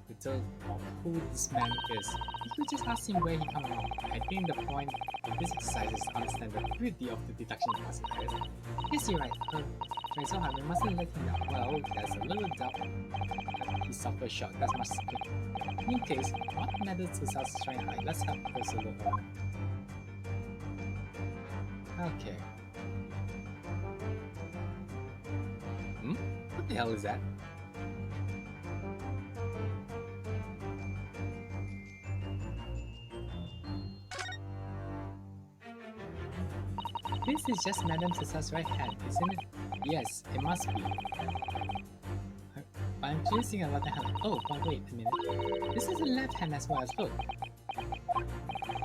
the tale of who this man is? You could just ask him where he comes from. I think the point of this exercise is to understand the beauty of the deduction process. Yes, you're right. So hard, we mustn't let him down. Well, there's a little doubt that he suffered a shock. That's much simpler. In any case, what methods is us trying to hide? Let's have a closer look around. Okay. What the hell is that? This is just Madame Cesar's right hand, isn't it? Yes, it must be. But I'm using a left hand. Oh, but wait a minute. This is a left hand as well as look.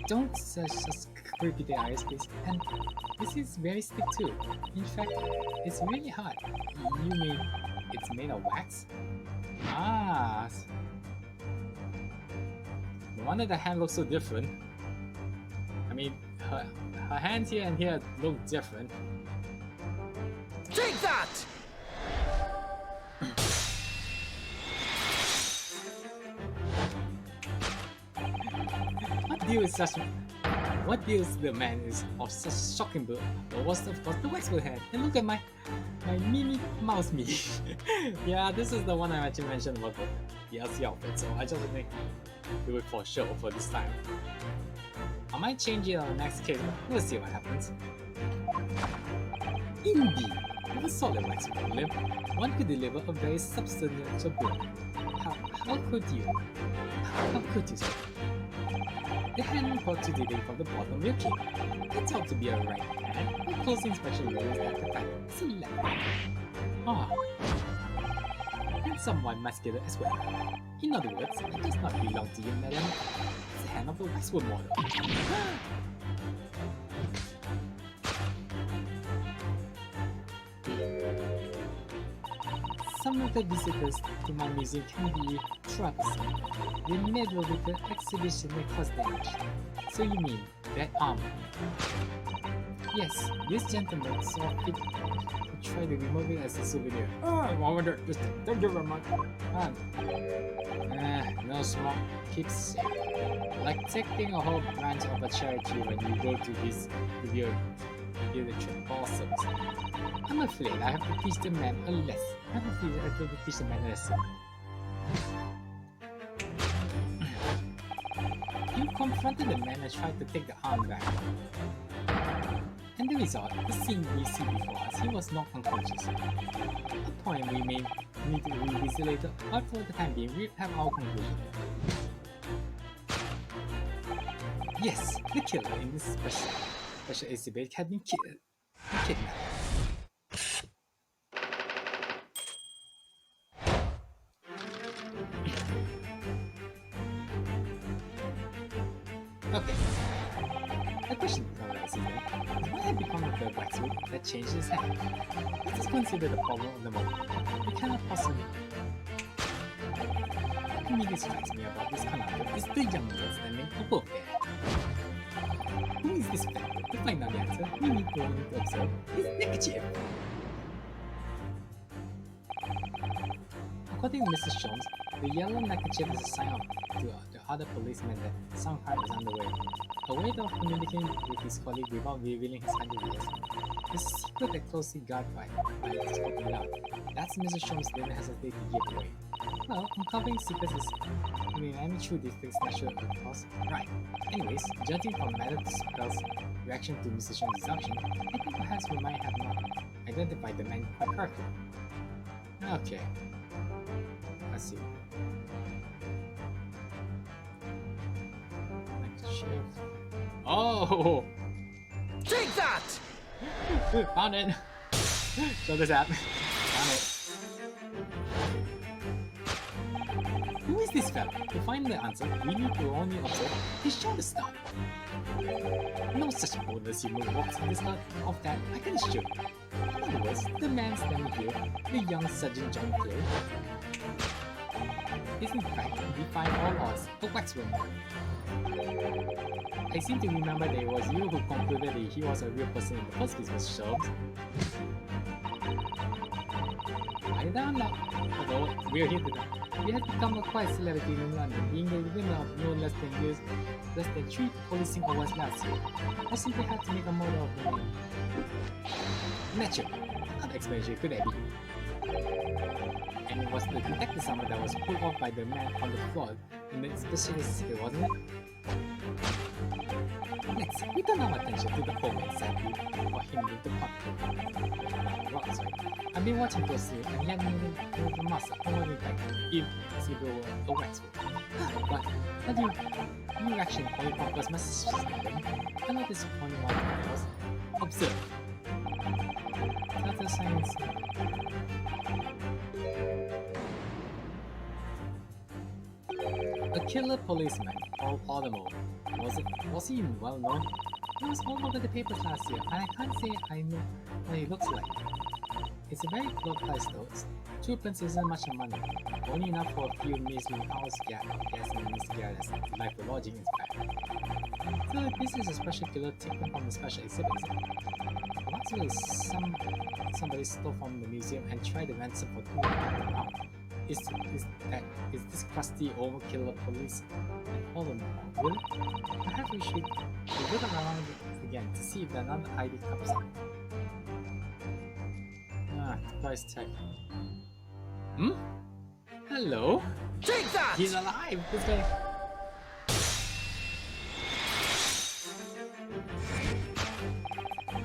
Don't just creepy the eyes, please. And this is very stiff too. In fact, it's really hard. You mean it's made of wax? Ah. No wonder the hand looks so different. I mean, her hands here and here look different. Take that! What deals the man is of such shocking blow? But what's of course the waxwork hand? And look at my Minnie Mouse me. Yeah, this is the one I actually mentioned about the DLC outfit, so I just want to do it for show for this time. I might change it on the next case, but we'll see what happens. Indeed, with a solid waxwork limb, one could deliver a very substantial blow. How could you? How could you, sir? The hand brought to the ring from the bottom of your king. It's ought to be a right hand, but close inspection reveals that the fact is a left hand. Ah. And somewhat muscular as well. In other words, it does not belong to you, madam. It's the hand of the waxwork model. Some of the visitors to my museum can be troublesome. They meddle with the exhibition and cause damage. So you mean that arm? Yes, this gentleman saw fit to try to remove it as a souvenir. Oh, I wonder, just thank you very much. No small keepsake. Like taking a whole branch of a charity when you go to your trip balsams. I'm afraid I have to teach the man a lesson. You confronted the man and tried to take the arm back. And the result, the scene we see before us, he was knocked unconscious. A point we may need to revisit later, but for the time being, we have our conclusion. Yes, the killer in this special exhibit had been kidnapped. Okay. The question arises then, what had become of the waxwork that changed his hand? Let us consider the problem of the moment. We cannot possibly... What immediately strikes me about this conundrum is the young man standing above there. Who is this fellow? To find out the answer, we need to observe his neckerchief. According to Mrs. Jones, the yellow neckerchief is a sign to the other policemen that some crime is underway. A way of communicating with his colleague without revealing his identity. This is a secret that closely guarded by his spoken out. That's Mrs. Jones didn't hesitate to give away. Well, uncovering secrets is any true detective's natural cause. Right. Anyways, judging from Madame Spell's reaction to Mrs. Jones' assumption, I think perhaps we might have not identified the man quite correctly. Okay. Let's see. Oh! Take that! Found it! Show this app. Found it. Who is this fellow? To find the answer, we need to only observe his shoulder stop. No such bonus human walks in this of that, I can assure you. In other words, the man standing here, the young Sergeant John Clay, is in fact, defying all odds, a waxwork. I seem to remember that it was you who concluded that he was a real person in the first place, Mr. Shelves. I don't know. Although, we're here today. We have become a quiet celebrity in London, being the winner of no less than 3 policing awards last year. I simply had to make a model of the name. Naturally, what explanation could I be? And it was the detective summer that was pulled off by the man on the floor in the specialist secret, wasn't it? Next, we turn our attention to the home exactly for him with the puppy. I've been watching closely and he had moved the muscle over the back if he were a waxwork. But how do you reaction for your purpose must I noticed only one thing was observe. That's a science. A killer policeman called Automobile. Was he well known? He was all over the papers last year, and I can't say I know what he looks like. It's a very low price though. Twopence isn't much money, only enough for a few measly hours gas and cigarettes, like the lodging in fact. So this is a special killer taken from the special exhibit. What's really somebody stole from the museum and tried to ransom for £200? Is this crusty old killer police and all of them? Really? Perhaps we should look around again to see if another ID comes up. Price tag. Hello? Take that! He's alive! This guy.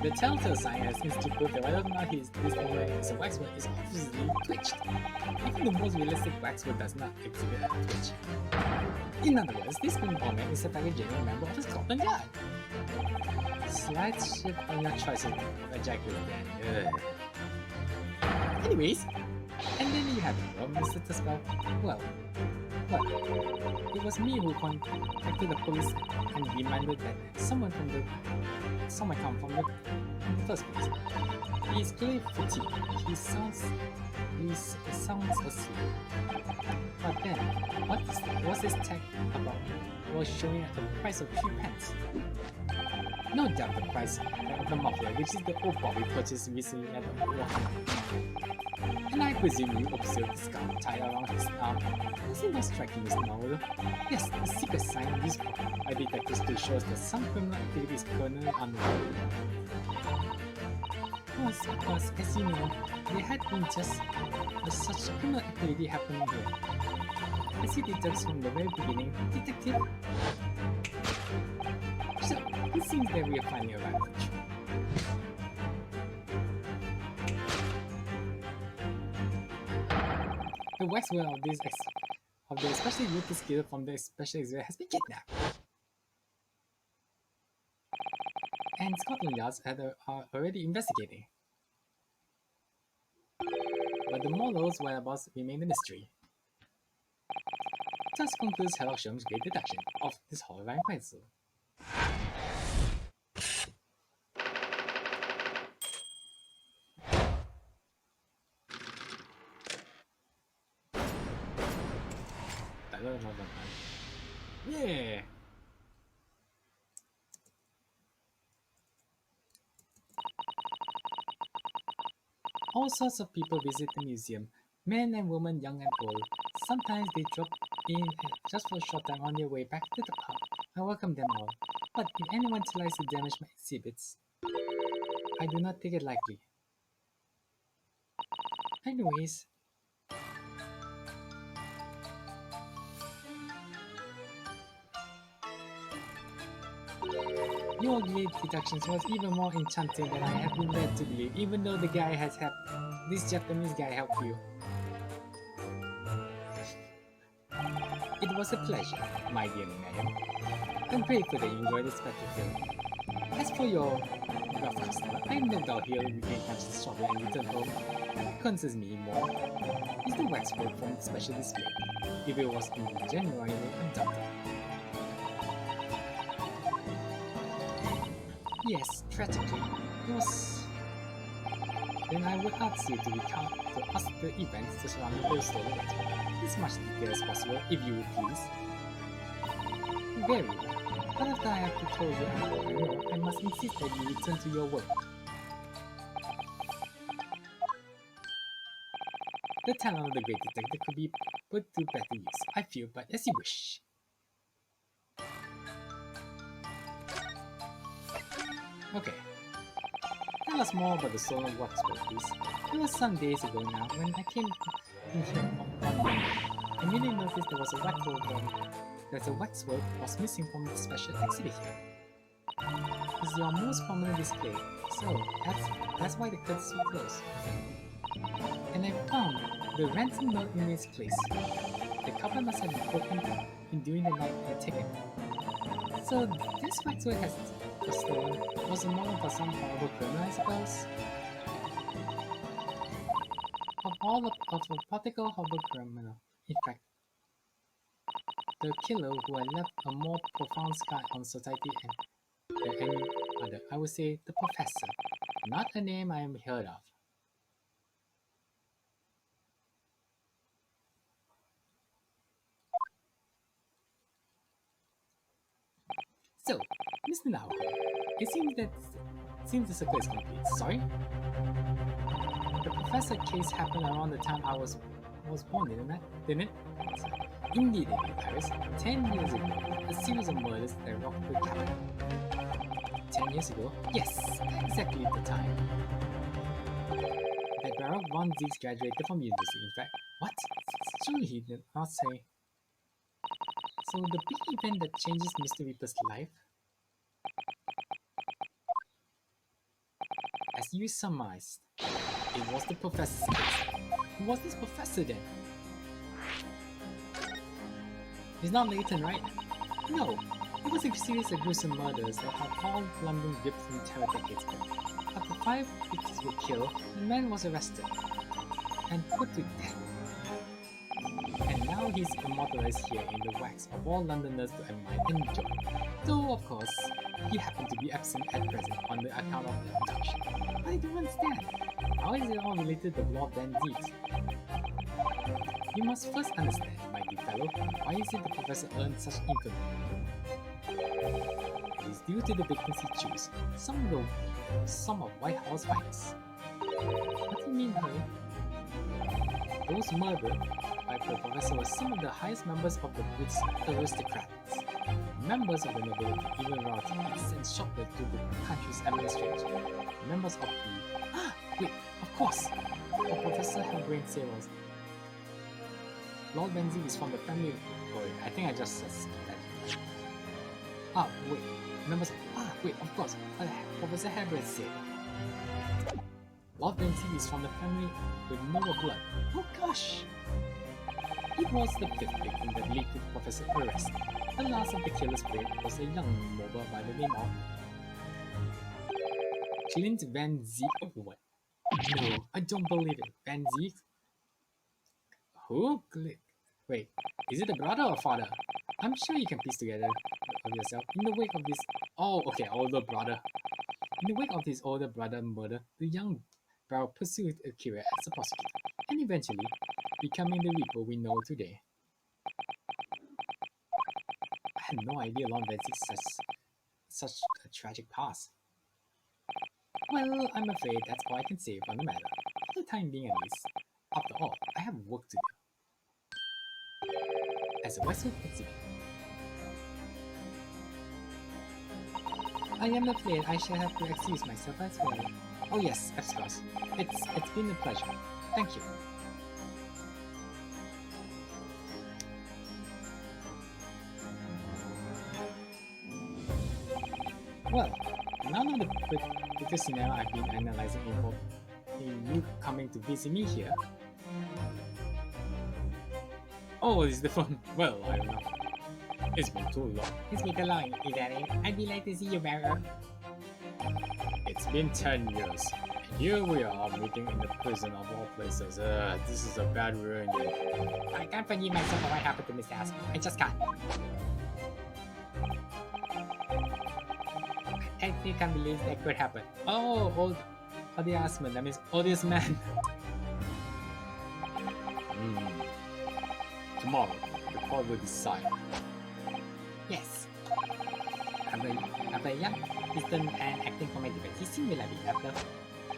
The telltale sign has seems to prove that whether or not this moment is a waxwork is obviously twitched. Even the most realistic waxwork does not exhibit a twitch. In other words, this moment is a very genuine member of the Scotland Yard. Slight shift on your choices of ejaculate then. Anyways, and then you have it, well, Mr. Tuskell. Well, it was me who contacted the police and demanded that someone come from the first place. He is clearly fatigued. He sounds asleep. But then, what's his tag about? Was showing at the price of 3 pence. No doubt the price of the muffler, which is the old Bob we purchased recently at the walking. And I presume you observed the scarf tied around his arm. Does it not strike you, Mr. Marlowe? Yes, the secret sign used by detectives to show us that some criminal activity is currently underway. Was because, as you know, there had been just such criminal activity happening here. I see details from the very beginning, Detective. So, it seems that we are finally arrived at the truth. The waxwork of the especially ruthless killer from the special exhibit has been kidnapped. And Scotland Yards are already investigating. But the Marlowe's whereabouts remain a mystery. Thus concludes Sherlock Holmes' great deduction of this horrifying pencil. Yeah. All sorts of people visit the museum, men and women, young and old. Sometimes they drop in just for a short time on their way back to the pub. I welcome them all. But if anyone tries to damage my exhibits, I do not take it lightly. Anyways, your great deductions was even more enchanting than I have been led to believe, even though the guy has helped. This Japanese guy helped you. It was a pleasure, my dear Nayam. I'm grateful that you enjoyed the spectacle. As for your reference, I have no doubt he'll regain conscious shortly and return home. What concerns me more is the waxwork from the special display, if it was indeed genuinely abducted. Yes, tragically, it was. Then I would ask you to recount to us the events surrounding the stolen waxwork. As much detail as possible, if you would please. Very well. But after I have told you all I know, I must insist that you return to your work. The talent of the great detective could be put to better use, I feel, but as you wish. Okay. Tell us more about the stolen waxwork, please. It was some days ago now when I came in here one morning. I immediately noticed there was a waxwork was missing from the special exhibit here. It's your most prominent display, so that's why the curtains were closed. And I found the ransom note in its place. The cover must have been broken in during the night and taken. So this waxwork was stolen. Was a model for some horrible criminal, I suppose? Of a particular horrible criminal, in fact. The killer who had left a more profound scar on society than any other. I would say the Professor. Not a name I am heard of. So, Mr. Now, it seems the circle is complete. Sorry? The Professor case happened around the time I was born, didn't it? Indeed, in Paris, 10 years ago, a series of murders that rocked the capital. 10 years ago? Yes, exactly the time that Baron von Zieks graduated from university. In fact, what? Surely he did not say. So the big event that changes Mr. Reaper's life? you surmised. It was the professor. Who was this professor then? He's not Nathan, right? No. It was a series of gruesome murders that had all London gripped in terror decades ago. After 5 victims were killed, the man was arrested and put to death. And now he's immortalized here in the wax of all Londoners to admire and enjoy. Though, of course, he happened to be absent at present on the account of the abduction. But I don't understand. How is it all related to the law of Van Zieks? You must first understand, my dear fellow, why is it the professor earned such income? It is due to the victims he chose, some of White House finest. What do you mean, Harry? Those murdered by the professor were some of the highest members of the British aristocrats. Members of the nobility, even royalty, sent shoppers to the country's administration. Members of the... wait, of course! What Professor Harebryne said was... Lord Van Zieks is from the family... Wait, I think I just skipped that. Wait. Members of... wait, of course. Professor Harebryne said... Lord Van Zieks is from the family with noble blood. Oh gosh! It was the 5th victim that led to Professor arrest. The last of the killer's prey was a young noble by the name of... Clint Van Zieks. Oh, what? No, I don't believe it. Van Zieks? Who? Wait, is it a brother or father? I'm sure you can piece together of yourself. In the wake of this... Oh, okay, older brother. In the wake of his older brother murder, the young Barrow pursued a career as a prosecutor, and eventually becoming the Reaper we know today. I had no idea Lord Van Zieks had such a tragic past. Well, I'm afraid that's all I can say on the matter, for the time being at least. After all, I have work to do. As a Westwood exhibit, I am afraid I shall have to excuse myself as well. Oh yes, of course. It's been a pleasure. Thank you. Well, none of the biggest scenario I've been analyzing involved in you coming to visit me here. Oh, is the phone? Well, I don't know. It's been too long. It's been too long, is that it? I'd be glad to see you, Barrow. It's been 10 years. And here we are meeting in the prison of all places. This is a bad reunion. I can't forgive myself for what happened to Mr. Asman. I just can't. I still can't believe that could happen. Oh, Odie Asman. That means Odie Asman. Tomorrow, the court will decide. Yes. After a young, distant and acting for my defense, he seemed to be after.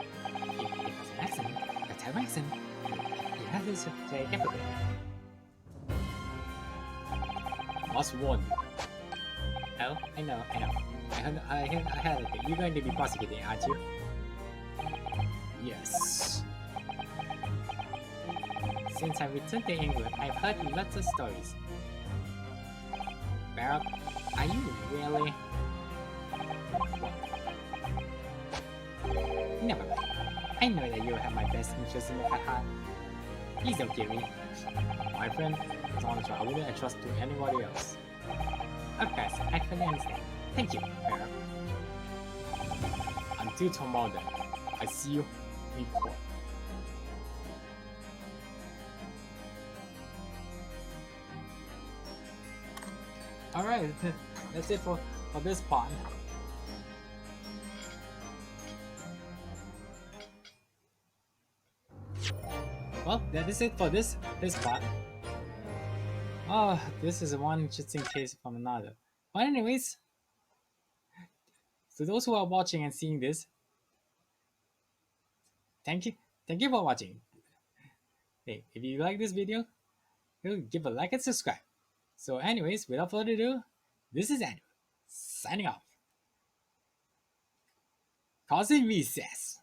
It was an accident, a terrible accident. He had to say carefully. Must warn you. Oh, I know. I heard it. You're going to be prosecuting, aren't you? Yes. Since I returned to England, I've heard lots of stories. Barrow, are you really? Never mind. I know that you have my best interest in heart. Please don't kill me. My friend, as long as I wouldn't entrust to anybody else. Of course, I fully understand. Thank you, Barrow. Until tomorrow then, I see you in court. Alright, that's it for this part. Well, that is it for this part. Oh, this is one interesting case from another. But anyways, to those who are watching and seeing this, thank you for watching. Hey, if you like this video, give a like and subscribe. So anyways, without further ado, this is Andrew, signing off. Causing recess.